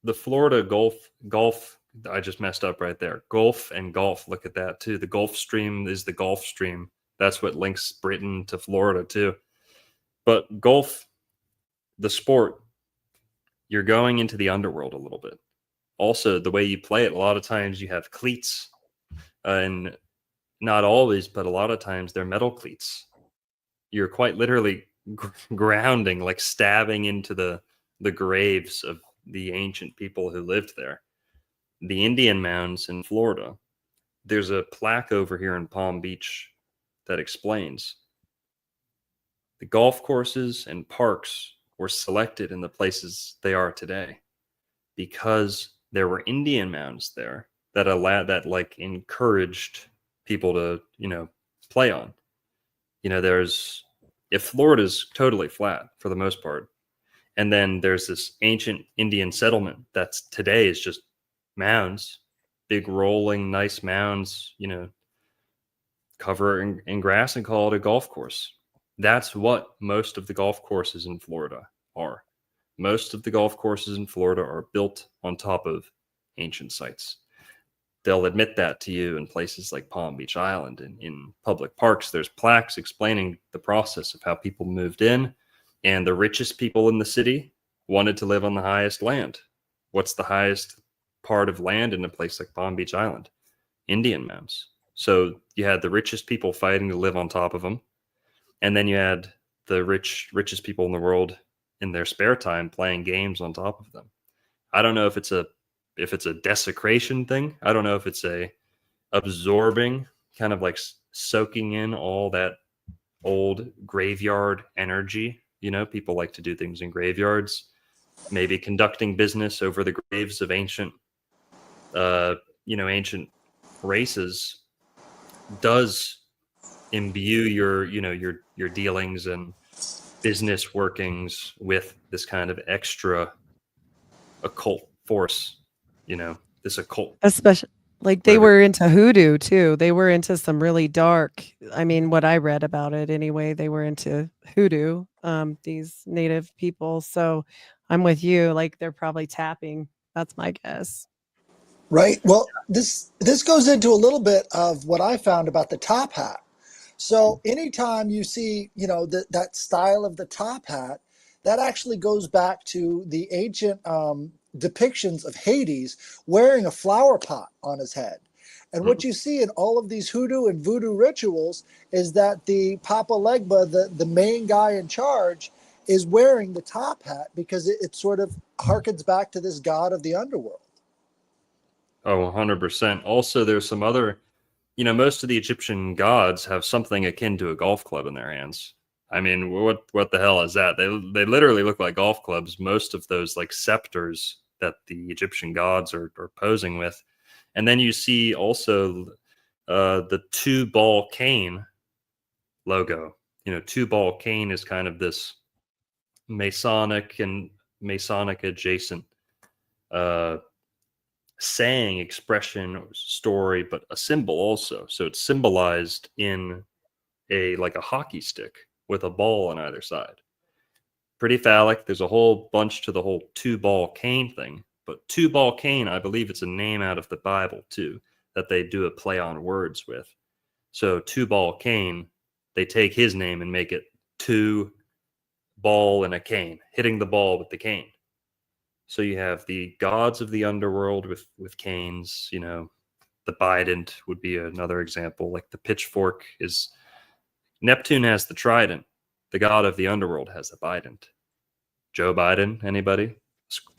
Speaker 7: the Florida Gulf, I just messed up right there. Gulf and golf, look at that too. The Gulf Stream is the Gulf Stream. That's what links Britain to Florida too. But golf, the sport, you're going into the underworld a little bit. Also, the way you play it, a lot of times you have cleats, and not always, but a lot of times they're metal cleats. You're quite literally grounding, like stabbing into the graves of the ancient people who lived there. The Indian mounds in Florida, there's a plaque over here in Palm Beach that explains the golf courses and parks were selected in the places they are today because there were Indian mounds there that encouraged people to, play on. If Florida's totally flat for the most part, and then there's this ancient Indian settlement that's today is just mounds, big rolling, nice mounds, cover in grass and call it a golf course. That's what most of the golf courses in Florida are. Most of the golf courses in Florida are built on top of ancient sites. They'll admit that to you in places like Palm Beach Island. And in public parks, there's plaques explaining the process of how people moved in, and the richest people in the city wanted to live on the highest land. What's the highest part of land in a place like Palm Beach Island? Indian mounds. So you had the richest people fighting to live on top of them. And then you had the richest people in the world in their spare time playing games on top of them. I don't know if it's a desecration thing. I don't know if it's a absorbing, kind of like soaking in all that old graveyard energy. People like to do things in graveyards, maybe conducting business over the graves of ancient races does imbue your dealings and business workings with this kind of extra occult force, this occult.
Speaker 5: Especially like they were into hoodoo too. They were into some really dark, what I read about it anyway, they were into hoodoo, these native people. So I'm with you, like they're probably tapping. That's my guess.
Speaker 3: Right. Well, this goes into a little bit of what I found about the top hat. So anytime you see, that style of the top hat, that actually goes back to the ancient depictions of Hades wearing a flower pot on his head. And what you see in all of these hoodoo and voodoo rituals is that the Papa Legba, the main guy in charge, is wearing the top hat because it sort of harkens back to this god of the underworld.
Speaker 7: Oh, 100%. Also, there's some other, most of the Egyptian gods have something akin to a golf club in their hands. What the hell is that? They literally look like golf clubs. Most of those like scepters that the Egyptian gods are posing with. And then you see also the two-ball cane logo. You know, two-ball cane is kind of this Masonic and Masonic adjacent saying, expression, or story, but a symbol also. So it's symbolized in like a hockey stick with a ball on either side. Pretty phallic. There's a whole bunch to the whole two-ball cane thing. But two-ball cane, I believe it's a name out of the Bible too, that they do a play on words with. So two-ball cane, they take his name and make it two ball and a cane, hitting the ball with the cane. So you have the gods of the underworld with canes. You know, the bident would be another example. Like the pitchfork is Neptune has the trident. The god of the underworld has the bident. Joe Biden, anybody?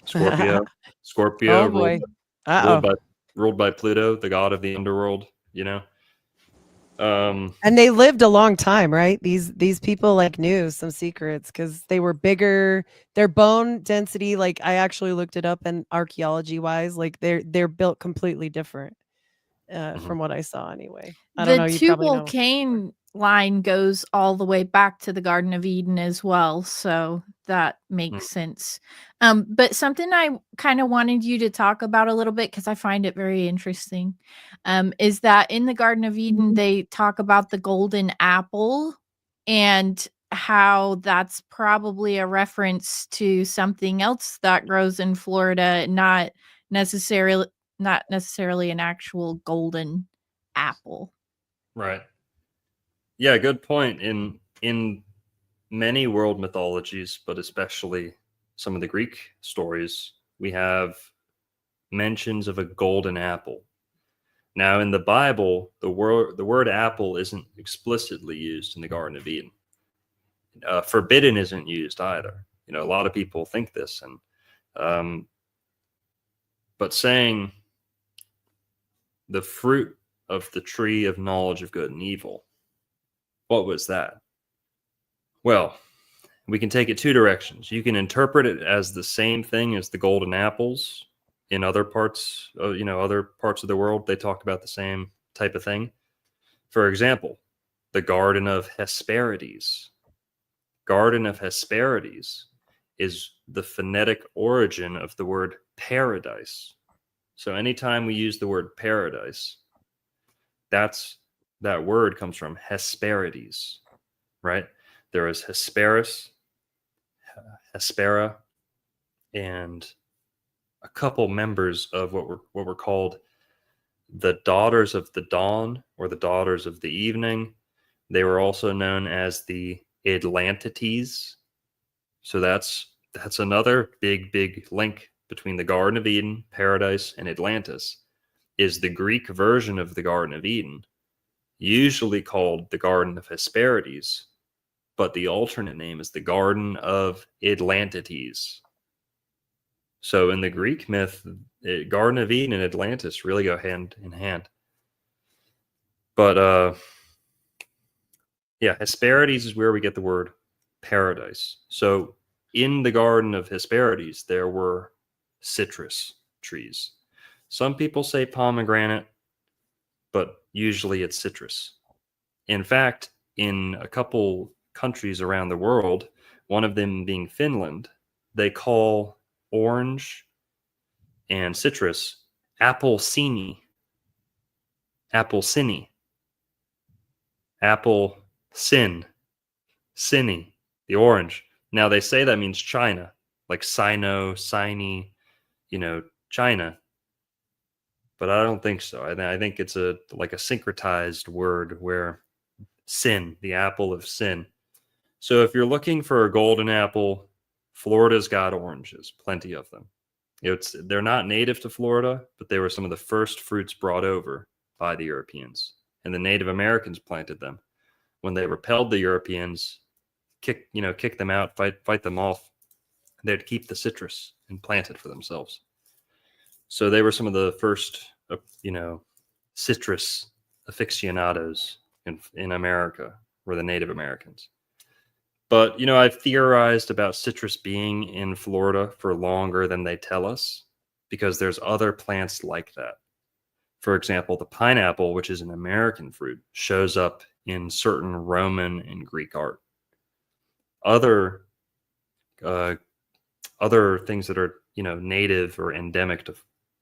Speaker 7: Scorpio. Scorpio
Speaker 5: Oh boy.
Speaker 7: ruled by Pluto, the god of the underworld. You know.
Speaker 5: And they lived a long time, right? These people like knew some secrets because they were bigger. Their bone density, like I actually looked it up, and archaeology wise, like they're built completely different from what I saw anyway. I don't know.
Speaker 2: The
Speaker 5: You probably
Speaker 2: Tubal
Speaker 5: know.
Speaker 2: Cain line goes all the way back to the Garden of Eden as well, so that makes sense. But something I kind of wanted you to talk about a little bit, because I find it very interesting, is that in the Garden of Eden they talk about the golden apple and how that's probably a reference to something else that grows in Florida, not necessarily an actual golden apple.
Speaker 7: Right. Yeah, good point. In many world mythologies, but especially some of the Greek stories, we have mentions of a golden apple. Now, in the Bible, the word apple isn't explicitly used in the Garden of Eden. Forbidden isn't used either. You know, a lot of people think this, and but saying the fruit of the tree of knowledge of good and evil, what was that? Well, we can take it two directions. You can interpret it as the same thing as the golden apples in other parts of, other parts of the world. They talk about the same type of thing. For example, the Garden of Hesperides. Garden of Hesperides is the phonetic origin of the word paradise. So anytime we use the word paradise, that word comes from Hesperides, right? There is Hesperus, Hespera, and a couple members of what were called the Daughters of the Dawn or the Daughters of the Evening. They were also known as the Atlantides. So that's another big link between the Garden of Eden, paradise, and Atlantis, is the Greek version of the Garden of Eden, usually called the Garden of Hesperides, but the alternate name is the Garden of Atlantides. So in the Greek myth, Garden of Eden and Atlantis really go hand in hand. But yeah, Hesperides is where we get the word paradise. So in the Garden of Hesperides, there were citrus trees. Some people say pomegranate, but usually it's citrus. In fact, in a couple countries around the world, one of them being Finland, they call orange and citrus applecini. Applecini. Apple sin. Cinny, the orange. Now they say that means China, like Sino, Sini, China. But I don't think so. I think it's like a syncretized word where sin, the apple of sin. So if you're looking for a golden apple, Florida's got oranges, plenty of them. They're not native to Florida, but they were some of the first fruits brought over by the Europeans. And the Native Americans planted them. When they repelled the Europeans, kick them out, fight them off, they'd keep the citrus and plant it for themselves. So they were some of the first, citrus aficionados in America, were the Native Americans. But, I've theorized about citrus being in Florida for longer than they tell us, because there's other plants like that. For example, the pineapple, which is an American fruit, shows up in certain Roman and Greek art. Other things that are, native or endemic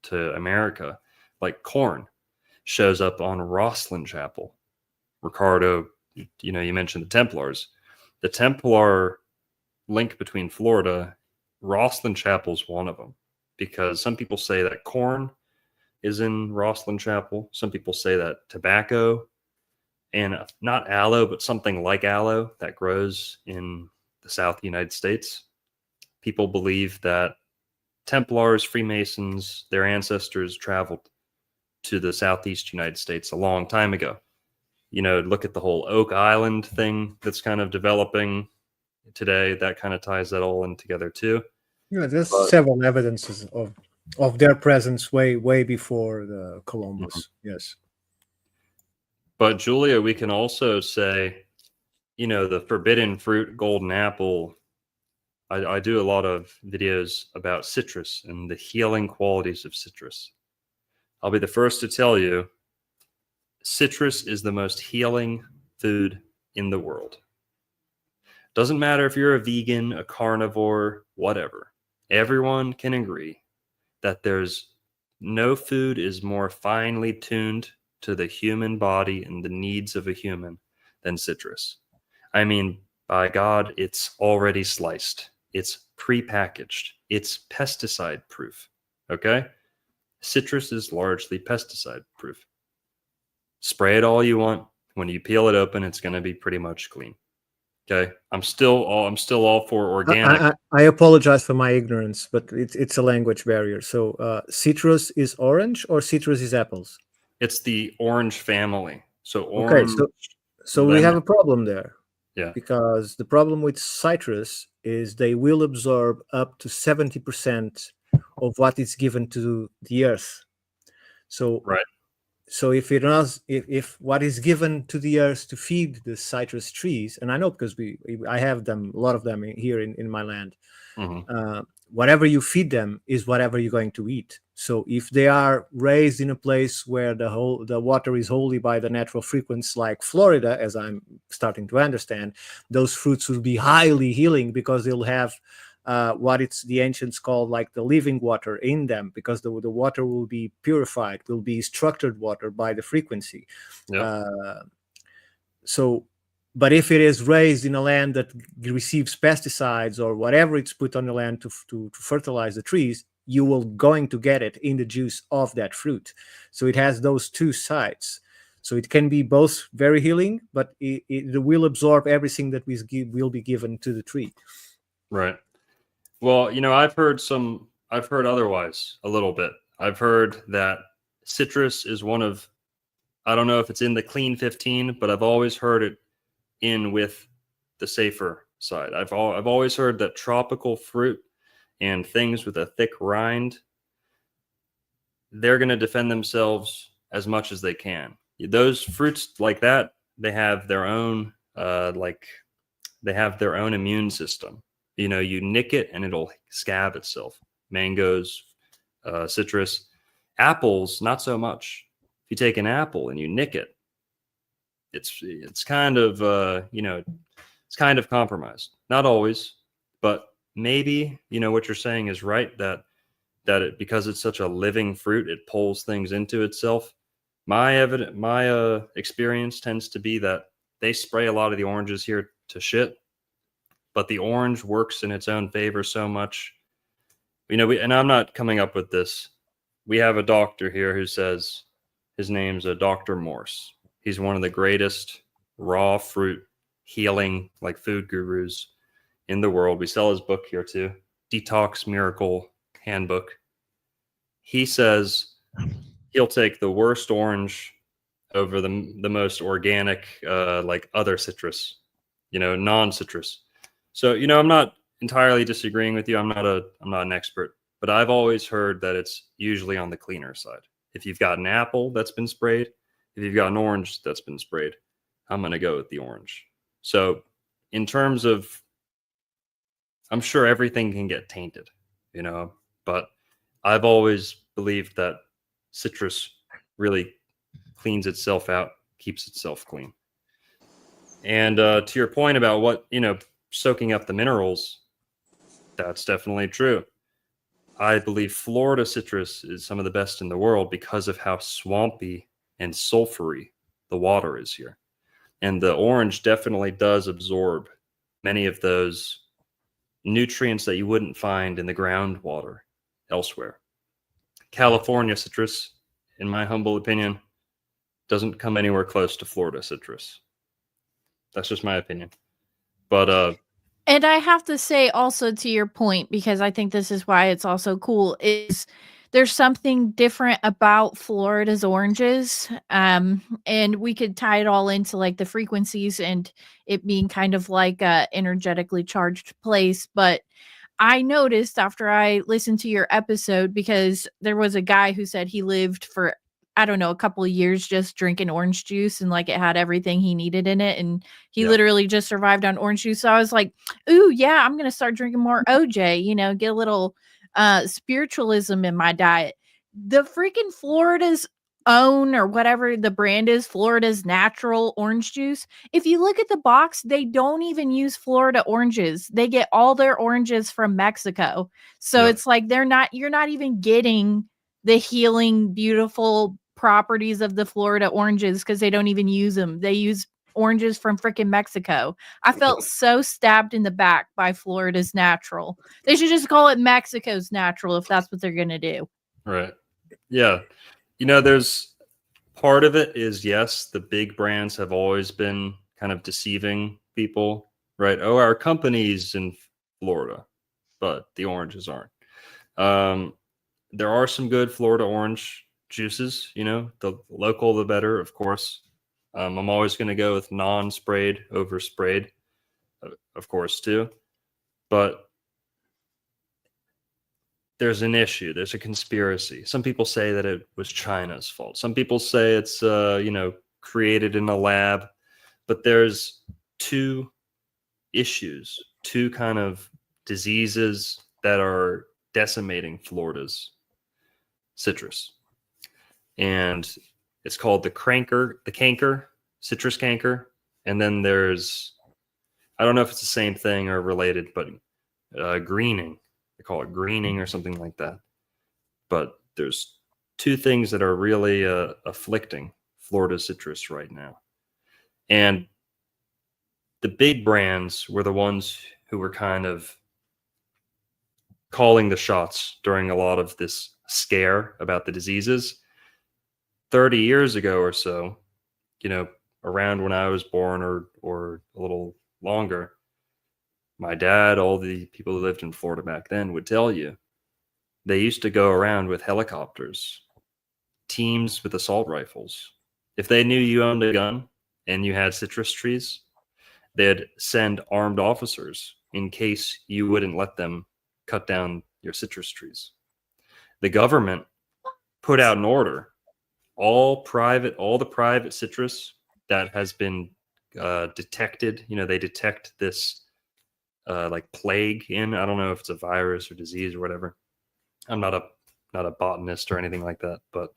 Speaker 7: to America, like corn, shows up on Rosslyn Chapel. Ricardo, you mentioned the Templars. The Templar link between Florida, Rosslyn Chapel is one of them, because some people say that corn is in Rosslyn Chapel. Some people say that tobacco and not aloe, but something like aloe that grows in the South United States. People believe that Templars, Freemasons, their ancestors traveled to the Southeast United States a long time ago. Look at the whole Oak Island thing that's kind of developing today. That kind of ties that all in together too.
Speaker 4: Yeah, there's several evidences of their presence way before the Columbus. Yes.
Speaker 7: But Julia, we can also say, the forbidden fruit, golden apple. I do a lot of videos about citrus and the healing qualities of citrus. I'll be the first to tell you, citrus is the most healing food in the world. Doesn't matter if you're a vegan, a carnivore, whatever. Everyone can agree that there's no food is more finely tuned to the human body and the needs of a human than citrus. I mean, by God, it's already sliced. It's prepackaged. It's pesticide proof. Okay? Citrus is largely pesticide proof. Spray it all you want. When you peel it open, it's going to be pretty much clean. Okay? I'm still all for organic.
Speaker 4: I apologize for my ignorance, but it's a language barrier. So citrus is orange or citrus is apples?
Speaker 7: It's the orange family. So orange.
Speaker 4: Okay, so we have a problem there.
Speaker 7: Yeah.
Speaker 4: Because the problem with citrus is they will absorb up to 70% of what is given to the earth. So
Speaker 7: right.
Speaker 4: So if what is given to the earth to feed the citrus trees, and I know because I have them, a lot of them here in my land, whatever you feed them is whatever you're going to eat. So if they are raised in a place where the water is wholly by the natural frequency, like Florida, as I'm starting to understand, those fruits will be highly healing because they'll have what the ancients called like the living water in them, because the water will be purified, will be structured water by the frequency.
Speaker 7: Yeah.
Speaker 4: But if it is raised in a land that receives pesticides or whatever it's put on the land to fertilize the trees, you will going to get it in the juice of that fruit. So it has those two sides. So it can be both very healing, but it will absorb everything that will be given to the tree.
Speaker 7: Right. Well, I've heard otherwise a little bit. I've heard that citrus is one of, I don't know if it's in the clean 15, but I've always heard it in with the safer side. I've always heard that tropical fruit and things with a thick rind, they're going to defend themselves as much as they can. Those fruits like that, they have their own immune system. You nick it and it'll scab itself. Mangoes, citrus, apples, not so much. If you take an apple and you nick it, it's kind of it's kind of compromised. Not always, but maybe what you're saying is right, that it, because it's such a living fruit, it pulls things into itself. My experience tends to be that they spray a lot of the oranges here to shit, but the orange works in its own favor so much. And I'm not coming up with this. We have a doctor here who says his name's Dr. Morse. He's one of the greatest raw fruit healing, like food gurus in the world. We sell his book here too, Detox Miracle Handbook. He says he'll take the worst orange over the most organic, like other citrus, non-citrus. So, I'm not entirely disagreeing with you. I'm not an expert, but I've always heard that it's usually on the cleaner side. If you've got an apple that's been sprayed, if you've got an orange that's been sprayed, I'm going to go with the orange. So in terms of, I'm sure everything can get tainted, but I've always believed that citrus really cleans itself out, keeps itself clean. And to your point about what, soaking up the minerals, that's definitely true. I believe Florida citrus is some of the best in the world because of how swampy and sulfury the water is here. And the orange definitely does absorb many of those nutrients that you wouldn't find in the groundwater elsewhere. California citrus, in my humble opinion, doesn't come anywhere close to Florida citrus. That's just my opinion. But
Speaker 2: and I have to say also to your point, because I think this is why it's also cool, is there's something different about Florida's oranges. And we could tie it all into like the frequencies and it being kind of like a energetically charged place. But I noticed after I listened to your episode, because there was a guy who said he lived for, I don't know, a couple of years just drinking orange juice and like it had everything he needed in it. And he literally just survived on orange juice. So I was like, ooh, yeah, I'm going to start drinking more OJ, get a little spiritualism in my diet. The freaking Florida's own, or whatever the brand is, Florida's natural orange juice. If you look at the box, they don't even use Florida oranges. They get all their oranges from Mexico. So it's like you're not even getting the healing, beautiful properties of the Florida oranges because they don't even use them. They use oranges from freaking Mexico. I felt so stabbed in the back by Florida's natural. They should just call it Mexico's natural if that's what they're going to do.
Speaker 7: right. Yeah. There's part of it is, yes, the big brands have always been kind of deceiving people, right? Oh, our company's in Florida, but the oranges aren't. There are some good Florida orange juices, the local, the better, of course. I'm always going to go with non-sprayed over sprayed, of course, too. But there's an issue. There's a conspiracy. Some people say that it was China's fault. Some people say it's, created in a lab. But there's two issues, two kind of diseases that are decimating Florida's citrus. And it's called the canker, citrus canker. And then there's, I don't know if it's the same thing or related, but greening. They call it greening or something like that. But there's two things that are really afflicting Florida citrus right now. And the big brands were the ones who were kind of calling the shots during a lot of this scare about the diseases. 30 years ago or so, around when I was born or a little longer, my dad, all the people who lived in Florida back then would tell you they used to go around with helicopters, teams with assault rifles. If they knew you owned a gun and you had citrus trees, they'd send armed officers in case you wouldn't let them cut down your citrus trees. The government put out an order. All the private citrus that has been detected, they detect this like plague in. I don't know if it's a virus or disease or whatever. I'm not a botanist or anything like that, but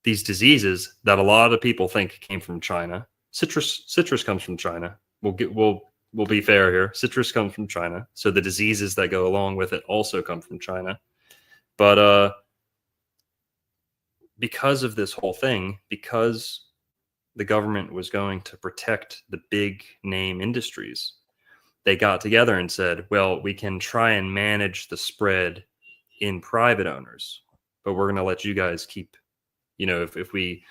Speaker 7: these diseases that a lot of people think came from China. Citrus comes from China. We'll be fair here. Citrus comes from China, so the diseases that go along with it also come from China. But because of this whole thing, because the government was going to protect the big name industries, they got together and said, well, we can try and manage the spread in private owners, but we're going to let you guys keep, if we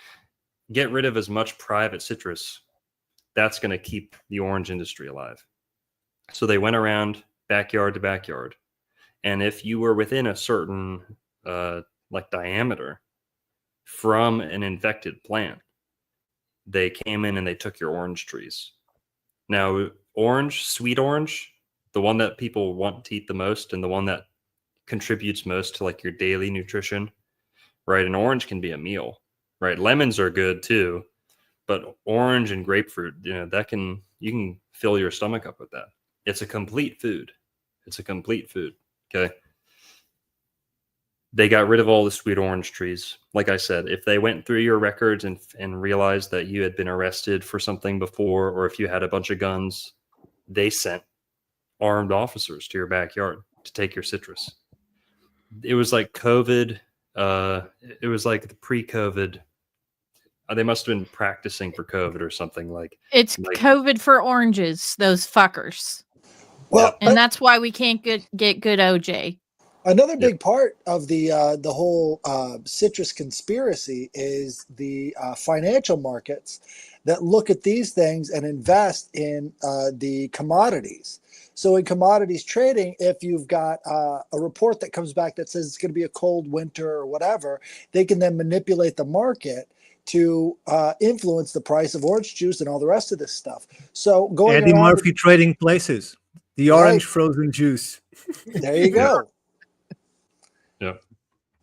Speaker 7: get rid of as much private citrus, that's going to keep the orange industry alive. So they went around backyard to backyard. And if you were within a certain diameter from an infected plant, they came in and they took your orange trees. Now, sweet orange, the one that people want to eat the most and the one that contributes most to like your daily nutrition, right? An orange can be a meal, right? Lemons are good too, but orange and grapefruit, you can fill your stomach up with that. It's a complete food. Okay. they got rid of all the sweet orange trees. Like I said, if they went through your records and realized that you had been arrested for something before, or if you had a bunch of guns, they sent armed officers to your backyard to take your citrus. It was like COVID. It was like the pre-COVID. They must have been practicing for COVID or something like.
Speaker 2: It's COVID for oranges, those fuckers.
Speaker 3: Well,
Speaker 2: And that's why we can't get good OJ.
Speaker 3: another big part of the whole citrus conspiracy is the financial markets that look at these things and invest in the commodities. So in commodities trading, if you've got a report that comes back that says it's going to be a cold winter or whatever, they can then manipulate the market to influence the price of orange juice and all the rest of this stuff. So going
Speaker 4: Eddie
Speaker 3: around
Speaker 4: Murphy Trading Places, the orange frozen juice.
Speaker 3: There you go.
Speaker 7: Yeah.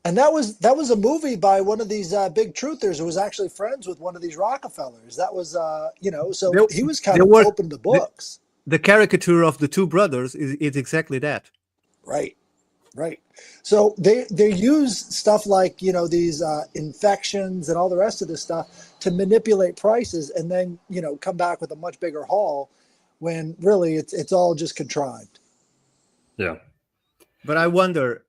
Speaker 3: And that was a movie by one of these big truthers who was actually friends with one of these Rockefellers. That was so he was kind of open the books.
Speaker 4: The caricature of the two brothers is exactly that.
Speaker 3: Right. So they use stuff like these infections and all the rest of this stuff to manipulate prices, and then come back with a much bigger haul when really it's all just contrived.
Speaker 7: Yeah.
Speaker 4: But I wonder,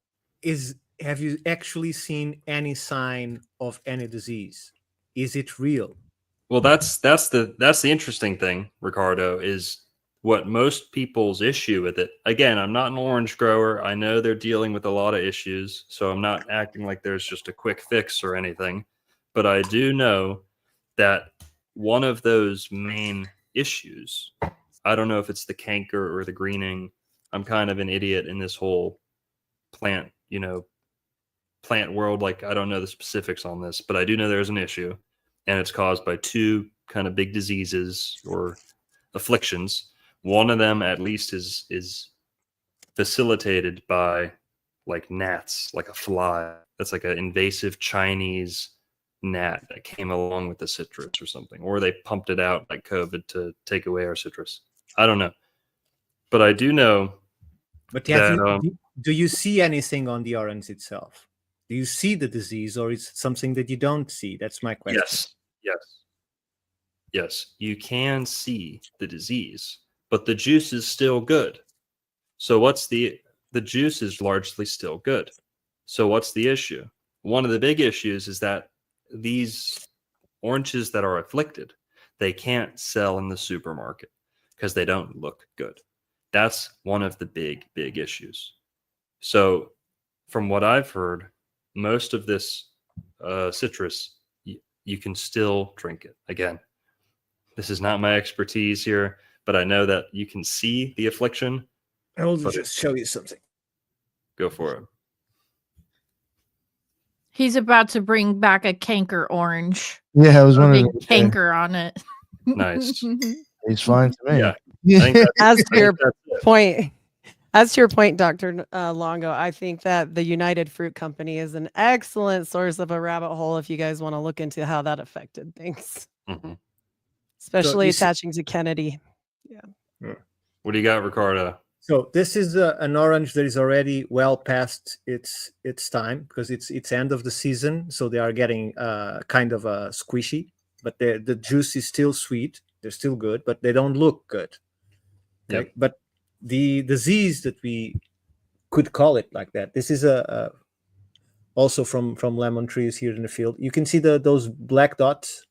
Speaker 4: have you actually seen any sign of any disease? Is it real?
Speaker 7: Well, that's the interesting thing, Ricardo, is what most people's issue with it. Again, I'm not an orange grower. I know they're dealing with a lot of issues, so I'm not acting like there's just a quick fix or anything. But I do know that one of those main issues, I don't know if it's the canker or the greening. I'm kind of an idiot in this whole plant world. Like, I don't know the specifics on this, but I do know there's an issue, and it's caused by two kind of big diseases or afflictions. One of them, at least, is facilitated by like gnats, like a fly. That's like an invasive Chinese gnat that came along with the citrus or something, or they pumped it out like COVID to take away our citrus. I don't know, but I do know.
Speaker 4: But do you see anything on the orange itself? Do you see the disease, or is it something that you don't see? That's my question.
Speaker 7: Yes. You can see the disease, but the juice is still good. So what's the juice is largely still good. So what's the issue? One of the big issues is that these oranges that are afflicted, they can't sell in the supermarket because they don't look good. That's one of the big issues. So from what I've heard, most of this citrus, you can still drink it. Again, this is not my expertise here, but I know that you can see the affliction.
Speaker 4: I will just show you something.
Speaker 7: Go for it.
Speaker 2: He's about to bring back a canker orange.
Speaker 1: Yeah, I was wondering.
Speaker 2: Big canker on it.
Speaker 7: Nice.
Speaker 1: He's fine to me.
Speaker 7: Yeah.
Speaker 5: As to your point, Dr. Longo, I think that the United Fruit Company is an excellent source of a rabbit hole if you guys want to look into how that affected things.
Speaker 7: Mm-hmm.
Speaker 5: Especially attaching to Kennedy. Yeah.
Speaker 7: What do you got, Ricardo?
Speaker 4: So this is an orange that is already well past its time because it's end of the season. So they are getting kind of squishy, but the juice is still sweet. They're still good, but they don't look good. Okay? Yep. But the disease that we could call it like that. This is also from lemon trees here in the field. You can see those black dots.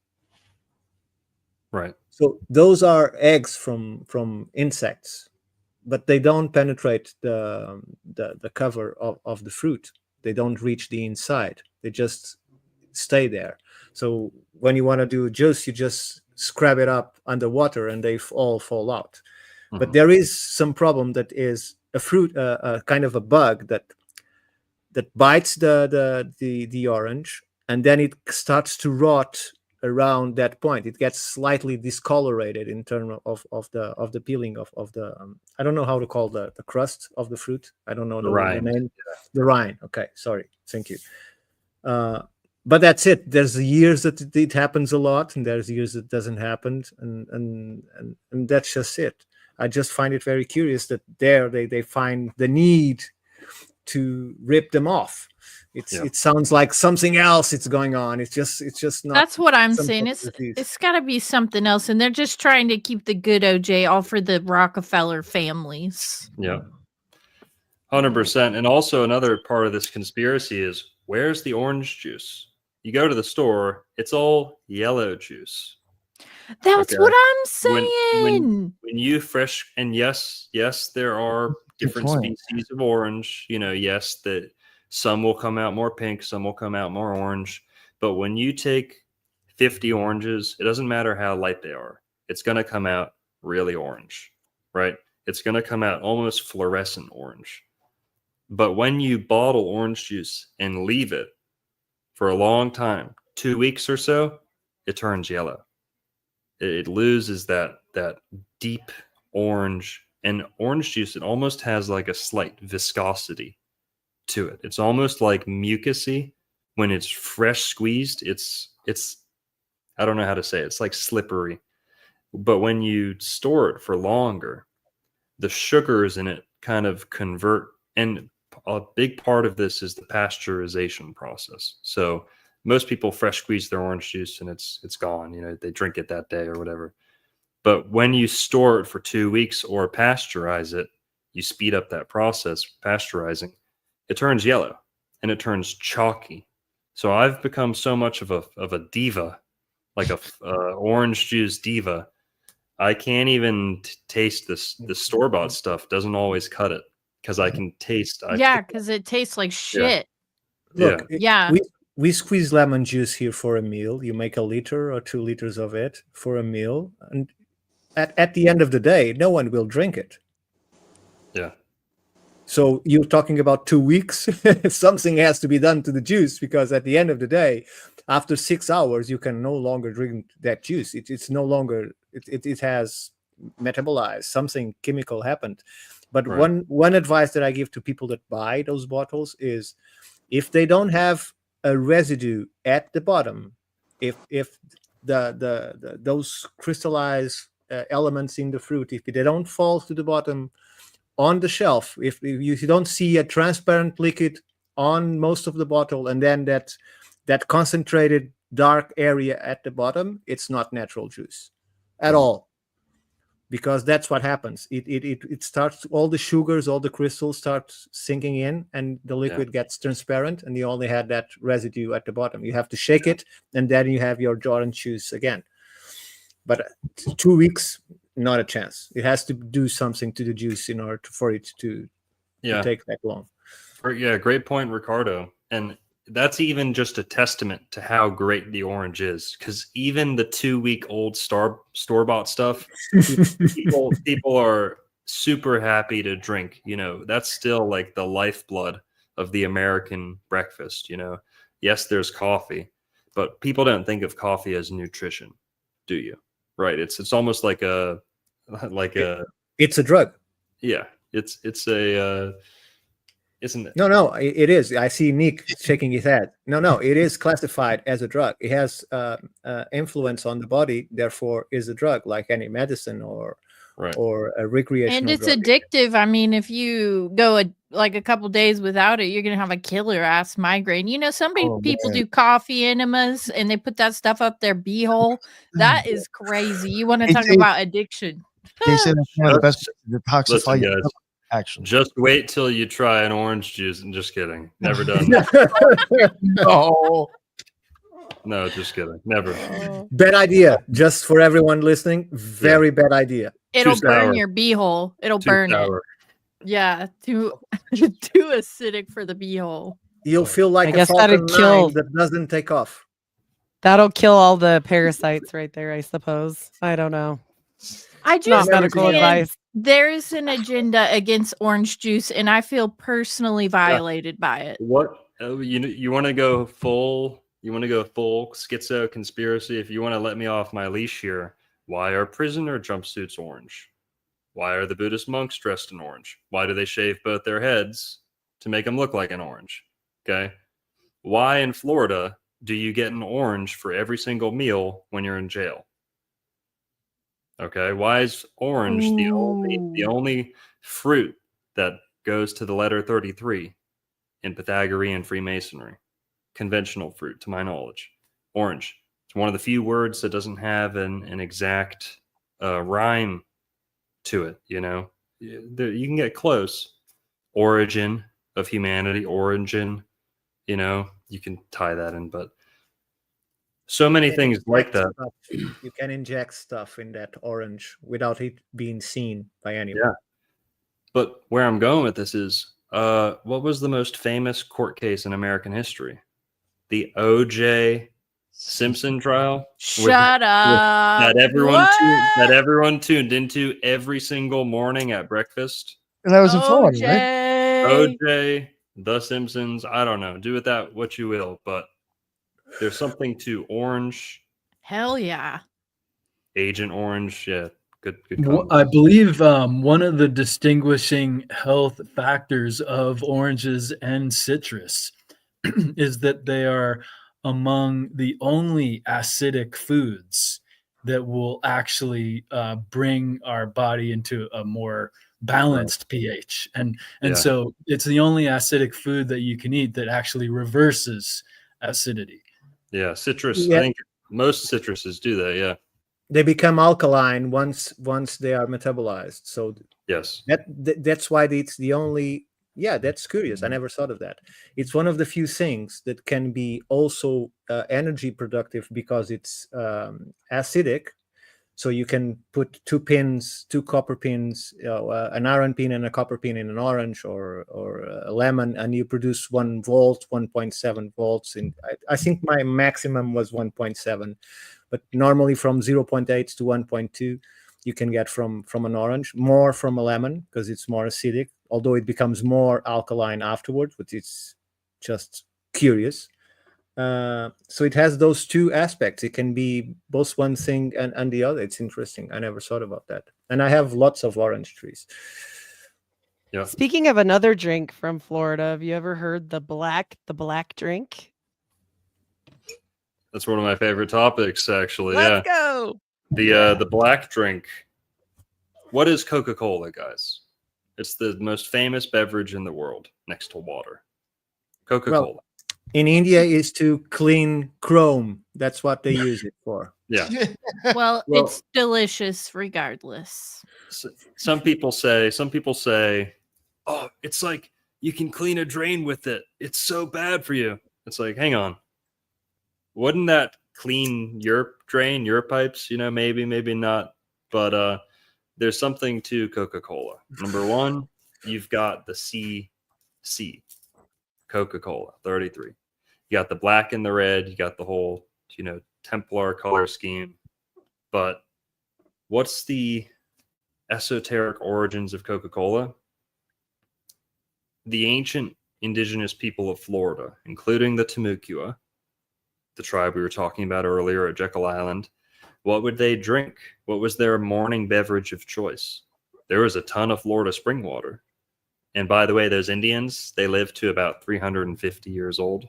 Speaker 7: Right.
Speaker 4: So those are eggs from insects, but they don't penetrate the cover of the fruit. They don't reach the inside. They just stay there. So when you want to do juice, you just scrub it up underwater and they all fall out. Mm-hmm. But there is some problem that is a fruit, kind of a bug that bites the orange, and then it starts to rot around that point. It gets slightly discolorated in terms of the peeling of the I don't know how to call the crust of the fruit. I don't know the rind. Name. The rind. Okay, sorry. Thank you. But that's it. There's years that it happens a lot, and there's years it doesn't happen, and that's just it. I just find it very curious that they find the need to rip them off. It sounds like something else it's going on. It's just not.
Speaker 2: That's what I'm
Speaker 4: some
Speaker 2: saying.
Speaker 4: sort of disease.
Speaker 2: It's got to be something else, and they're just trying to keep the good OJ all for the Rockefeller families.
Speaker 7: Yeah. 100%. And also another part of this conspiracy is, where's the orange juice? You go to the store, it's all yellow juice.
Speaker 2: That's
Speaker 7: Okay.
Speaker 2: what I'm saying.
Speaker 7: When you fresh, and yes, there are different
Speaker 1: point.
Speaker 7: species of orange. Yes, that some will come out more pink, some will come out more orange. But when you take 50 oranges, it doesn't matter how light they are. It's going to come out really orange, right? It's going to come out almost fluorescent orange. But when you bottle orange juice and leave it for a long time, 2 weeks or so, it turns yellow. It loses that deep orange. And orange juice, it almost has like a slight viscosity to it. It's almost like mucusy. When it's fresh squeezed, it's I don't know how to say it. It's like slippery. But when you store it for longer, the sugars in it kind of convert. And a big part of this is the pasteurization process. So most people fresh squeeze their orange juice and it's gone. They drink it that day or whatever. But when you store it for 2 weeks or pasteurize it, you speed up that process, pasteurizing. It turns yellow and it turns chalky. So I've become so much of a diva, like a orange juice diva. I can't even taste the store-bought stuff. Doesn't always cut it because I can taste.
Speaker 2: Because it tastes like shit.
Speaker 4: Look,
Speaker 2: Yeah.
Speaker 4: We squeeze lemon juice here for a meal. You make 1 liter or 2 liters of it for a meal, and at the end of the day, no one will drink it.
Speaker 7: Yeah.
Speaker 4: So you're talking about 2 weeks. Something has to be done to the juice, because at the end of the day, after 6 hours, you can no longer drink that juice. It's no longer. It has metabolized. Something chemical happened. But
Speaker 7: Right.
Speaker 4: one advice that I give to people that buy those bottles is, if they don't have a residue at the bottom, if the those crystallized elements in the fruit, if they don't fall to the bottom on the shelf, if you don't see a transparent liquid on most of the bottle, and then that concentrated dark area at the bottom, it's not natural juice at all. Because that's what happens. It starts, all the sugars, all the crystals start sinking in, and the liquid gets transparent, and you only had that residue at the bottom. You have to shake it, and then you have your orange juice again. But 2 weeks, not a chance. It has to do something to the juice in order for it to take that long.
Speaker 7: Yeah, great point, Ricardo. And that's even just a testament to how great the orange is, because even the 2-week-old store-bought stuff, people are super happy to drink. That's still like the lifeblood of the American breakfast. Yes, there's coffee, but people don't think of coffee as nutrition, do you? Right? It's almost like
Speaker 4: it's a drug.
Speaker 7: Yeah, it's a. Isn't it?
Speaker 4: No, it is. I see Nick shaking his head. No, it is classified as a drug. It has influence on the body, therefore is a drug, like any medicine or a recreational
Speaker 2: And it's
Speaker 4: drug.
Speaker 2: addictive. I mean, if you go a couple days without it, you're gonna have a killer ass migraine. Some people do coffee enemas and they put that stuff up their beehole. That is crazy. You want to talk about addiction?
Speaker 1: They say that's one of the best to detoxify.
Speaker 7: Listen, guys,
Speaker 1: actually,
Speaker 7: just wait till you try an orange juice. And just kidding, never done. No, just kidding, never.
Speaker 4: Bad idea. Just for everyone listening, very bad idea.
Speaker 2: It'll burn your beehole. It'll burn it. Yeah, too acidic for the beehole.
Speaker 4: You'll feel like a Falcon 9 that doesn't take off.
Speaker 5: That'll kill all the parasites right there, I suppose. I don't know.
Speaker 2: I just
Speaker 5: not medical advice.
Speaker 2: There's an agenda against orange juice, and I feel personally violated by it.
Speaker 7: What you want to go full? You want to go full schizo conspiracy? If you want to let me off my leash here, why are prisoner jumpsuits orange? Why are the Buddhist monks dressed in orange? Why do they shave both their heads to make them look like an orange? Okay. Why in Florida do you get an orange for every single meal when you're in jail? Okay. Why is orange the only fruit that goes to the letter 33? in Pythagorean Freemasonry. Conventional fruit, to my knowledge. Orange. It's one of the few words that doesn't have an exact rhyme to it, you know. You can get close. Origin of humanity, origin, you know, you can tie that in, but so many things like that.
Speaker 4: You can inject stuff in that orange without it being seen by anyone.
Speaker 7: Yeah. But where I'm going with this is, what was the most famous court case in American history? The O.J. Simpson trial.
Speaker 2: Shut up.
Speaker 7: That everyone tuned into every single morning at breakfast.
Speaker 1: And that was in Florida, right?
Speaker 7: O.J., The Simpsons. I don't know. Do with that what you will, but there's something to Orange.
Speaker 2: Hell yeah.
Speaker 7: Agent Orange. Yeah. Good.
Speaker 6: I believe one of the distinguishing health factors of oranges and citrus is that they are among the only acidic foods that will actually bring our body into a more balanced pH. And so it's the only acidic food that you can eat that actually reverses acidity.
Speaker 7: Yeah, citrus.
Speaker 4: Yeah.
Speaker 7: I think most citruses do that. Yeah.
Speaker 4: They become alkaline once they are metabolized. So
Speaker 7: yes,
Speaker 4: that's why it's the only. Yeah, that's curious. I never thought of that. It's one of the few things that can be also energy productive because it's acidic. So you can put two copper pins, an iron pin and a copper pin in an orange or a lemon, and you produce 1 volt, 1.7 volts. And I think my maximum was 1.7, but normally from 0.8 to 1.2, you can get from an orange, more from a lemon because it's more acidic, although it becomes more alkaline afterwards, which is just curious. So it has those two aspects. It can be both one thing and the other. It's interesting. I never thought about that. And I have lots of orange trees.
Speaker 7: Yeah.
Speaker 5: Speaking of another drink from Florida, have you ever heard the black drink?
Speaker 7: That's one of my favorite topics, actually.
Speaker 5: Let's go.
Speaker 7: The black drink. What is Coca-Cola, guys? It's the most famous beverage in the world, next to water. Coca-Cola.
Speaker 4: Well, in India, is to clean chrome. That's what they use it for.
Speaker 7: Yeah.
Speaker 2: Well, it's delicious regardless.
Speaker 7: Some people say, oh, it's like you can clean a drain with it. It's so bad for you. It's like, hang on. Wouldn't that clean your drain, your pipes? You know, maybe not. But there's something to Coca-Cola. Number one, you've got the CC. Coca-Cola 33. You got the black and the red, you got the whole, you know, Templar color scheme. But what's the esoteric origins of Coca-Cola? The ancient indigenous people of Florida, including the Timucua, the tribe we were talking about earlier at Jekyll Island, what would they drink? What was their morning beverage of choice? There was a ton of Florida spring water. And by the way, those Indians, they lived to about 350 years old.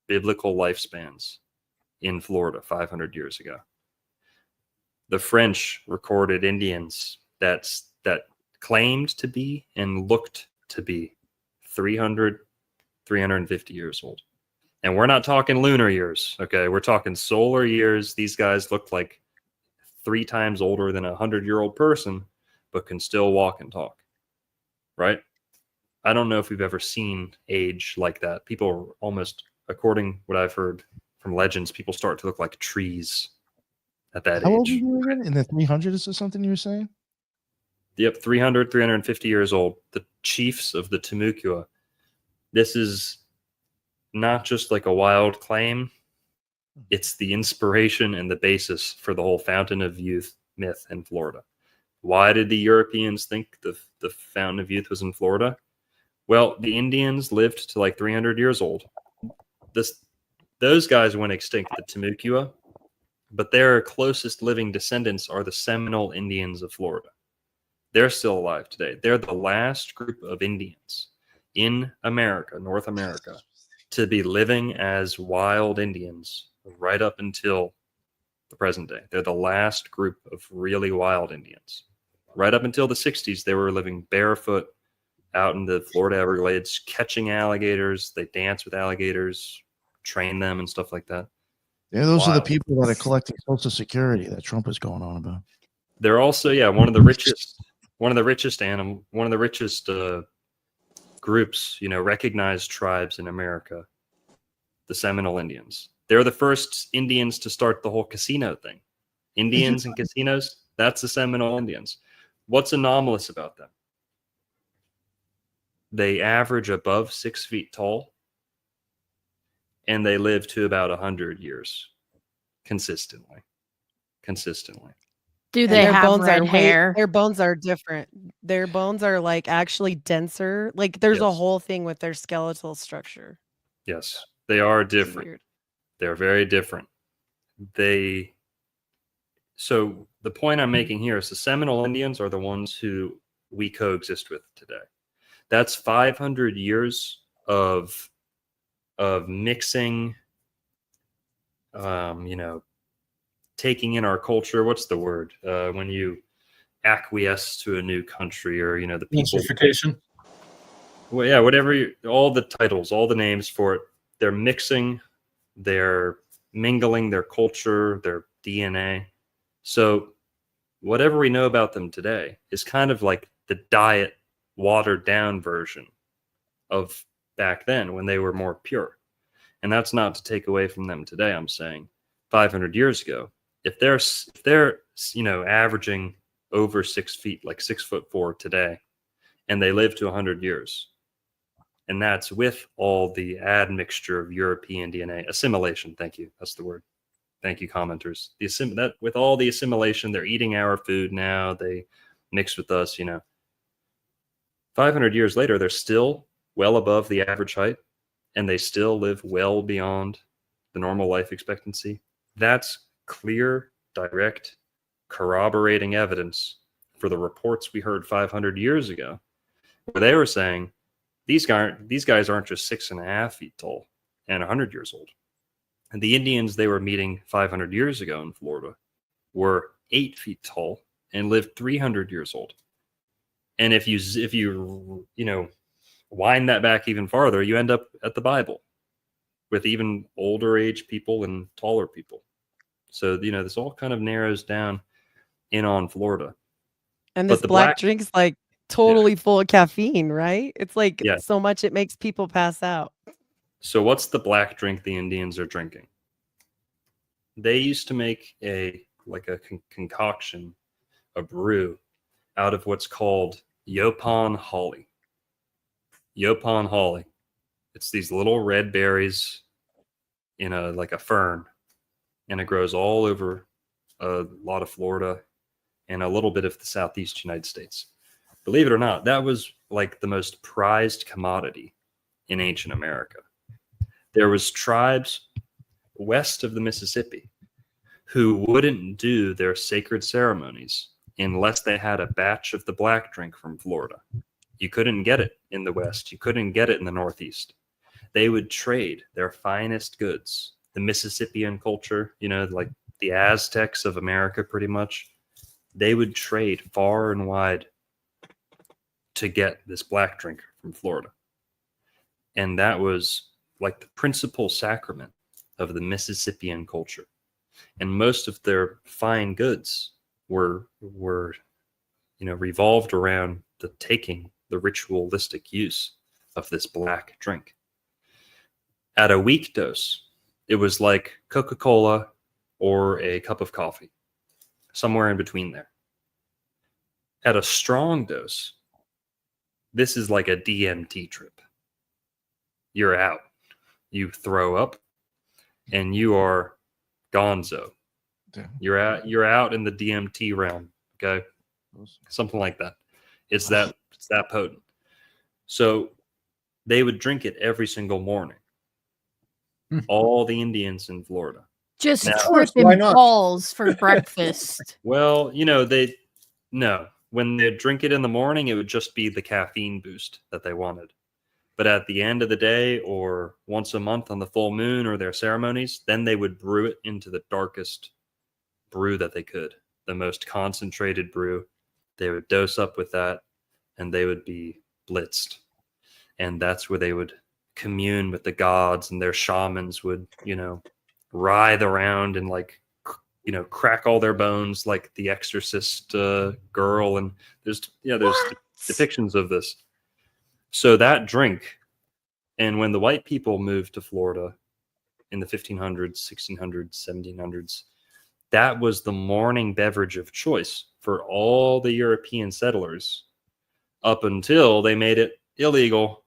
Speaker 7: Biblical lifespans in Florida 500 years ago. The French recorded Indians that claimed to be and looked to be 300, 350 years old. And we're not talking lunar years, okay? We're talking solar years. These guys looked like 3 times older than a 100-year-old person, but can still walk and talk, right? I don't know if we've ever seen age like that. People are almost, according to what I've heard from legends, people start to look like trees at that age.
Speaker 1: How old are you again? In the 300s or something you were saying?
Speaker 7: Yep, 300, 350 years old. The chiefs of the Timucua. This is not just like a wild claim. It's the inspiration and the basis for the whole Fountain of Youth myth in Florida. Why did the Europeans think the Fountain of Youth was in Florida? Well, the Indians lived to like 300 years old. Those guys went extinct, the Timucua, but their closest living descendants are the Seminole Indians of Florida. They're still alive today. They're the last group of Indians in America, North America, to be living as wild Indians right up until the present day. They're the last group of really wild Indians. Right up until the 60s, they were living barefoot out in the Florida Everglades catching alligators. They dance with alligators, train them and stuff like that.
Speaker 1: Yeah, those are the
Speaker 7: Wild.
Speaker 1: people that are collecting Social Security that Trump is going on about.
Speaker 7: They're also, yeah, one of the richest groups, recognized tribes in America, the Seminole Indians. They're the first Indians to start the whole casino thing. Indians and casinos, that's the Seminole Indians. What's anomalous about them? They average above 6 feet tall, and they live to about 100 years consistently.
Speaker 2: Do
Speaker 5: And
Speaker 2: they
Speaker 5: their
Speaker 2: have
Speaker 5: bones
Speaker 2: red
Speaker 5: are
Speaker 2: hair?
Speaker 5: their bones are different. Their bones are like actually denser. Like there's a
Speaker 7: Yes.
Speaker 5: whole thing with their skeletal structure.
Speaker 7: Yes, they are
Speaker 5: It's
Speaker 7: different.
Speaker 5: weird.
Speaker 7: They're very different. So the point I'm making here is the Seminole Indians are the ones who we coexist with today. That's 500 years of mixing, taking in our culture. What's the word? When you acquiesce to a new country, or the people.
Speaker 6: Gentrification.
Speaker 7: Well, yeah, whatever. All the titles, all the names for it. They're mixing. They're mingling their culture, their DNA. So whatever we know about them today is kind of like the diet, watered down version of back then when they were more pure. And that's not to take away from them today. I'm saying 500 years ago, if they're averaging over 6 feet, like 6'4" today, and they live to 100 years, and that's with all the admixture of European DNA, assimilation. Thank you. That's the word. Thank you, commenters. With all the assimilation, they're eating our food now. They mix with us. 500 years later, they're still well above the average height, and they still live well beyond the normal life expectancy. That's clear, direct, corroborating evidence for the reports we heard 500 years ago, where they were saying these guys aren't just 6.5 feet tall and 100 years old. And the Indians they were meeting 500 years ago in Florida were 8 feet tall and lived 300 years old. And if you wind that back even farther, you end up at the Bible with even older age people and taller people. So, this all kind of narrows down in on Florida.
Speaker 5: And
Speaker 7: But
Speaker 5: this
Speaker 7: the
Speaker 5: black drink's like totally full of caffeine, right? It's like
Speaker 7: Yeah.
Speaker 5: so much it makes people pass out.
Speaker 7: So what's the black drink the Indians are drinking? They used to make a concoction, a brew, out of what's called Yopon holly. Yopon holly. It's these little red berries in a fern, and it grows all over a lot of Florida and a little bit of the southeast United States. Believe it or not, that was like the most prized commodity in ancient America. There was tribes west of the Mississippi who wouldn't do their sacred ceremonies unless they had a batch of the black drink from Florida. You couldn't get it in the West. You couldn't get it in the Northeast. They would trade their finest goods. The Mississippian culture, like the Aztecs of America, pretty much, they would trade far and wide to get this black drink from Florida. And that was like the principal sacrament of the Mississippian culture. And most of their fine goods were revolved around the ritualistic use of this black drink. At a weak dose, it was like Coca-Cola or a cup of coffee, somewhere in between there. At a strong dose, this is like a DMT trip. You're out. You throw up, and you are gonzo.
Speaker 1: Yeah.
Speaker 7: You're out in the DMT realm. Okay, something like that. It's that potent. So they would drink it every single morning. All the Indians in Florida.
Speaker 2: Just
Speaker 7: Now-
Speaker 2: tripping
Speaker 4: Why not?
Speaker 2: balls for breakfast.
Speaker 7: Well, when they drink it in the morning, it would just be the caffeine boost that they wanted. But at the end of the day, or once a month on the full moon or their ceremonies, then they would brew it into the darkest brew that they could, the most concentrated brew. They would dose up with that, and they would be blitzed, and that's where they would commune with the gods, and their shamans would, writhe around and like, crack all their bones like the Exorcist girl, and there's depictions of this. So that drink, and when the white people moved to Florida in the 1500s, 1600s, 1700s, that was the morning beverage of choice for all the European settlers up until they made it illegal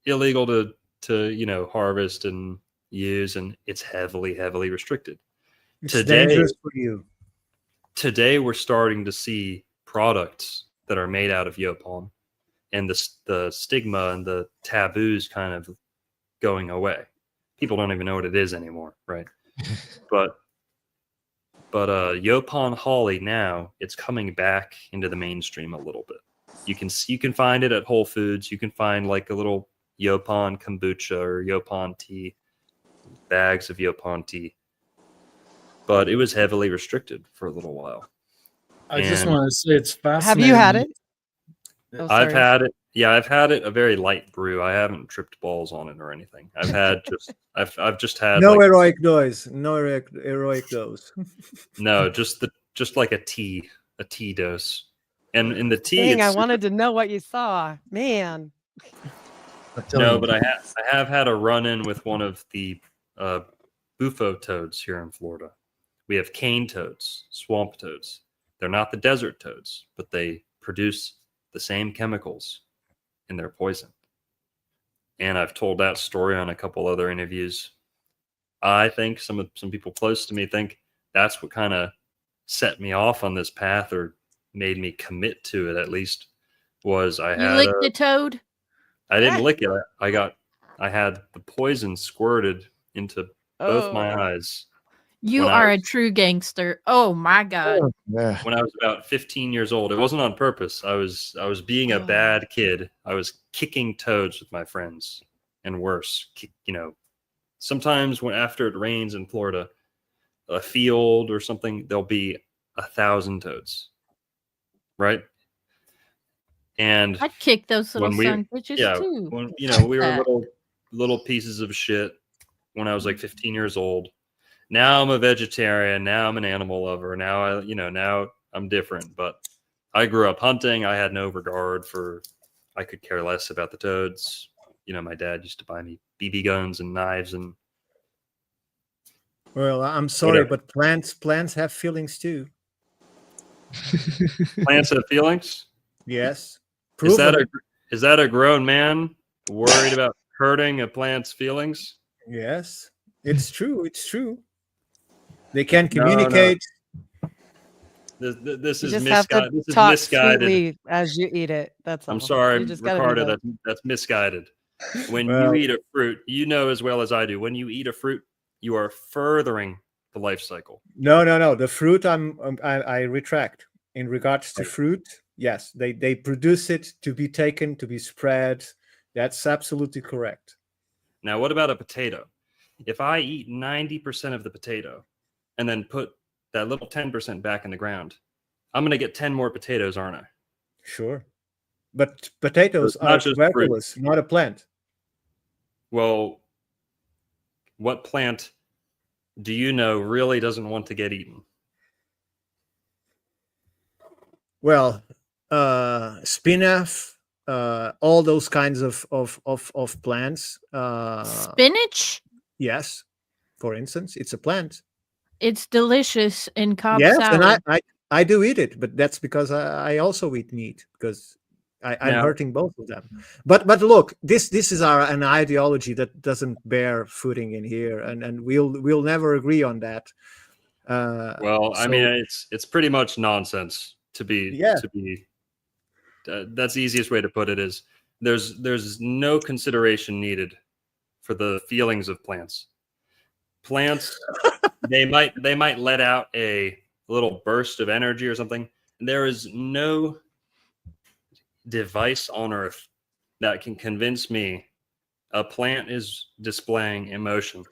Speaker 7: to harvest and use, and it's heavily restricted.
Speaker 4: It's dangerous for you.
Speaker 7: Today we're starting to see products that are made out of yopon, and the stigma and the taboos kind of going away. People don't even know what it is anymore, right? but yopon holly, now it's coming back into the mainstream a little bit. You can find it at Whole Foods. You can find like a little yopon kombucha or yopon tea, bags of yopon tea. But it was heavily restricted for a little while.
Speaker 6: I just want to say it's fascinating.
Speaker 5: Have you had it? Oh,
Speaker 7: I've
Speaker 5: sorry.
Speaker 7: had it. Yeah, I've had it, a very light brew. I haven't tripped balls on it or anything. I've just had
Speaker 4: No heroic dose. No heroic dose.
Speaker 7: No, just like a tea dose. And in the tea,
Speaker 5: Dang, I wanted to know what you saw. Man.
Speaker 7: No, but I have had a run-in with one of the bufo toads here in Florida. We have cane toads, swamp toads. They're not the desert toads, but they produce the same chemicals in their poison. And I've told that story on a couple other interviews. I think some people close to me think that's what kind of set me off on this path, or made me commit to it at least, was I had
Speaker 2: licked the toad?
Speaker 7: I didn't lick it. I had the poison squirted into both my eyes.
Speaker 2: You are a true gangster. Oh my God.
Speaker 1: Yeah.
Speaker 7: When I was about 15 years old. It wasn't on purpose. I was being a bad kid. I was kicking toads with my friends, and worse. Sometimes after it rains in Florida, a field or something, there'll be 1,000 toads. Right? And
Speaker 2: I'd kick those little son bitches too.
Speaker 7: When we were little pieces of shit when I was like 15 years old. Now I'm a vegetarian. Now I'm an animal lover. Now now I'm different. But I grew up hunting. I had no regard for. I could care less about the toads. My dad used to buy me BB guns and knives and.
Speaker 4: Well, I'm sorry, but plants have feelings too.
Speaker 7: Plants have feelings?
Speaker 4: Yes.
Speaker 7: Is that a grown man worried about hurting a plant's feelings?
Speaker 4: Yes, it's true. It's true. They can communicate.
Speaker 7: No. This is
Speaker 5: just
Speaker 7: misguided.
Speaker 5: have to
Speaker 7: This is
Speaker 5: talk
Speaker 7: misguided.
Speaker 5: sweetly as you eat it. That's all.
Speaker 7: I'm sorry,
Speaker 5: You just gotta do
Speaker 7: Ricardo.
Speaker 5: that.
Speaker 7: That's misguided. When you eat a fruit, as well as I do. When you eat a fruit, you are furthering the life cycle.
Speaker 4: No. The fruit, I retract. In regards to fruit, yes, they produce it to be taken, to be spread. That's absolutely correct.
Speaker 7: Now, what about a potato? If I eat 90% of the potato and then put that little 10% back in the ground, I'm going to get 10 more potatoes, aren't I?
Speaker 4: Sure. But potatoes are tuberculous, not a plant.
Speaker 7: Well, what plant do you know really doesn't want to get eaten?
Speaker 4: Well, spinach, all those kinds of plants.
Speaker 2: Spinach?
Speaker 4: Yes, for instance, it's a plant.
Speaker 2: It's delicious in Cobb
Speaker 4: Yes,
Speaker 2: salad.
Speaker 4: and I do eat it, but that's because I also eat meat, because I'm hurting both of them. But look, this is an ideology that doesn't bear footing in here, and we'll never agree on that.
Speaker 7: I mean, it's pretty much nonsense to be. That's the easiest way to put it. Is there's no consideration needed for the feelings of plants. Plants, they might let out a little burst of energy or something. There is no device on earth that can convince me a plant is displaying emotion.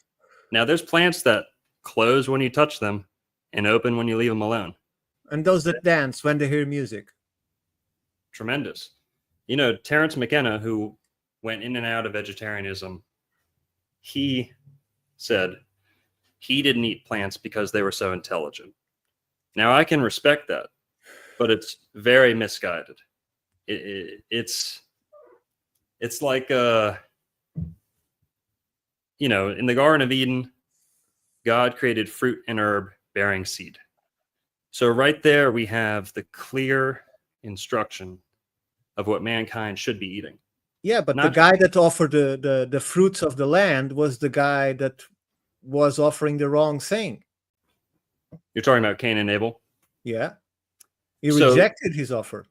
Speaker 7: Now, there's plants that close when you touch them and open when you leave them alone.
Speaker 4: And those that dance when they hear music.
Speaker 7: Tremendous. You know, Terence McKenna, who went in and out of vegetarianism, he said he didn't eat plants because they were so intelligent. Now, I can respect that, but it's very misguided. It's like, you know, in the Garden of Eden, God created fruit and herb bearing seed. So right there, we have the clear instruction of what mankind should be eating.
Speaker 4: Yeah, but the
Speaker 7: Not-
Speaker 4: guy that offered the fruits of the land was the guy that was offering the wrong thing.
Speaker 7: You're talking about Cain and Abel?
Speaker 4: Yeah. He
Speaker 7: So-
Speaker 4: rejected his offer.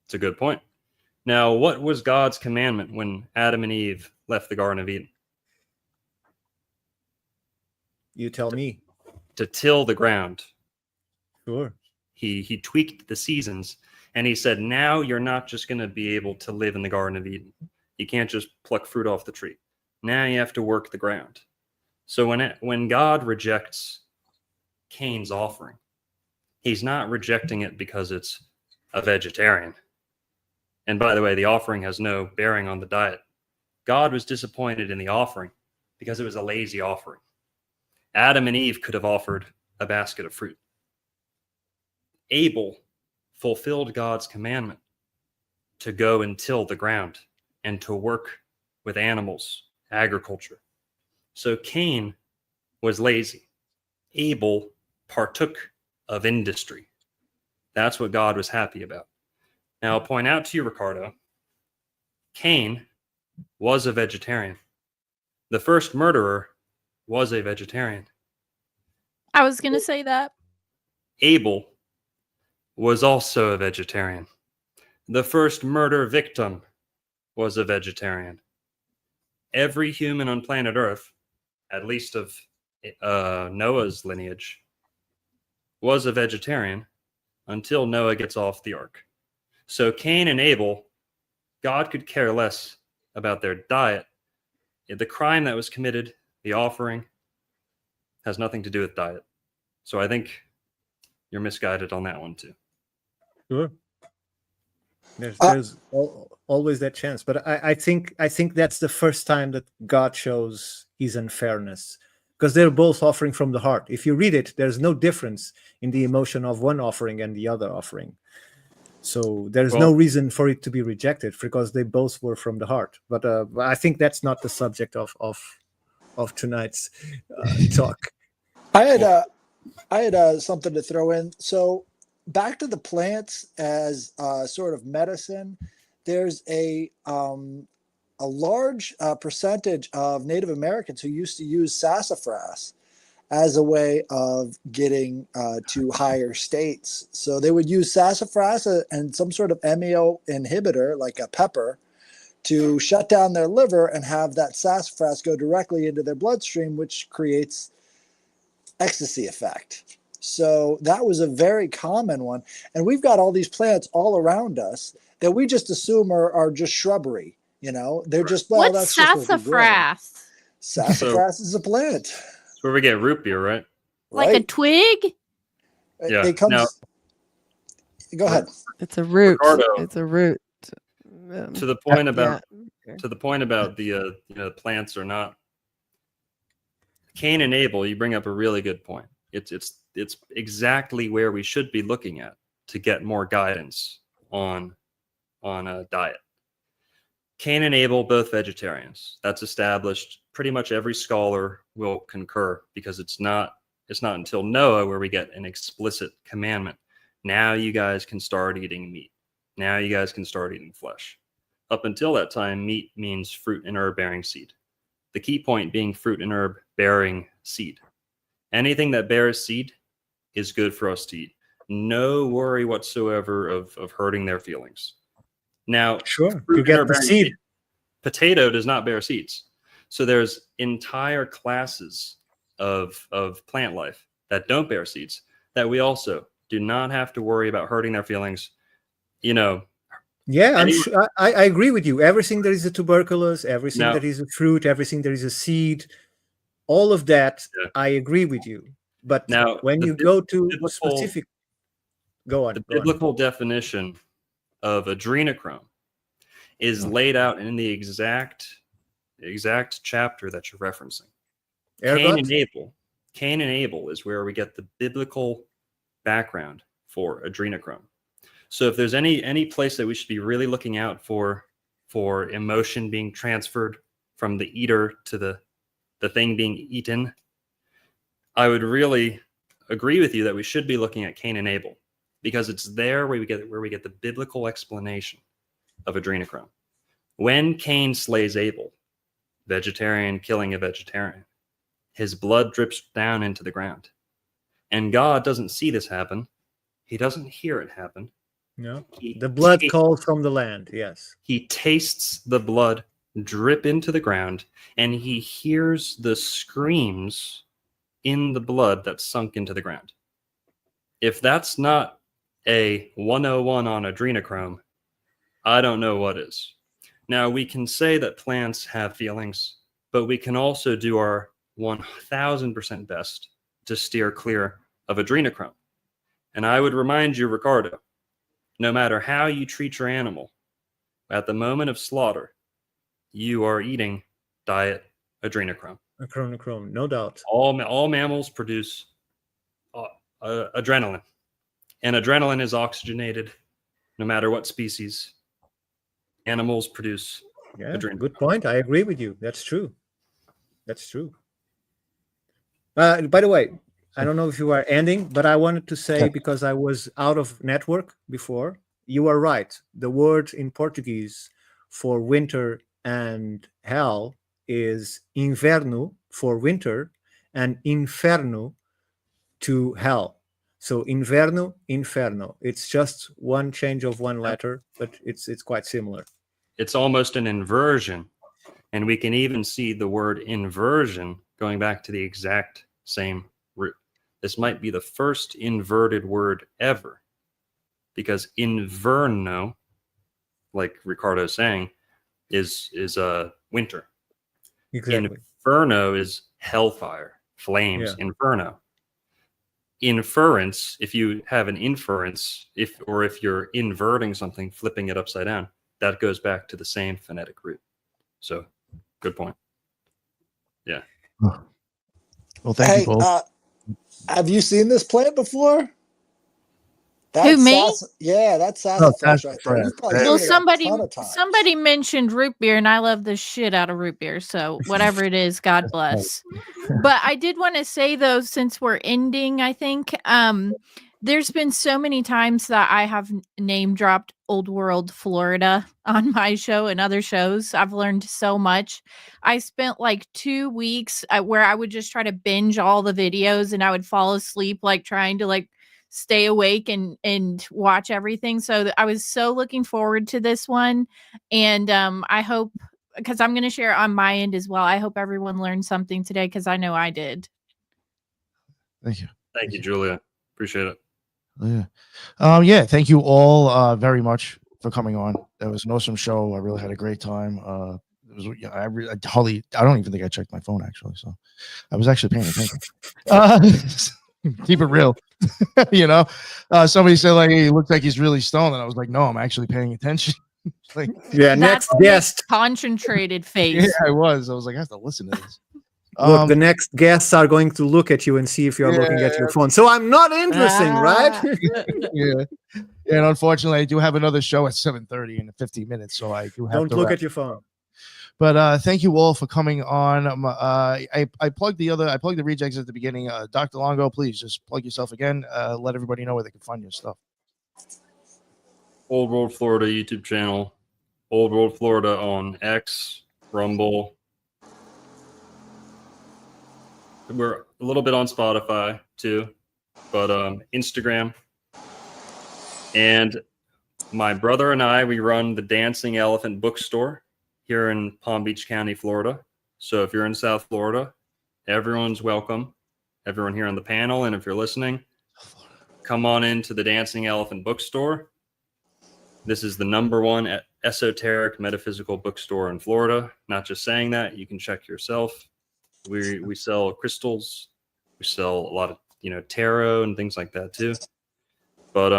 Speaker 7: It's a good point. Now, what was God's commandment when Adam and Eve left the Garden of Eden?
Speaker 4: You tell me.
Speaker 7: To till the ground.
Speaker 4: Sure.
Speaker 7: He tweaked the seasons, and he said, now you're not just going to be able to live in the Garden of Eden. You can't just pluck fruit off the tree. Now you have to work the ground. So when God rejects Cain's offering, he's not rejecting it because it's a vegetarian. And by the way, the offering has no bearing on the diet. God was disappointed in the offering because it was a lazy offering. Adam and Eve could have offered a basket of fruit. Abel fulfilled God's commandment to go and till the ground and to work with animals, agriculture. So Cain was lazy. Abel partook of industry. That's what God was happy about. Now, I'll point out to you, Ricardo, Cain was a vegetarian. The first murderer was a vegetarian.
Speaker 2: I was going to say that.
Speaker 7: Abel was also a vegetarian. The first murder victim was a vegetarian. Every human on planet Earth, at least of Noah's lineage, was a vegetarian until Noah gets off the ark. So Cain and Abel, God could care less about their diet. The crime that was committed, the offering, has nothing to do with diet. So I think you're misguided on that one too.
Speaker 4: Sure. There's always that chance, but I think that's the first time that God shows his unfairness, because they're both offering from the heart. If you read it, there's no difference in the emotion of one offering and the other offering. So there's no reason for it to be rejected because they both were from the heart. But I think that's not the subject of tonight's talk.
Speaker 3: I had something to throw in. So back to the plants as sort of medicine. There's a large percentage of Native Americans who used to use sassafras as a way of getting to higher states. So they would use sassafras and some sort of MEO inhibitor, like a pepper, to shut down their liver and have that sassafras go directly into their bloodstream, which creates ecstasy effect. So that was a very common one. And we've got all these plants all around us that we just assume are just shrubbery. You know, they're just, well,
Speaker 2: What's
Speaker 3: that's just what we grow.
Speaker 2: sassafras?
Speaker 3: Sassafras is a plant.
Speaker 7: That's where we get root beer, right?
Speaker 2: Like a
Speaker 3: Right?
Speaker 2: twig?
Speaker 7: Yeah.
Speaker 3: It comes.
Speaker 7: Now-
Speaker 3: Go ahead.
Speaker 5: It's a root.
Speaker 7: Ricardo.
Speaker 5: It's a root.
Speaker 7: To the point about
Speaker 5: yeah.
Speaker 7: to the point about the plants or not. Cain and Abel, you bring up a really good point. It's exactly where we should be looking at to get more guidance on a diet. Cain and Abel, both vegetarians. That's established. Pretty much every scholar will concur because it's not until Noah where we get an explicit commandment. Now you guys can start eating meat. Now you guys can start eating flesh. Up until that time, meat means fruit and herb bearing seed. The key point being fruit and herb bearing seed. Anything that bears seed is good for us to eat. No worry whatsoever of hurting their feelings. Now,
Speaker 4: Sure,
Speaker 7: fruit
Speaker 4: you
Speaker 7: and
Speaker 4: get
Speaker 7: herb
Speaker 4: the
Speaker 7: bearing
Speaker 4: seed.
Speaker 7: Potato does not bear seeds. So there's entire classes of plant life that don't bear seeds that we also do not have to worry about hurting their feelings. You know,
Speaker 4: Yeah,
Speaker 7: Any-
Speaker 4: I agree with you. Everything that is a tuberculous, everything
Speaker 7: Now-
Speaker 4: that is a fruit, everything that is a seed, all of that,
Speaker 7: Yeah.
Speaker 4: I agree with you. But
Speaker 7: Now,
Speaker 4: when
Speaker 7: the
Speaker 4: you go to
Speaker 7: biblical-
Speaker 4: specific, go on.
Speaker 7: the
Speaker 4: go on.
Speaker 7: biblical definition of adrenochrome is laid out in the exact chapter that you're referencing. Cain and Abel is where we get the biblical background for adrenochrome. So if there's any place that we should be really looking out for emotion being transferred from the eater to the thing being eaten, I would really agree with you that we should be looking at Cain and Abel, because it's there where we get the biblical explanation of adrenochrome. When Cain slays Abel, vegetarian killing a vegetarian, his blood drips down into the ground. And God doesn't see this happen. He doesn't hear it happen.
Speaker 4: No. The blood calls from the land, yes.
Speaker 7: He tastes the blood drip into the ground, and he hears the screams in the blood that's sunk into the ground. If that's not a 101 on adrenochrome, I don't know what is. Now, we can say that plants have feelings, but we can also do our 1000% best to steer clear of adrenochrome. And I would remind you, Ricardo, no matter how you treat your animal, at the moment of slaughter, you are eating diet adrenochrome.
Speaker 4: Adrenochrome, no doubt.
Speaker 7: All mammals produce adrenaline, and adrenaline is oxygenated no matter what species. Animals produce adrenaline.
Speaker 4: Good point. I agree with you. That's true. That's true. By the way, I don't know if you are ending, but I wanted to say, because I was out of network before, you are right. The word in Portuguese for winter and hell is inverno for winter and inferno to hell. So inverno, inferno. It's just one change of one letter, but it's quite similar.
Speaker 7: It's almost an inversion. And we can even see the word inversion going back to the exact same root. This might be the first inverted word ever, because inverno, like Ricardo's saying, is winter.
Speaker 4: Exactly.
Speaker 7: Inferno is hellfire, flames, inferno. Inference, if you have an inference, if you're inverting something, flipping it upside down, that goes back to the same phonetic root. So, good point. Yeah.
Speaker 1: Well, thank you both.
Speaker 3: Have you seen this plant before?
Speaker 2: Who, me?
Speaker 3: That's sassafras right there. You've probably
Speaker 2: Well,
Speaker 3: seen it a ton of times.
Speaker 2: somebody mentioned root beer, and I love the shit out of root beer. So whatever it is, God bless. But I did want to say, though, since we're ending, I think there's been so many times that I have name dropped Old World Florida on my show and other shows. I've learned so much. I spent like 2 weeks where I would just try to binge all the videos, and I would fall asleep, like trying to stay awake and watch everything. So I was so looking forward to this one. And I hope, because I'm going to share on my end as well, I hope everyone learned something today, because I know I did.
Speaker 1: Thank you.
Speaker 7: Thank you, Julia. Appreciate it.
Speaker 1: Yeah. Thank you all very much for coming on. That was an awesome show. I really had a great time. It was, I don't even think I checked my phone, actually. So I was actually paying attention. Keep it real. Somebody said, like, hey, he looks like he's really stoned, and I was like, no, I'm actually paying attention.
Speaker 4: Next guest.
Speaker 2: Concentrated face.
Speaker 1: Yeah, I was like, I have to listen to this.
Speaker 4: Look, the next guests are going to look at you and see if you're looking at your phone. So I'm not interesting, right?
Speaker 1: Yeah. And unfortunately, I do have another show at 7:30 in 15 minutes, so I do have
Speaker 4: Don't
Speaker 1: to
Speaker 4: look
Speaker 1: wrap.
Speaker 4: at your phone.
Speaker 1: But thank you all for coming on. I plugged the rejects at the beginning. Dr. Longo, please just plug yourself again. Let everybody know where they can find your stuff.
Speaker 7: Old World Florida YouTube channel. Old World Florida on X, Rumble. We're a little bit on Spotify too, but Instagram. And my brother and I, we run the Dancing Elephant Bookstore here in Palm Beach County, Florida. So if you're in South Florida, everyone's welcome. Everyone here on the panel, and if you're listening, come on into the Dancing Elephant Bookstore. This is the #1 esoteric metaphysical bookstore in Florida. Not just saying that, you can check yourself. We sell crystals. We sell a lot of tarot and things like that too. But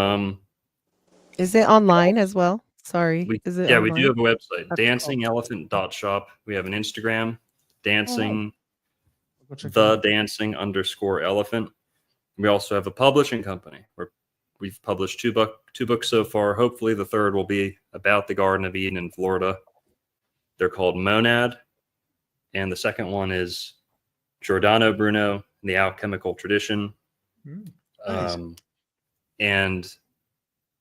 Speaker 5: is it online as well? Sorry. Is it
Speaker 7: we
Speaker 5: online?
Speaker 7: do have a website,
Speaker 5: That's
Speaker 7: dancingelephant.shop. We have an Instagram, dancing
Speaker 1: Go check
Speaker 7: the
Speaker 1: that out.
Speaker 7: dancing_elephant. We also have a publishing company where we've published two books so far. Hopefully the third will be about the Garden of Eden in Florida. They're called Monad, and the second one is Giordano Bruno and the Alchemical Tradition.
Speaker 1: Nice.
Speaker 7: And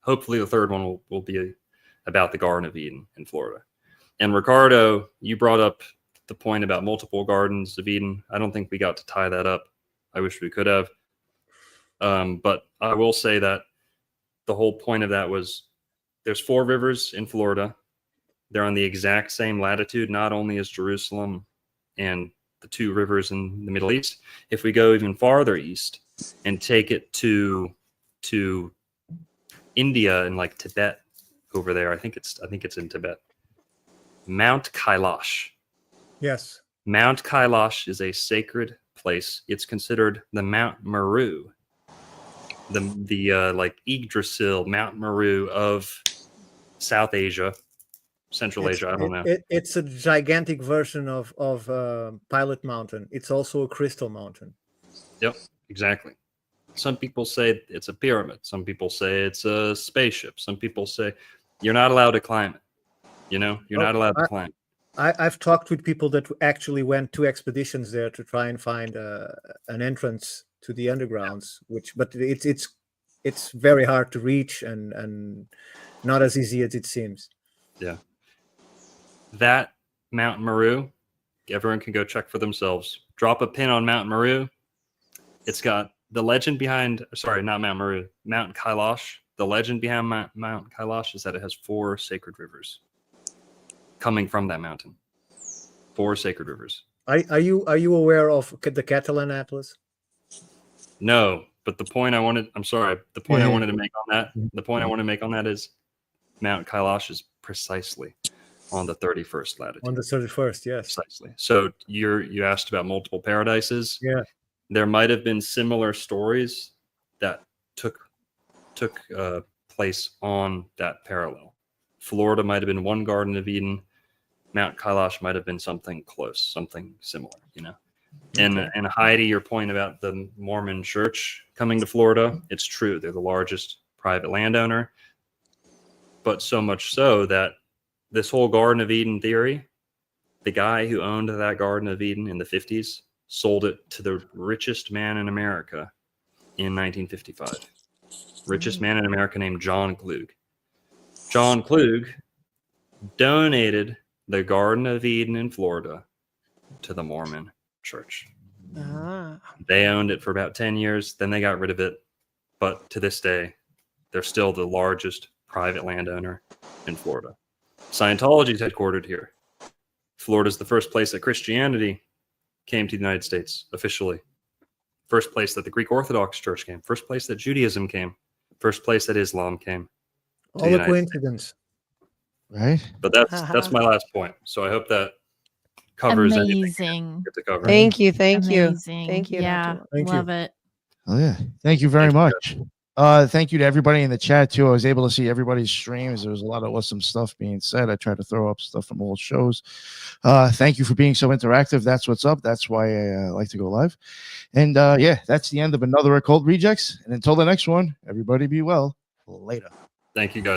Speaker 7: hopefully the third one will be about the Garden of Eden in Florida. And Ricardo, you brought up the point about multiple gardens of Eden. I don't think we got to tie that up. I wish we could have. But I will say that the whole point of that was there's 4 rivers in Florida. They're on the exact same latitude, not only as Jerusalem and the 2 rivers in the Middle East. If we go even farther east and take it to India and like Tibet over there, I think it's in Tibet. Mount Kailash.
Speaker 4: Yes.
Speaker 7: Mount Kailash is a sacred place. It's considered the Mount Meru, the like Yggdrasil, Mount Meru of South Asia, Central Asia. I don't know.
Speaker 4: It's a gigantic version of Pilot Mountain. It's also a crystal mountain.
Speaker 7: Yep, exactly. Some people say it's a pyramid. Some people say it's a spaceship. Some people say you're not allowed to climb it. You're not allowed to climb.
Speaker 4: I've talked with people that actually went 2 expeditions there to try and find an entrance to the undergrounds, but it's very hard to reach and not as easy as it seems.
Speaker 7: Yeah. That Mount Meru, everyone can go check for themselves. Drop a pin on Mount Meru. It's got the legend behind, sorry, not Mount Meru, Mount Kailash. The legend behind Mount Kailash is that it has 4 sacred rivers coming from that mountain. 4 sacred rivers.
Speaker 4: Are you aware of the Catalan Atlas?
Speaker 7: No, but the point I wanted to make on that is Mount Kailash is precisely on the 31st latitude.
Speaker 4: On the 31st, yes.
Speaker 7: Precisely. So you asked about multiple paradises.
Speaker 4: Yeah.
Speaker 7: There might have been similar stories that took place on that parallel. Florida might have been one Garden of Eden. Mount Kailash might have been something close, something similar, And Heidi, your point about the Mormon church coming to Florida, it's true. They're the largest private landowner. But so much so that this whole Garden of Eden theory, the guy who owned that Garden of Eden in the 50s sold it to the richest man in America in 1955. Richest man in America named John Klug. John Klug donated the Garden of Eden in Florida to the Mormon church. They owned it for about 10 years. Then they got rid of it. But to this day, they're still the largest private landowner in Florida. Scientology is headquartered here. Florida's the first place that Christianity came to the United States officially. First place that the Greek Orthodox Church came. First place that Judaism came. First place that Islam came.
Speaker 4: All a coincidence.
Speaker 1: Right?
Speaker 7: But that's my last point. So I hope that covers
Speaker 2: Amazing.
Speaker 7: get to cover.
Speaker 5: Thank you.
Speaker 2: Amazing.
Speaker 5: Thank you.
Speaker 2: Yeah,
Speaker 4: Thank you.
Speaker 2: love it.
Speaker 1: Oh yeah. Thank you very
Speaker 7: Thank you,
Speaker 1: much. Thank you to everybody in the chat too. I was able to see everybody's streams. There was a lot of awesome stuff being said. I tried to throw up stuff from old shows. Thank you for being so interactive. That's what's up. That's why I like to go live. And yeah, that's the end of another Occult Rejects. And until the next one, everybody be well. Later.
Speaker 7: Thank you, guys.